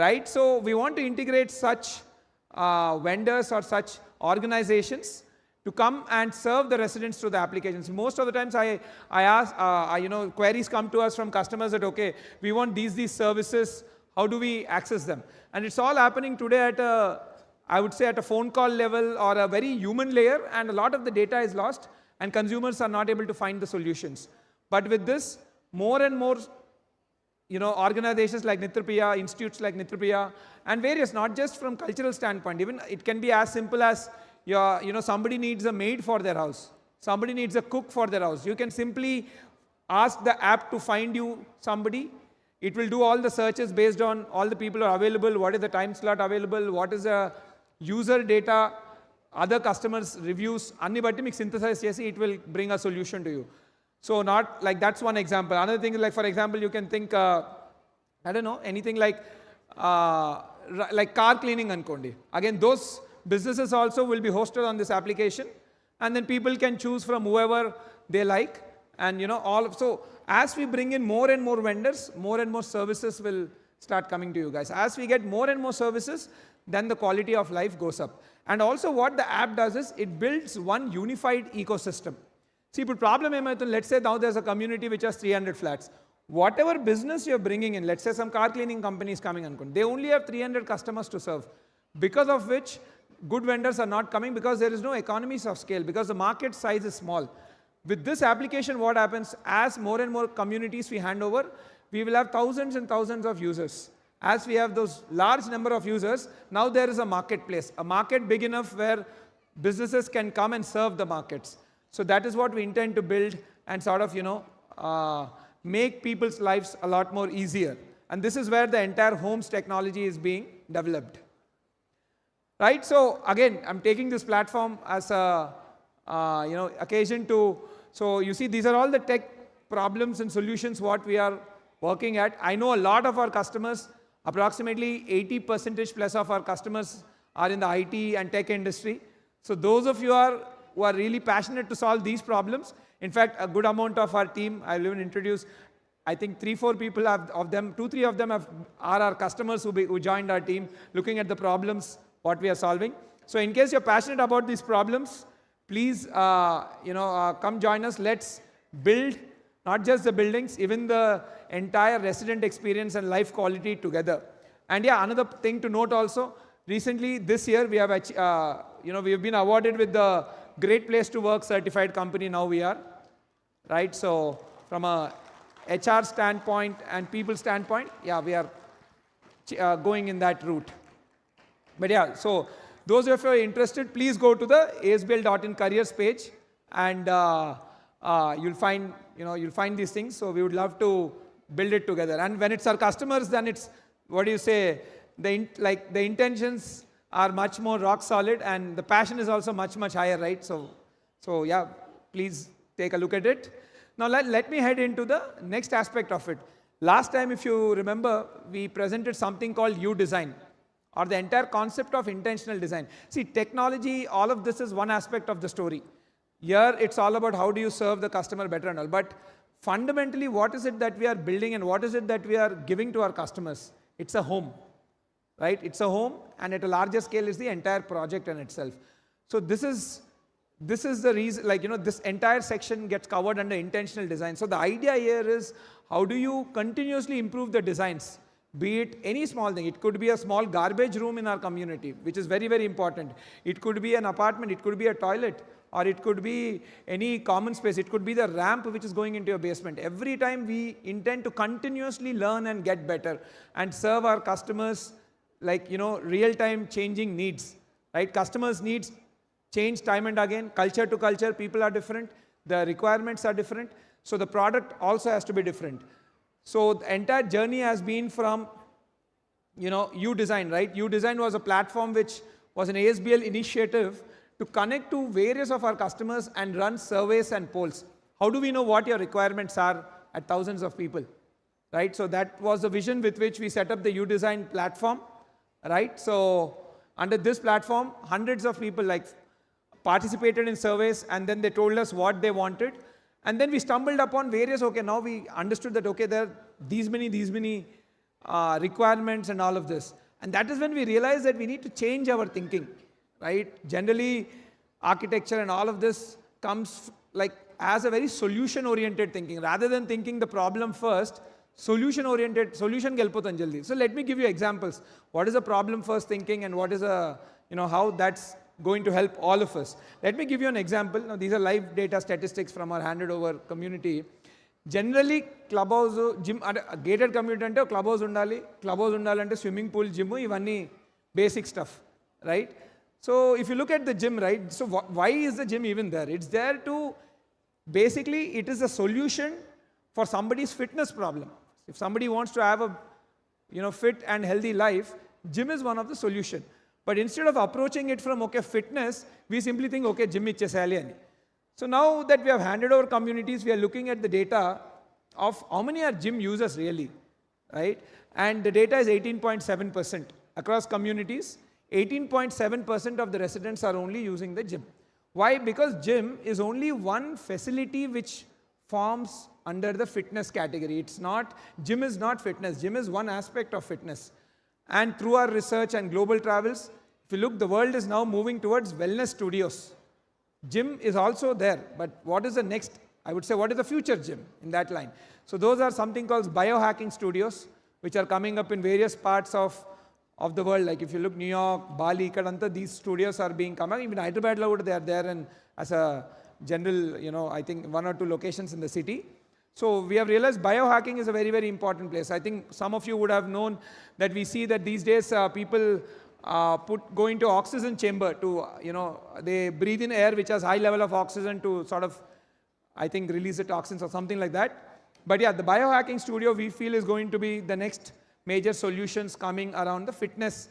right? So we want to integrate such vendors or such organizations to come and serve the residents through the applications. Most of the times I ask, queries come to us from customers that, okay, we want these services, how do we access them? And it's all happening today at I would say at a phone call level or a very human layer, and a lot of the data is lost and consumers are not able to find the solutions. But with this, more and more organizations like Nitrapriya, institutes like Nitrapriya, and various, not just from cultural standpoint, even it can be as simple as somebody needs a maid for their house, somebody needs a cook for their house. You can simply ask the app to find you somebody. It will do all the searches based on all the people who are available, what is the time slot available, what is the user data, other customers' reviews, anni batti meeku synthesize chesi, it will bring a solution to you. So not like, that's one example. Another thing is, like, for example, you can think, I don't know, anything like car cleaning ankondi. Again, those businesses also will be hosted on this application, and then people can choose from whoever they like, and so as we bring in more and more vendors, more and more services will start coming to you guys. As we get more and more services, then the quality of life goes up. And also what the app does is it builds one unified ecosystem. See, but problem is, let's say now there's a community which has 300 flats. Whatever business you're bringing in, let's say some car cleaning company is coming and they only have 300 customers to serve, because of which good vendors are not coming, because there is no economies of scale, because the market size is small. With this application, what happens, as more and more communities we hand over, we will have thousands and thousands of users. As we have those large number of users, now there is a marketplace, a market big enough where businesses can come and serve the markets. So that is what we intend to build and sort of, make people's lives a lot more easier. And this is where the entire homes technology is being developed. Right? So again, I'm taking this platform as a occasion to, so you see, these are all the tech problems and solutions what we are working at. I know a lot of our customers, approximately 80% plus of our customers are in the IT and tech industry. So those of you who are really passionate to solve these problems, in fact, a good amount of our team, I'll even introduce, I think 3-4 people of them, 2-3 of them are our customers who joined our team, looking at the problems what we are solving. So in case you're passionate about these problems, please come join us. Let's build not just the buildings, even the entire resident experience and life quality together. And yeah, another thing to note also, recently this year we have we have been awarded with the Great Place to Work certified company. Now we are, right? So from a HR standpoint and people standpoint, yeah, we are going in that route. But yeah, so those of you who are interested, please go to the ASBL.in careers page, and you'll find these things. So we would love to build it together. And when it's our customers, then it's, what do you say, the intentions are much more rock solid, and the passion is also much, much higher, right? So yeah, please take a look at it. Now let me head into the next aspect of it. Last time, if you remember, we presented something called U-Design, or the entire concept of intentional design. See, technology, all of this is one aspect of the story. Here, it's all about how do you serve the customer better and all. But fundamentally, what is it that we are building and what is it that we are giving to our customers? It's a home, right? It's a home, and at a larger scale is the entire project in itself. So this is the reason, this entire section gets covered under intentional design. So the idea here is, how do you continuously improve the designs? Be it any small thing. It could be a small garbage room in our community, which is very, very important. It could be an apartment, it could be a toilet, or it could be any common space. It could be the ramp which is going into your basement. Every time we intend to continuously learn and get better and serve our customers real-time changing needs, right? Customers' needs change time and again, culture to culture, people are different, the requirements are different, so the product also has to be different. So the entire journey has been from, U-Design, right? U-Design was a platform which was an ASBL initiative to connect to various of our customers and run surveys and polls. How do we know what your requirements are at thousands of people, right? So that was the vision with which we set up the U-Design platform, right? So under this platform, hundreds of people participated in surveys, and then they told us what they wanted. And then we stumbled upon various, now we understood that, there are these many requirements and all of this. And that is when we realized that we need to change our thinking, right? Generally, architecture and all of this comes as a very solution-oriented thinking. Rather than thinking the problem first, solution-oriented, solution gelpotan jaldi. So let me give you examples. What is a problem-first thinking, and what is how that's going to help all of us. Let me give you an example. Now, these are live data statistics from our handed over community. Generally, clubhouse, gym, gated community ante clubhouse undalante swimming pool, gym, ivanni basic stuff, right? So if you look at the gym, right? So why is the gym even there? It's there to, basically, it is a solution for somebody's fitness problem. If somebody wants to have a fit and healthy life, gym is one of the solution. But instead of approaching it from, fitness, we simply think, gym ichchesayali ani. So now that we have handed over communities, we are looking at the data of how many are gym users really, right? And the data is 18.7% across communities. 18.7% of the residents are only using the gym. Why? Because gym is only one facility which forms under the fitness category. It's not, gym is not fitness. Gym is one aspect of fitness. And through our research and global travels, if you look, the world is now moving towards wellness studios. Gym is also there, but what is the next, I would say, what is the future gym in that line? So those are something called biohacking studios, which are coming up in various parts of the world. Like if you look New York, Bali, Kadanta, these studios are being come up. Even Hyderabad, they are there, and as a general, I think 1 or 2 locations in the city. So we have realized biohacking is a very, very important place. I think some of you would have known that we see that these days people go into oxygen chamber to, they breathe in air which has high level of oxygen to sort of, I think, release the toxins or something like that. But yeah, the biohacking studio we feel is going to be the next major solutions coming around the fitness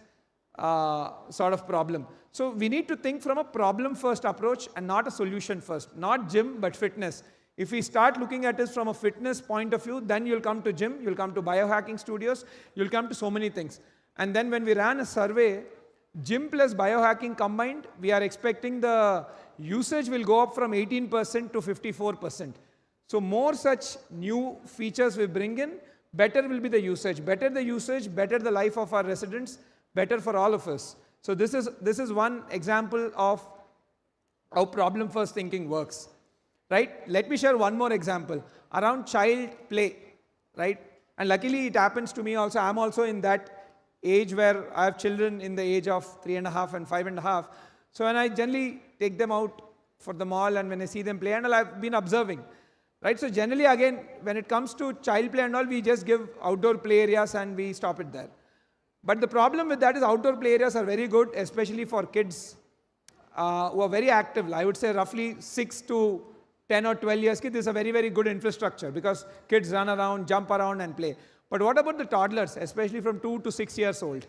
sort of problem. So we need to think from a problem first approach and not a solution first. Not gym, but fitness. If we start looking at it from a fitness point of view, then you'll come to gym, you'll come to biohacking studios, you'll come to so many things. And then when we ran a survey, gym plus biohacking combined, we are expecting the usage will go up from 18% to 54%. So more such new features we bring in, better will be the usage. Better the usage, better the life of our residents, better for all of us. So this is one example of how problem first thinking works. Right? Let me share one more example around child play, right? And luckily it happens to me also. I'm also in that age where I have children in the age of 3.5 and 5.5. So when I generally take them out for the mall and when I see them play and all, I've been observing, right? So generally again, when it comes to child play and all, we just give outdoor play areas and we stop it there. But the problem with that is outdoor play areas are very good, especially for kids who are very active. I would say roughly 6 to 10 or 12 years, this is a very, very good infrastructure because kids run around, jump around and play. But what about the toddlers, especially from 2 to 6 years old,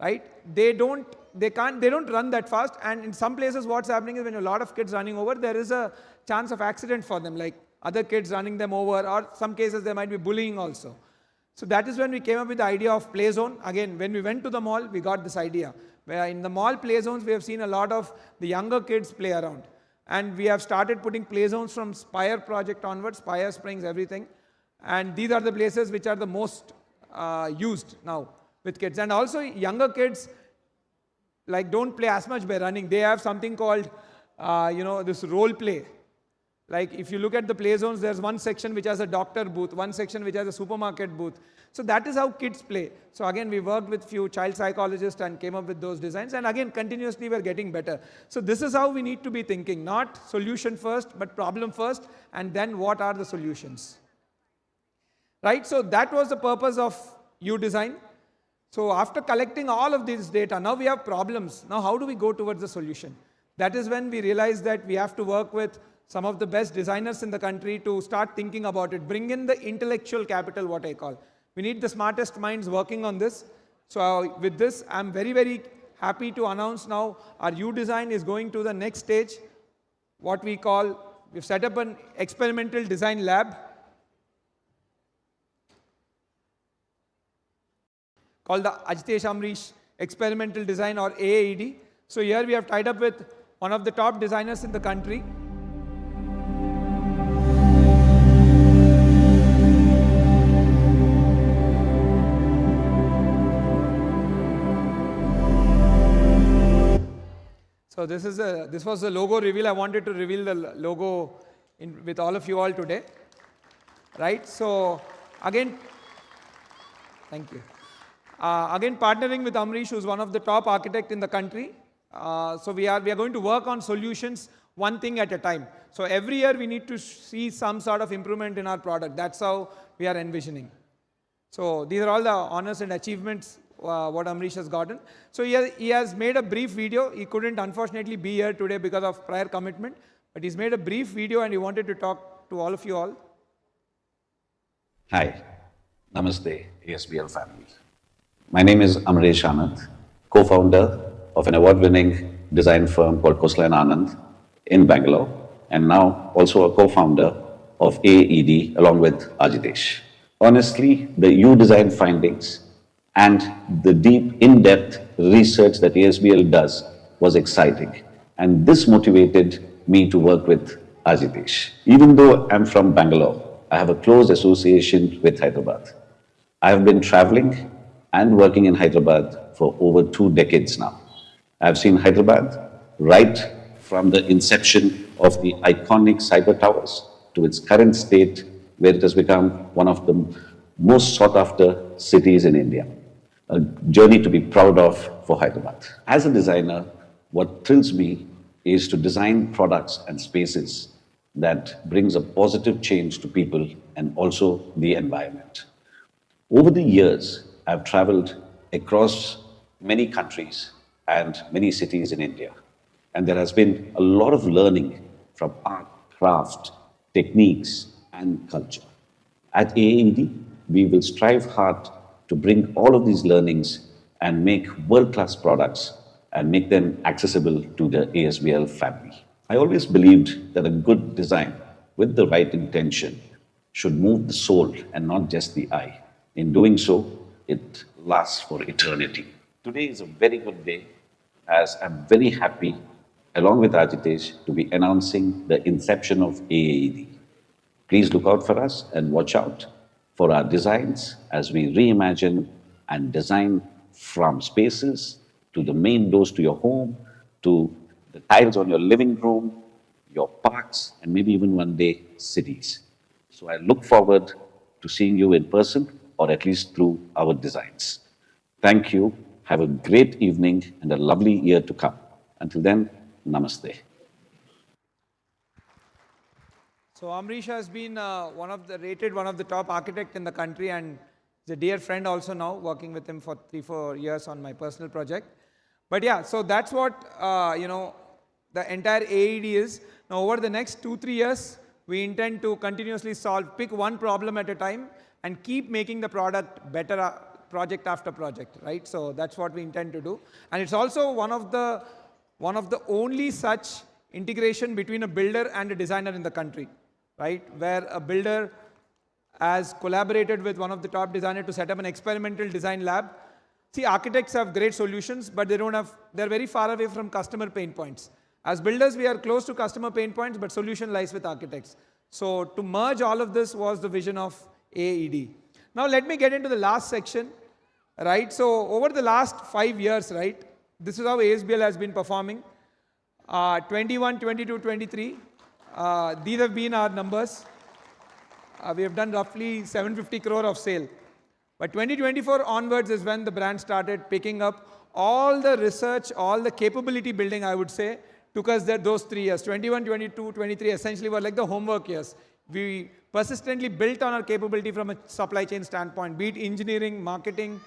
right? They don't run that fast. And in some places, what's happening is when a lot of kids running over, there is a chance of accident for them, like other kids running them over, or some cases there might be bullying also. So that is when we came up with the idea of play zone. Again, when we went to the mall, we got this idea. Where in the mall play zones, we have seen a lot of the younger kids play around. And we have started putting play zones from Spire project onwards, Spire Springs, everything. And these are the places which are the most used now with kids. And also younger kids don't play as much by running. They have something called, this role play. Like if you look at the play zones, there's one section which has a doctor booth, one section which has a supermarket booth. So that is how kids play. So again, we worked with few child psychologists and came up with those designs. And again, continuously we're getting better. So this is how we need to be thinking, not solution first, but problem first, and then what are the solutions. Right? So that was the purpose of U-Design. So after collecting all of this data, now we have problems. Now how do we go towards the solution? That is when we realized that we have to work with some of the best designers in the country to start thinking about it. Bring in the intellectual capital, what I call. We need the smartest minds working on this. So with this, I'm very, very happy to announce now our U-Design is going to the next stage, what we call, we've set up an experimental design lab called the Ajitesh Amrish Experimental Design, or AAED. So here we have tied up with one of the top designers in the country. So this was the logo reveal. I wanted to reveal the logo with all of you all today, right? So again, thank you. Again, partnering with Amrish, who's one of the top architects in the country. So we are going to work on solutions one thing at a time. So every year we need to see some sort of improvement in our product. That's how we are envisioning. So these are all the honors and achievements what Amrish has gotten. So he has made a brief video. He couldn't unfortunately be here today because of prior commitment, but he's made a brief video and he wanted to talk to all of you all. Hi, Namaste, ASBL family. My name is Amresh Anand, co-founder of an award-winning design firm called Khosla & Anand in Bangalore, and now also a co-founder of AED along with Ajitesh. Honestly, the U-Design findings and the deep, in-depth research that ASBL does was exciting. And this motivated me to work with Ajitesh. Even though I'm from Bangalore, I have a close association with Hyderabad. I have been traveling and working in Hyderabad for over 2 decades now. I have seen Hyderabad right from the inception of the iconic cyber towers to its current state, where it has become one of the most sought after cities in India. A journey to be proud of for Hyderabad. As a designer, what thrills me is to design products and spaces that brings a positive change to people and also the environment. Over the years, I've traveled across many countries and many cities in India. And there has been a lot of learning from art, craft, techniques, and culture. At AAED, we will strive hard to bring all of these learnings and make world-class products and make them accessible to the ASBL family. I always believed that a good design with the right intention should move the soul and not just the eye. In doing so, it lasts for eternity. Today is a very good day, as I'm very happy, along with Ajitesh, to be announcing the inception of AAED. Please look out for us and watch out for our designs as we reimagine and design from spaces to the main doors to your home, to the tiles on your living room, your parks, and maybe even one day cities. So I look forward to seeing you in person, or at least through our designs. Thank you. Have a great evening and a lovely year to come. Until then, namaste. So Amrish has been rated one of the top architects in the country, and is a dear friend also now, working with him for 3-4 years on my personal project. But yeah, so that's what, the entire AED is. Now over the next 2-3 years, we intend to continuously pick one problem at a time and keep making the product better project after project, right? So that's what we intend to do. And it's also one of the only such integration between a builder and a designer in the country, right? Where a builder has collaborated with one of the top designers to set up an experimental design lab. See, architects have great solutions, but they're very far away from customer pain points. As builders, we are close to customer pain points, but solution lies with architects. So to merge all of this was the vision of AED. Now let me get into the last section, right? So over the last 5 years, right, this is how ASBL has been performing. 21, 22, 23, these have been our numbers. We have done roughly 750 crore of sale. But 2024 onwards is when the brand started picking up. All the research, all the capability building, I would say, took us those 3 years. 21, 22, 23 essentially were like the homework years. We persistently built on our capability from a supply chain standpoint, be it engineering, marketing,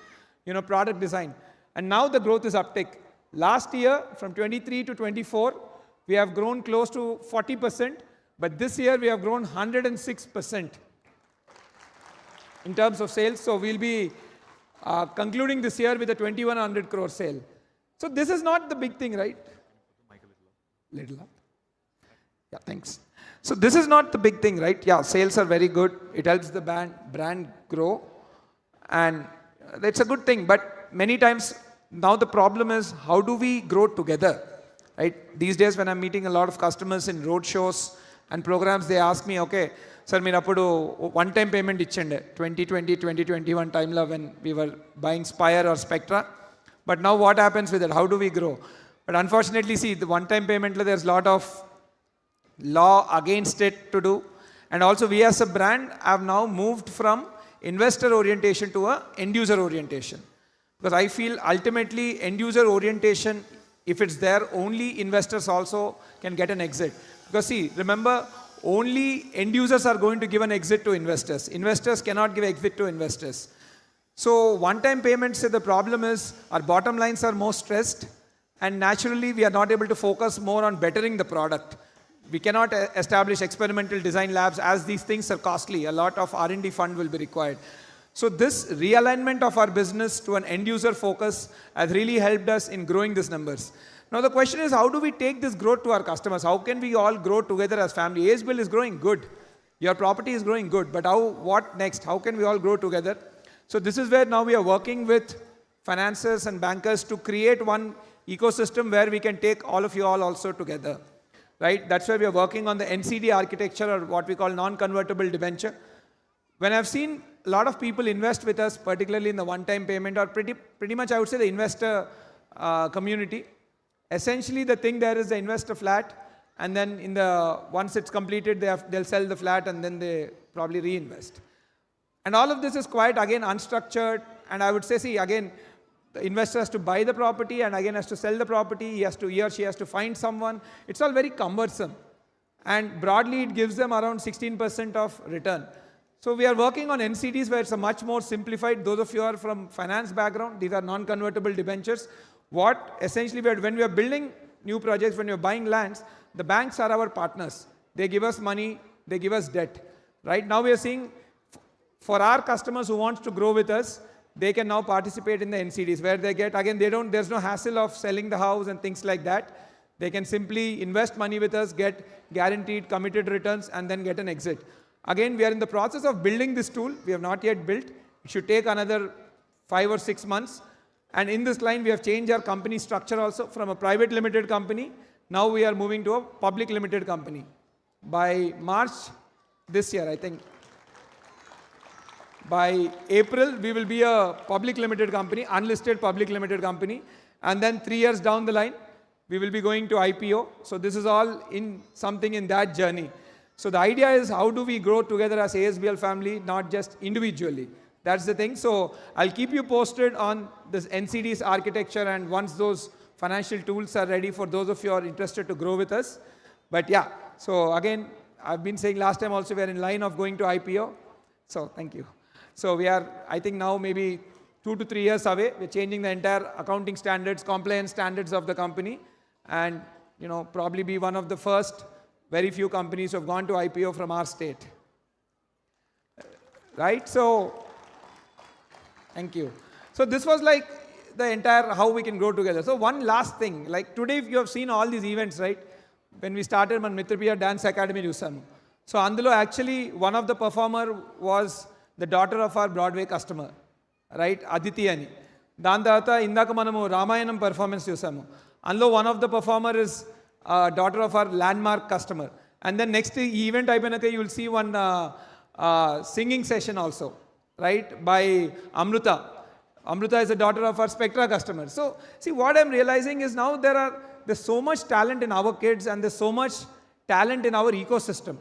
product design. And now the growth is uptick. Last year, from 23 to 24, we have grown close to 40%, but this year we have grown 106% in terms of sales. So we'll be concluding this year with a 2100 crore sale. So this is not the big thing, right? Little up. Yeah, thanks. So this is not the big thing, right? Yeah, sales are very good. It helps the brand grow, and that's a good thing. But many times now the problem is, how do we grow together, right? These days when I'm meeting a lot of customers in road shows and programs, they ask me, okay, sir, meer appudu one-time payment ichchende 2020, 2021 time lo when we were buying Spire or Spectra. But now what happens with it? How do we grow? But unfortunately, see, the one-time payment, there's a lot of law against it to do. And also we as a brand have now moved from investor orientation to a end user orientation. Because I feel ultimately end user orientation, if it's there, only investors also can get an exit. Because see, remember, only end users are going to give an exit to investors. Investors cannot give exit to investors. So one-time payments, the problem is our bottom lines are more stressed, and naturally we are not able to focus more on bettering the product. We cannot establish experimental design labs as these things are costly. A lot of R&D fund will be required. So this realignment of our business to an end user focus has really helped us in growing these numbers. Now the question is, how do we take this growth to our customers? How can we all grow together as family? ASBL is growing good. Your property is growing good. But what next? How can we all grow together? So this is where now we are working with financiers and bankers to create one ecosystem where we can take all of you all also together. Right? That's why we are working on the NCD architecture, or what we call non-convertible debenture. when I've seen a lot of people invest with us, particularly in the one-time payment, or pretty much I would say the investor community, essentially the thing there is they invest a flat, and then once it's completed, they'll sell the flat and then they probably reinvest. And all of this is quite, again, unstructured. And I would say, see, again, the investor has to buy the property and again has to sell the property. He or she has to find someone. It's all very cumbersome. And broadly, it gives them around 16% of return. So we are working on NCDs where it's a much more simplified. Those of you who are from finance background, these are non-convertible debentures. What essentially, when we are building new projects, when we are buying lands, the banks are our partners. They give us money, they give us debt. Right now we are seeing, for our customers who want to grow with us, they can now participate in the NCDs where they get, again, there's no hassle of selling the house and things like that. They can simply invest money with us, get guaranteed committed returns, and then get an exit. Again, we are in the process of building this tool. We have not yet built. It should take another 5 or 6 months. And in this line, we have changed our company structure also from a private limited company. Now we are moving to a public limited company. By March this year, I think, by April, we will be a public limited company, unlisted public limited company. And then 3 years down the line, we will be going to IPO. So this is all in something in that journey. So the idea is, how do we grow together as ASBL family, not just individually? That's the thing. So I'll keep you posted on this NCD's architecture, and once those financial tools are ready for those of you who are interested to grow with us. But yeah, so again, I've been saying last time also, we are in line of going to IPO. So thank you. So we are, I think now maybe 2 to 3 years away. We're changing the entire accounting standards, compliance standards of the company, and probably be one of the first very few companies who have gone to IPO from our state. Right? So thank you. So this was like the entire how we can grow together. So one last thing, like today, if you have seen all these events, right? When we started on Mitrapriya Dance Academy Jusamu. So Andulo, actually one of the performer was the daughter of our Broadway customer, right? Aditi ani. Dan tarvata indaka manamu Ramayanam performance chusamu. Andulo one of the performer is daughter of our landmark customer. And then next event ayinaka you will see one singing session also, right? By Amruta. Amruta is the daughter of our Spectra customer. So see, what I'm realizing is now there's so much talent in our kids, and there's so much talent in our ecosystem.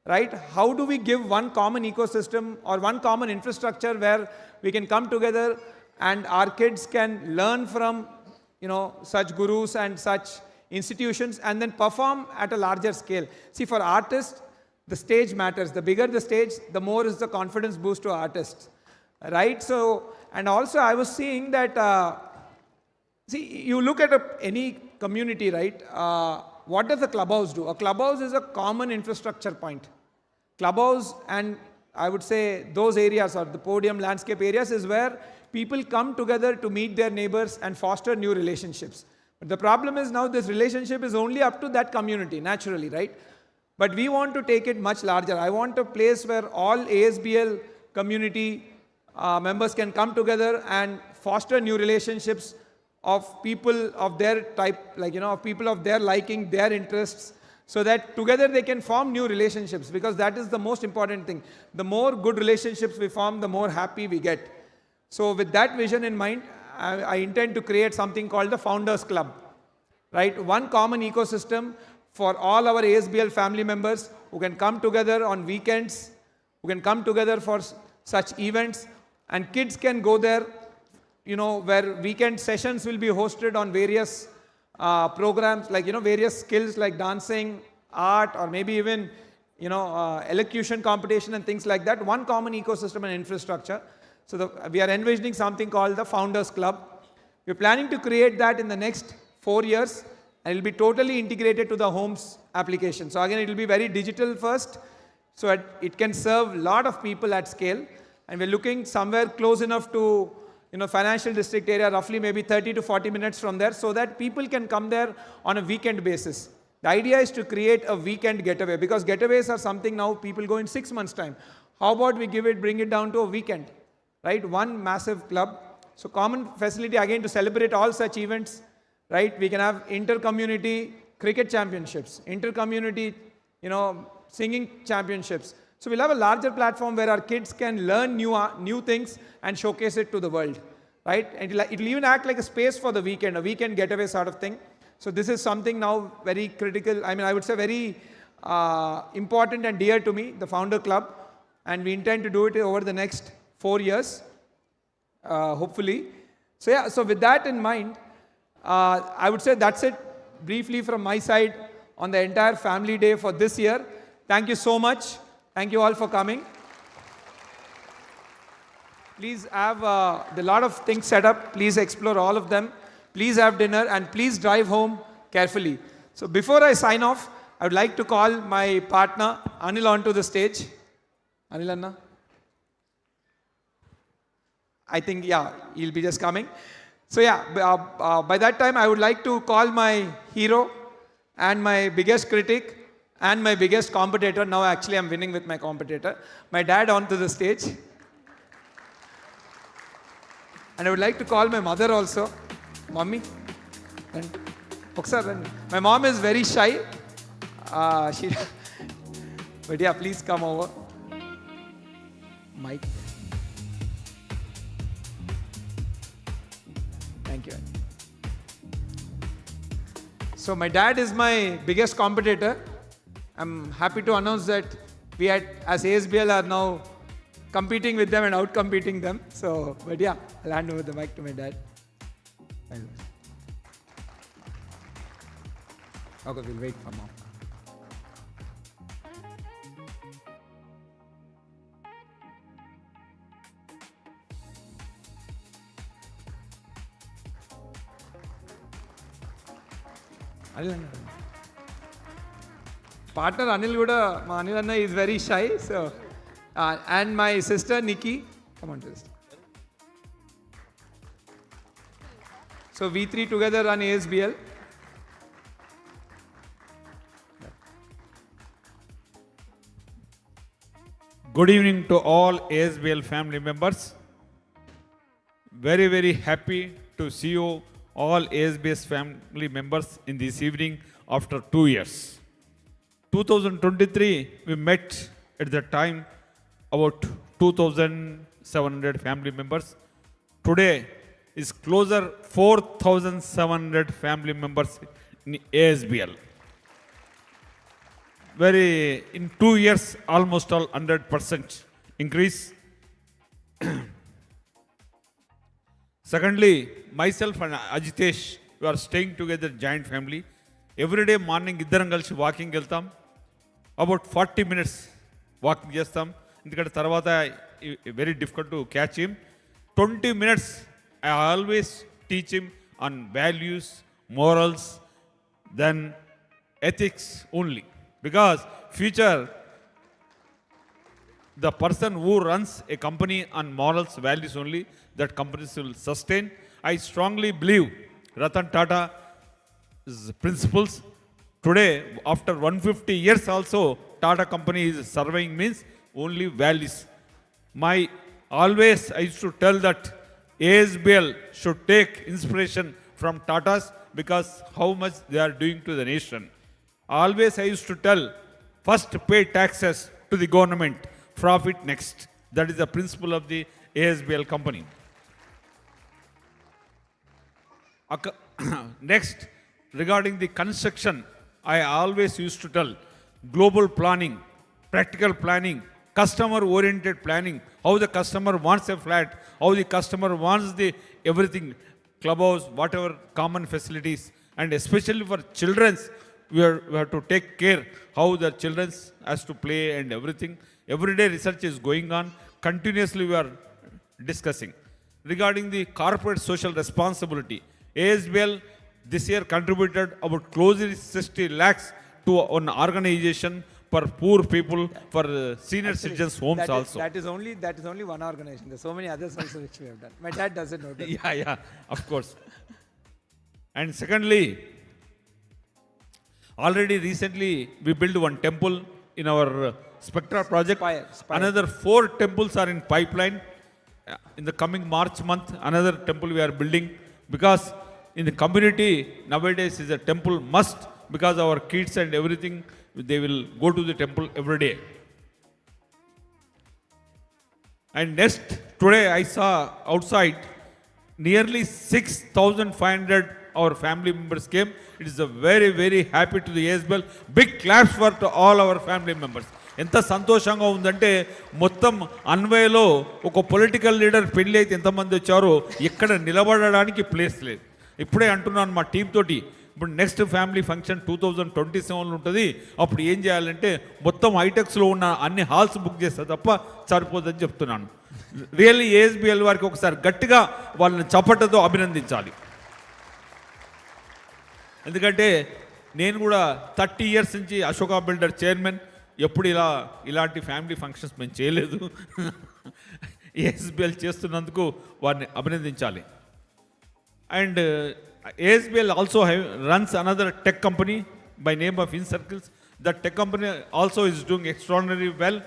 Right? How do we give one common ecosystem or one common infrastructure where we can come together and our kids can learn from, such gurus and such institutions, and then perform at a larger scale? See, for artists, the stage matters. The bigger the stage, the more is the confidence boost to artists. Right? So, and also I was seeing that, see, you look at any community, right? What does a clubhouse do? A clubhouse is a common infrastructure point. Clubhouse, and I would say those areas, or the podium landscape areas, is where people come together to meet their neighbors and foster new relationships. But the problem is now this relationship is only up to that community, naturally, right? But we want to take it much larger. I want a place where all ASBL community members can come together and foster new relationships of people of their type, of people of their liking, their interests, so that together they can form new relationships, because that is the most important thing. The more good relationships we form, the more happy we get. So with that vision in mind, I intend to create something called the Founders Club, right? One common ecosystem for all our ASBL family members who can come together on weekends, who can come together for such events, and kids can go there, where weekend sessions will be hosted on various programs, various skills like dancing, art, or maybe even, elocution competition and things like that. One common ecosystem and infrastructure. So we are envisioning something called the Founders Club. We're planning to create that in the next 4 years, and it will be totally integrated to the Homes application. So again, it will be very digital first, so it can serve a lot of people at scale. And we're looking somewhere close enough to financial district area, roughly maybe 30 to 40 minutes from there, so that people can come there on a weekend basis. The idea is to create a weekend getaway, because getaways are something now people go in 6 months' time. How about we bring it down to a weekend, right? One massive club. So common facility again to celebrate all such events, right? We can have inter-community cricket championships, inter-community, singing championships. So we'll have a larger platform where our kids can learn new things and showcase it to the world, right? And it'll even act like a space for the weekend, a weekend getaway sort of thing. So this is something now very critical, I would say very important and dear to me, the Founder Club. And we intend to do it over the next 4 years, hopefully. So yeah, so with that in mind, I would say that's it briefly from my side on the entire family day for this year. Thank you so much. Thank you all for coming. Please have a lot of things set up. Please explore all of them. Please have dinner and please drive home carefully. So before I sign off, I would like to call my partner Anil onto the stage. Anil Anna? I think, yeah, he'll be just coming. So yeah, by that time I would like to call my hero and my biggest critic and my biggest competitor. Now actually I'm winning with my competitor. My dad onto the stage. And I would like to call my mother also. Mommy. My mom is very shy. But yeah, please come over. Mike. Thank you. So my dad is my biggest competitor. I'm happy to announce that we as ASBL are now competing with them and out-competing them. So, but yeah, I'll hand over the mic to my dad. Okay, we'll wait for mom. Partner Anil Guda, Anil Anna is very shy, so and my sister Nikki, come on to this. So we three together run ASBL. Good evening to all ASBL family members. Very, very happy to see you all ASBS family members in this evening after 2 years. 2023, we met at the time about 2,700 family members. Today is closer 4,700 family members in ASBL. In 2 years, almost all 100% increase. Secondly, myself and Ajitesh, we are staying together, giant family. Every day morning, iddaram kalisi walking వెళ్తాం. About 40 minutes walking చేస్తాం. ఎందుకంటే తర్వాత very difficult to catch him. 20 minutes, I always teach him on values, morals, then ethics only. Because future, the person who runs a company on morals, values only, that companies will sustain. I strongly believe Ratan Tata's principles. Today, after 150 years also, Tata company is surveying means only values. Always I used to tell that ASBL should take inspiration from Tatas because how much they are doing to the nation. Always I used to tell, first pay taxes to the government, profit next. That is the principle of the ASBL company. Next, regarding the construction, I always used to tell global planning, practical planning, customer-oriented planning, how the customer wants a flat, how the customer wants the everything, clubhouse, whatever common facilities, and especially for children, we have to take care how the children has to play and everything. Every day research is going on. Continuously we are discussing. Regarding the corporate social responsibility, ASBL this year contributed about closely 60 lakhs to an organization for poor people, for senior citizens homes also. That is only one organization. There's so many others also which we have done. My dad doesn't know that. Yeah, of course. And secondly, already recently we built one temple in our Spectra project. Spire. Another 4 temples are in pipeline. In the coming March month, another temple we are building, because in the community nowadays is a temple must, because our kids and everything, they will go to the temple every day. And next, today I saw outside nearly 6,500 our family members came. It is a very, very happy to the ASBL. Big claps for to all our family members. ఎంత సంతోషంగా ఉందంటే మొత్తం అన్వయలో ఒక political leader పెళ్ళి అయితే ఎంతమంది వచ్చారో ఇక్కడ నిలబడడానికి ప్లేస్ లేదు. ఇప్పుడే అంటున్నాను మా టీం తోటి, ఇప్పుడు నెక్స్ట్ ఫ్యామిలీ ఫంక్షన్ 2027లో ఉంటుంది. అప్పుడు ఏం చేయాలంటే మొత్తం హైటెక్స్లో ఉన్న అన్ని హాల్స్ బుక్ చేస్తే తప్ప సరిపోదని చెప్తున్నాను. రియల్లీ ఏఎస్బిఎల్ వారికి ఒకసారి గట్టిగా వాళ్ళని చప్పటతో అభినందించాలి. ఎందుకంటే నేను కూడా 30 ఇయర్స్ నుంచి అశోకా బిల్డర్ చైర్మన్, ఎప్పుడు ఇలాంటి ఫ్యామిలీ ఫంక్షన్స్ మేము చేయలేదు. ఏఎస్బిఎల్ చేస్తున్నందుకు వారిని అభినందించాలి. And ASBL also runs another tech company by name of InCircles. That tech company also is doing extraordinarily well.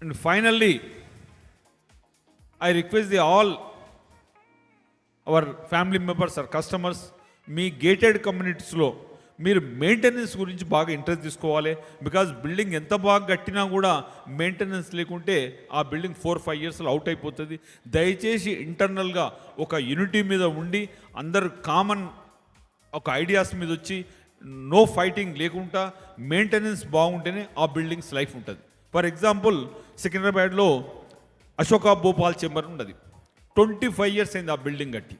And finally, I request all our family members or customers, మీ gated కమ్యూనిటీస్లో మీరు maintenance గురించి బాగా interest తీసుకోవాలి. Because building ఎంత బాగా కట్టినా కూడా మెయింటెనెన్స్ లేకుంటే ఆ బిల్డింగ్ 4-5 ఇయర్స్లో అవుట్ అయిపోతుంది. దయచేసి ఇంటర్నల్గా ఒక యూనిటీ మీద ఉండి అందరు కామన్ ఒక ఐడియాస్ మీద వచ్చి నో ఫైటింగ్ లేకుండా మెయింటెనెన్స్ బాగుంటేనే ఆ బిల్డింగ్స్ లైఫ్ ఉంటుంది. ఫర్ ఎగ్జాంపుల్ సికింద్రాబాద్లో అశోకా భోపాల్ చెంబర్ ఉన్నది. 25 ఇయర్స్ అయింది ఆ బిల్డింగ్ కట్టి.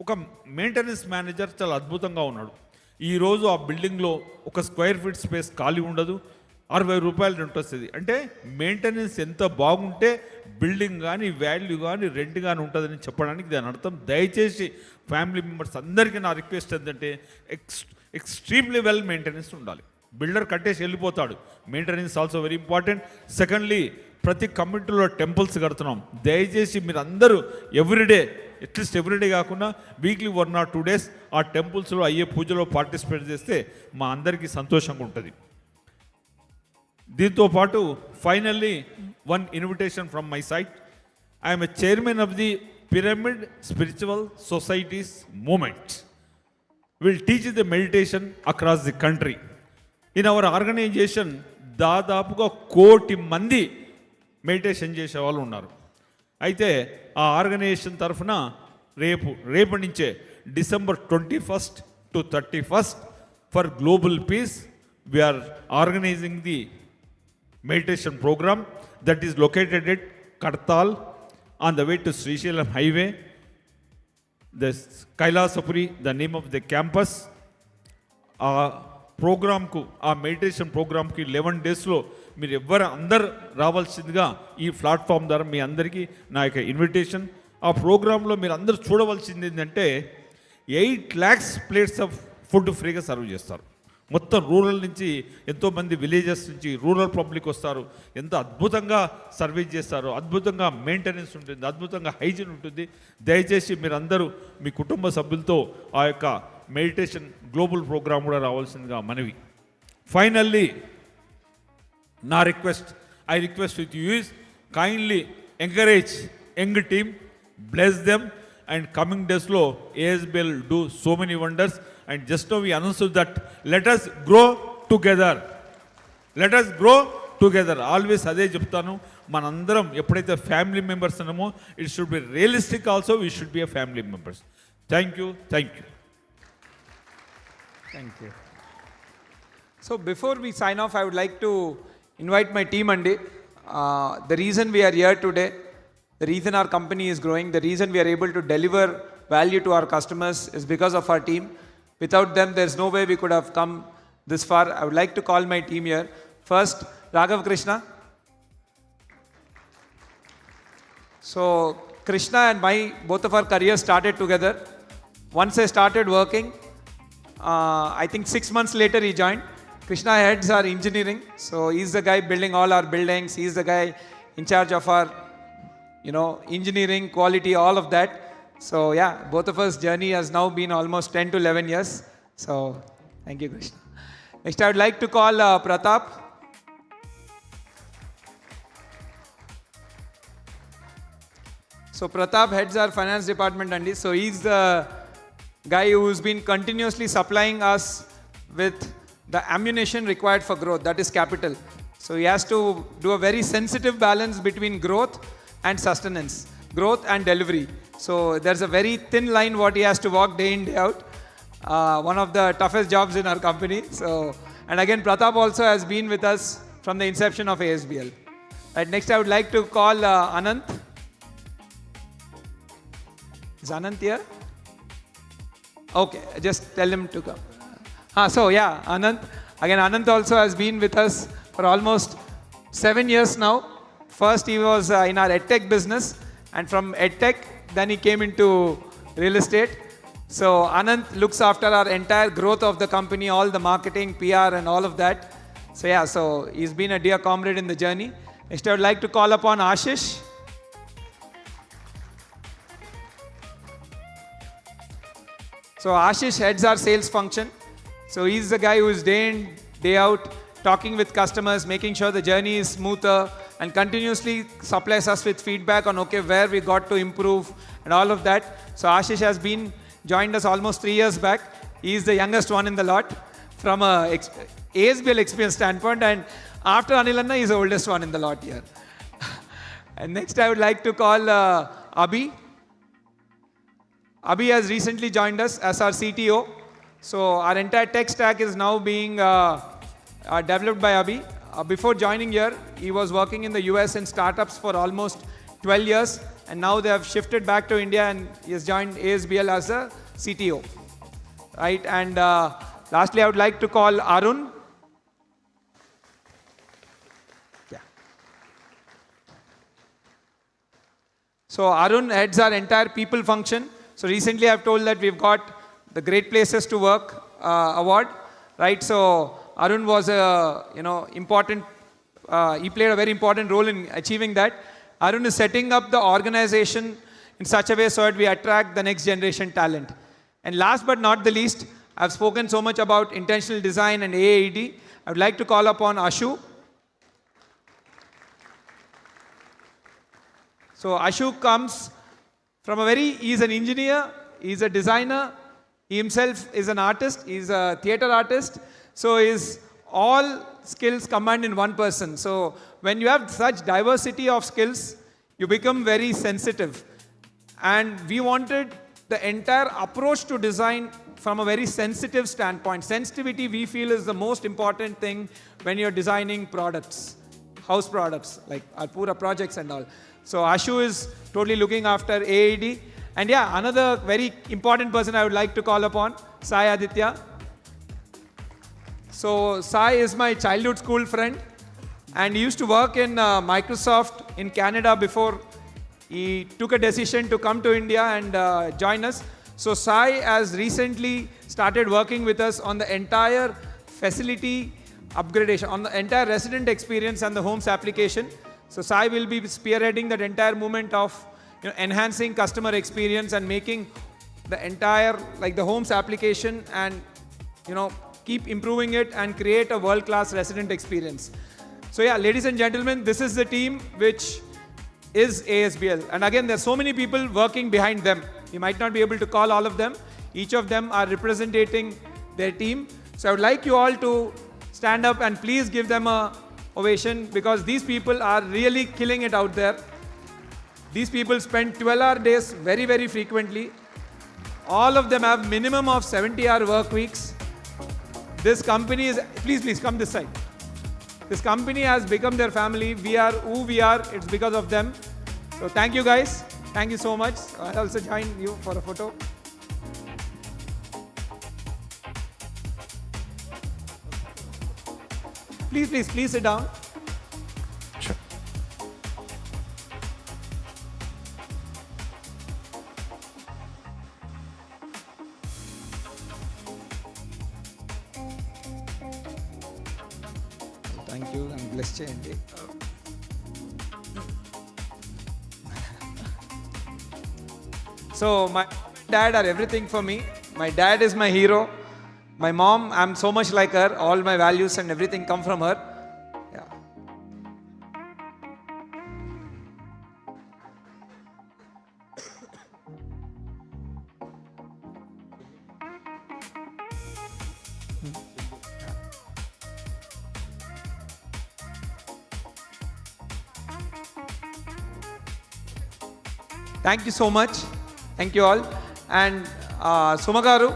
ఒక మెయింటెనెన్స్ మేనేజర్ చాలా అద్భుతంగా ఉన్నాడు. ఈరోజు ఆ బిల్డింగ్లో ఒక స్క్వేర్ ఫీట్ స్పేస్ ఖాళీ ఉండదు, 60 రూపాయలు రెంట్ వస్తుంది. అంటే మెయింటెనెన్స్ ఎంత బాగుంటే బిల్డింగ్ కానీ వాల్యూ కానీ రెంట్ కానీ ఉంటుందని చెప్పడానికి దాని అర్థం. దయచేసి ఫ్యామిలీ మెంబర్స్ అందరికీ నా రిక్వెస్ట్ ఏంటంటే ఎక్స్ట్రీమ్లీ వెల్ మెయింటెనెన్స్ ఉండాలి. బిల్డర్ కట్టేసి వెళ్ళిపోతాడు, maintenance also very important. Secondly, ప్రతి కమ్యూనిటీలో టెంపుల్స్ కడుతున్నాం. దయచేసి మీరు అందరూ ఎవ్రీడే, అట్లీస్ట్ ఎవ్రీడే కాకుండా వీక్లీ 1 or 2 days ఆ టెంపుల్స్లో అయ్యే పూజలో పార్టిసిపేట్ చేస్తే మా అందరికీ సంతోషంగా ఉంటుంది. దీంతో పాటు finally one invitation from my side. I'm a chairman of the pyramid spiritual societies movement. Will teach the meditation across the country. In our organisation దాదాపుగా 1 కోటి మంది మెడిటేషన్ చేసే వాళ్ళు ఉన్నారు. అయితే ఆ ఆర్గనైజేషన్ తరఫున రేపటి నుంచే December 21st to 31st for global peace we are organising the meditation programme that is located at Kadthal on the way to Srisailam highway. The Kailasapuri the name of the campus. ఆ ప్రోగ్రామ్కు, ఆ మెడిటేషన్ ప్రోగ్రామ్కి 11 daysలో మీరు అందరు రావాల్సిందిగా ఈ ప్లాట్ఫామ్ ద్వారా మీ అందరికీ నా యొక్క ఇన్విటేషన్. ఆ ప్రోగ్రాంలో మీరు అందరూ చూడవలసింది ఏంటంటే 8 lakhs ప్లేట్స్ ఆఫ్ ఫుడ్ ఫ్రీగా సర్వ్ చేస్తారు. మొత్తం రూరల్ నుంచి ఎంతోమంది విలేజెస్ నుంచి రూరల్ పబ్లిక్ వస్తారు. ఎంత అద్భుతంగా సర్వీస్ చేస్తారో, అద్భుతంగా మెయింటెనెన్స్ ఉంటుంది, అద్భుతంగా హైజీన్ ఉంటుంది. దయచేసి మీరందరూ మీ కుటుంబ సభ్యులతో ఆ యొక్క మెడిటేషన్ గ్లోబల్ ప్రోగ్రామ్ కూడా రావాల్సిందిగా మనవి. ఫైనల్లీ నా request, I request with you is kindly encourage young team, bless them, and coming డేస్లో ASBL do so many wonders. And just now we announce that let us grow together, let us grow together. Always అదే చెప్తాను, మనందరం ఎప్పుడైతే family members ఉన్నామో it should be realistic also, we should be a family members. Thank you. Thank you. So before we sign off, I would like to invite my team Andi. The reason we are here today, the reason our company is growing, the reason we are able to deliver value to our customers is because of our team. Without them, there's no way we could have come this far. I would like to call my team here. First, Raghav Krishna. So Krishna and both of our careers started together. Once I started working, I think 6 months later he joined. Krishna heads our engineering, so he's the guy building all our buildings. He's the guy in charge of our, engineering, quality, all of that. So yeah, both of us journey has now been almost 10 to 11 years. So thank you, Krishna. Next, I would like to call Pratap. So Pratap heads our finance department, Andy. So he's the guy who's been continuously supplying us with the ammunition required for growth, that is capital. So he has to do a very sensitive balance between growth and sustenance, growth and delivery. So there's a very thin line what he has to walk day in, day out. One of the toughest jobs in our company. So, and again, Pratap also has been with us from the inception of ASBL. Right, next I would like to call Anant. Is Anant here? Okay, just tell him to come. So yeah, Anant. Again, Anant also has been with us for almost 7 years now. First he was in our EdTech business, and from EdTech, then he came into real estate. So Anant looks after our entire growth of the company, all the marketing, PR and all of that. So yeah, so he's been a dear comrade in the journey. Next I would like to call upon Ashish. So Ashish heads our sales function. So he's the guy who is day in, day out, talking with customers, making sure the journey is smoother, and continuously supplies us with feedback on okay, where we got to improve and all of that. So Ashish has been joined us almost 3 years back. He is the youngest one in the lot from a ASBL experience standpoint, and after Anilanna, he is the oldest one in the lot here. And next I would like to call Abhi. Abhi has recently joined us as our CTO. So our entire tech stack is now being developed by Abhi. Before joining here, he was working in the US in startups for almost 12 years, and now they have shifted back to India, and he has joined ASBL as a CTO. Right, and lastly, I would like to call Arun. Yeah. So Arun heads our entire people function. So recently, I've told that we've got the Great Places to Work award, right? So Arun was a important. He played a very important role in achieving that. Arun is setting up the organization in such a way so that we attract the next generation talent. And last but not the least, I've spoken so much about intentional design and AAED. I would like to call upon Ashu. So Ashu comes from he's an engineer, he's a designer, he himself is an artist, he's a theater artist. So his all skills combined in one person. So when you have such diversity of skills, you become very sensitive. And we wanted the entire approach to design from a very sensitive standpoint. Sensitivity, we feel, is the most important thing when you're designing products, house products, like our Pura projects and all. So Ashu is totally looking after AED. And yeah, another very important person I would like to call upon, Sai Aditya. So Sai is my childhood school friend, and he used to work in Microsoft in Canada before he took a decision to come to India and join us. So Sai has recently started working with us on the entire facility upgradation, on the entire resident experience and the homes application. So Sai will be spearheading that entire movement of enhancing customer experience and making the entire the homes application and keep improving it and create a world-class resident experience. So yeah, ladies and gentlemen, this is the team which is ASBL. And again, there's so many people working behind them. You might not be able to call all of them. Each of them are representing their team. So I would like you all to stand up and please give them a ovation, because these people are really killing it out there. These people spend 12-hour days very, very frequently. All of them have minimum of 70-hour work weeks. This company is, please come this side. This company has become their family. We are who we are. It's because of them. So thank you guys. Thank you so much. I'll also join you for a photo. Please sit down. Sure. Thank you. I'm blessed. So my dad are everything for me. My dad is my hero. My mom, I'm so much like her. All my values and everything come from her. Yeah. Thank you so much. Thank you all. And Suma garu,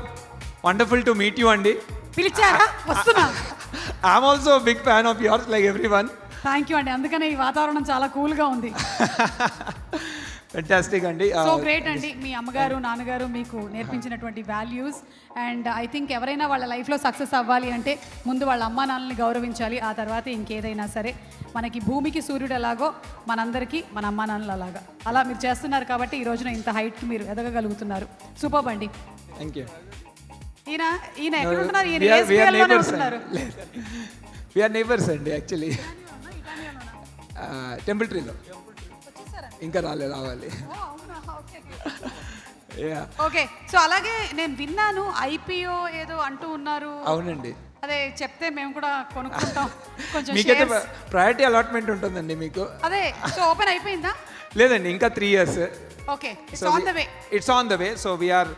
wonderful to meet you అండి. పిలిచారా? వస్తున్నా. I'm also big fan of yours like everyone. Thank you అండి, అందుకనే ఈ వాతావరణం చాలా కూల్గా ఉంది. ఫెంటాస్టిక్ అండి. సో గ్రేట్ అండి, మీ అమ్మగారు నాన్నగారు మీకు నేర్పించినటువంటి వాల్యూస్. అండ్ ఐ థింక్ ఎవరైనా వాళ్ళ లైఫ్లో సక్సెస్ అవ్వాలి అంటే ముందు వాళ్ళ అమ్మా నాన్నని గౌరవించాలి, ఆ తర్వాత ఇంకేదైనా సరే. మనకి భూమికి సూర్యుడు ఎలాగో మనందరికీ మన అమ్మా నాన్నలు అలాగా, అలా మీరు చేస్తున్నారు కాబట్టి ఈ రోజున ఇంత హైట్కి మీరు ఎదగగలుగుతున్నారు. సూపర్ అండి. Thank you. ఈయన ఎక్కడ ఉంటున్నారు? ఈయన ASBL లోనే ఉంటున్నారు. వి ఆర్ నైబర్స్ అండి యాక్చువల్లీ. టెంపుల్ ట్రీలో ఇంకా రావాలి. ఓకే, సో అలాగే నేను విన్నాను IPO ఏదో అంటూ ఉన్నారు. అవునండి. అదే చెప్తే మేము కూడా కొనుక్కుంటాం. కొంచెం మీకైతే ప్రయారిటీ అలాట్మెంట్ ఉంటుందండి మీకు. అదే, సో ఓపెన్ అయిపోయిందా? లేదండి, ఇంకా 3 years. Okay, it's on the way. It's on the way. So we are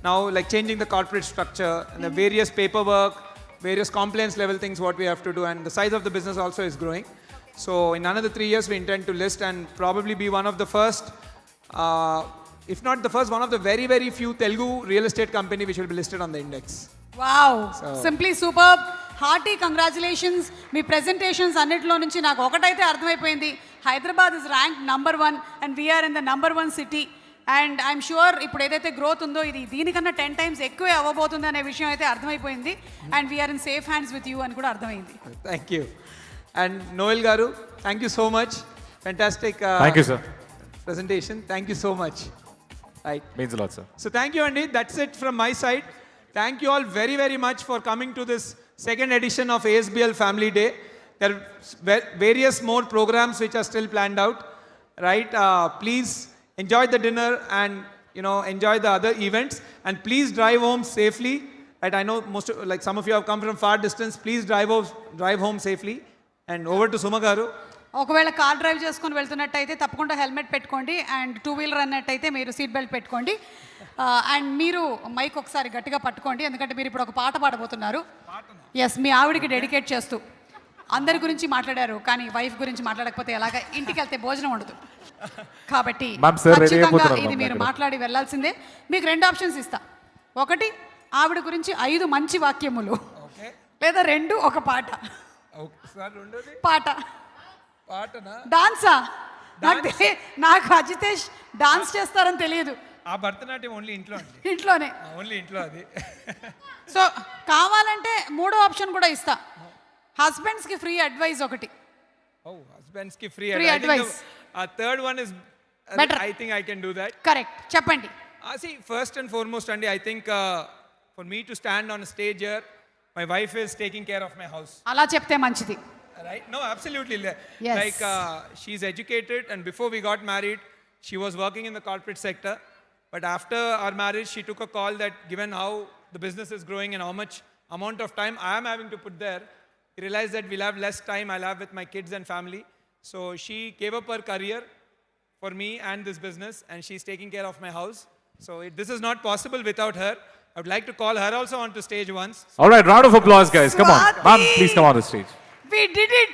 now like changing the corporate structure and the various paperwork, various compliance level things what we have to do, and the size of the business also is growing. So in another 3 years we intend to list and probably be one of the first, if not the first, one of the very very few Telugu real estate company which will be listed on the index. Wow, simply superb. Hearty congratulations. మీ presentations అన్నిటిలో నుంచి నాకు ఒకటైతే అర్థమైపోయింది, Hyderabad is rank number 1 and we are in the number 1 city. And I'm sure ఇప్పుడు ఏదైతే growth ఉందో ఇది దీనికన్నా 10 times ఎక్కువే అవ్వబోతుంది అనే విషయం అయితే అర్థమైపోయింది. And we are in safe hands with you అని కూడా అర్థమైంది. Thank you. And Noel garu, thank you so much. Fantastic presentation. Thank you so much. Right. Means a lot, sir. So thank you, Andy. That's it from my side. Thank you all very, very much for coming to this second edition of ASBL Family Day. There are various more programs which are still planned out. Right. Please enjoy the dinner and enjoy the other events. And please drive home safely. Right. I know like some of you have come from far distance. Please drive home safely. And over to Suma garu. ఒకవేళ car drive చేసుకొని వెళ్తున్నట్టయితే తప్పకుండా helmet పెట్టుకోండి. And 2-wheeler అన్నట్టయితే మీరు seat belt పెట్టుకోండి. And మీరు mic ఒకసారి గట్టిగా పట్టుకోండి, ఎందుకంటే మీరు ఇప్పుడు ఒక పాట పాడబోతున్నారు. ఎస్, మీ ఆవిడికి డెడికేట్ చేస్తూ. అందరి గురించి మాట్లాడారు, కానీ వైఫ్ గురించి మాట్లాడకపోతే ఎలాగా? ఇంటికి వెళ్తే భోజనం ఉండదు. కాబట్టి ఖచ్చితంగా ఇది మీరు మాట్లాడి వెళ్ళాల్సిందే. మీకు 2 ఆప్షన్స్ ఇస్తా. ఒకటి, ఆవిడ గురించి 5 మంచి వాక్యములు, లేదా 2 ఒక పాట. పాట డాన్సా? నాకు అజితేష్ డాన్స్ చేస్తారని తెలియదు. ఆ భరతనాట్యం ఓన్లీ ఇంట్లోనే. ఓన్లీ ఇంట్లో అది. సో కావాలంటే 3వ ఆప్షన్ కూడా ఇస్తా. హస్బెండ్స్ కి ఫ్రీ అడ్వైస్ ఒకటి. హస్బెండ్స్ కి free advice. Third one is better. I think I can do that. Correct, చెప్పండి. See, first and foremost, Andy, I think for me to stand on a stage here, my wife is taking care of my house. అలా చెప్తే మంచిది. Right? No, absolutely. Yes. Like she's educated, and before we got married, she was working in the corporate sector. But after our marriage, she took a call that given how the business is growing and how much amount of time I am having to put there, we realized that we'll have less time I'll have with my kids and family. So she gave up her career for me and this business, and she's taking care of my house. So this is not possible without her. I would like to call her also onto stage once. All right, round of applause, guys. Come on. Ma'am, please come on the stage. We did it.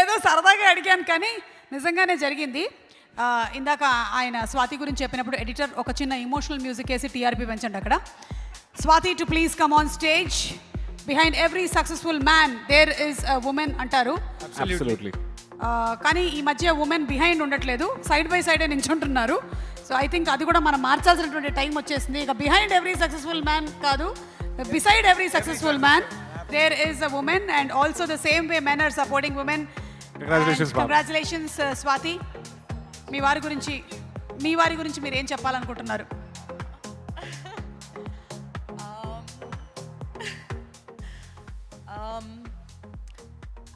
ఏదో సరదాగా అడిగాను కానీ నిజంగానే జరిగింది. ఇందాక ఆయన స్వాతి గురించి చెప్పినప్పుడు ఎడిటర్ ఒక చిన్న ఇమోషనల్ మ్యూజిక్ వేసి టీఆర్పీ పెంచండి అక్కడ. Swathi to please come on stage. Behind every successful man there is a woman అంటారు. Absolutely. కానీ ఈ మధ్య ఉమెన్ బిహైండ్ ఉండట్లేదు, సైడ్ బై సైడే నించుంటున్నారు. సో ఐ థింక్ అది కూడా మనం మార్చాల్సినటువంటి టైం వచ్చేసింది. ఇక బిహైండ్ ఎవ్రీ సక్సెస్ఫుల్ మ్యాన్ కాదు, beside every successful man there is a woman, and also the same way men are supporting women. Congratulations Swati. మీ వారి గురించి మీరు ఏం చెప్పాలనుకుంటున్నారు?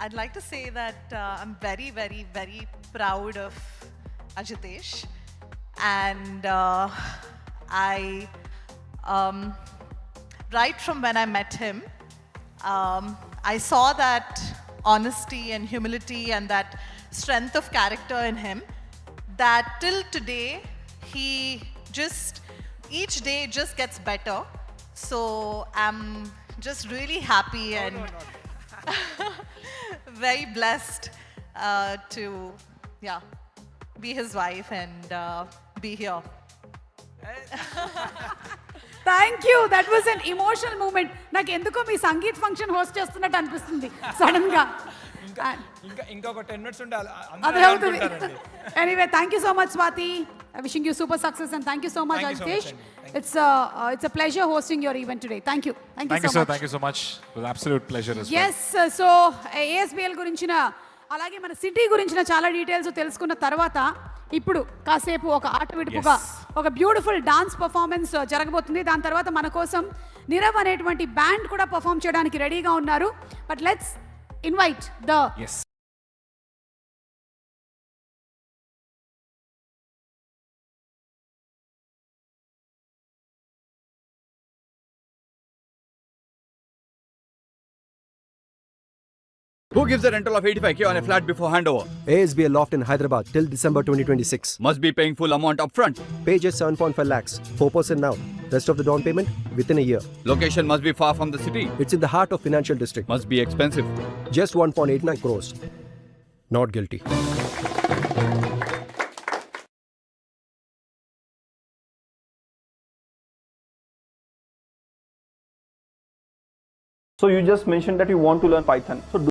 I'd like to say that I'm very, very, very proud of Ajitesh, and right from when I met him, I saw that honesty and humility and that strength of character in him, that till today he just each day just gets better. So I'm just really happy and very blessed to be his wife and be here. Thank you, that was an emotional moment. నాకు ఎందుకో మీ sangeet function host చేస్తున్నట్టు అనిపిస్తుంది sudden గా. ఇంకొక 10 minutes ఉంటే అదే అవుతుంది. Anyway, thank you so much Swathi. Wishing you super success and thank you so much Ajitesh. It's a pleasure hosting your event today. Thank you. Thank you so much. Thank you so much. It was an absolute pleasure as well. Yes, so ASBL గురించిన అలాగే మన city గురించిన చాలా details తెలుసుకున్న తర్వాత ఇప్పుడు కాసేపు ఒక ఆట విడుపుగా ఒక బ్యూటిఫుల్ డాన్స్ పర్ఫార్మెన్స్ జరగబోతుంది. దాని తర్వాత మన కోసం నిరవ్ అనేటువంటి బ్యాండ్ కూడా పర్ఫార్మ్ చేయడానికి రెడీగా ఉన్నారు. But let's invite the Who gives a rental of 85k on a flat before handover? ASBL Loft in Hyderabad till December 2026. Must be paying full amount upfront. Pay just 7.5 lakhs, 4% now. Rest of the down payment within a year. Location must be far from the city. It's in the heart of financial district. Must be expensive. Just 1.89 crores. Not guilty. So you just mentioned that you want to learn Python. So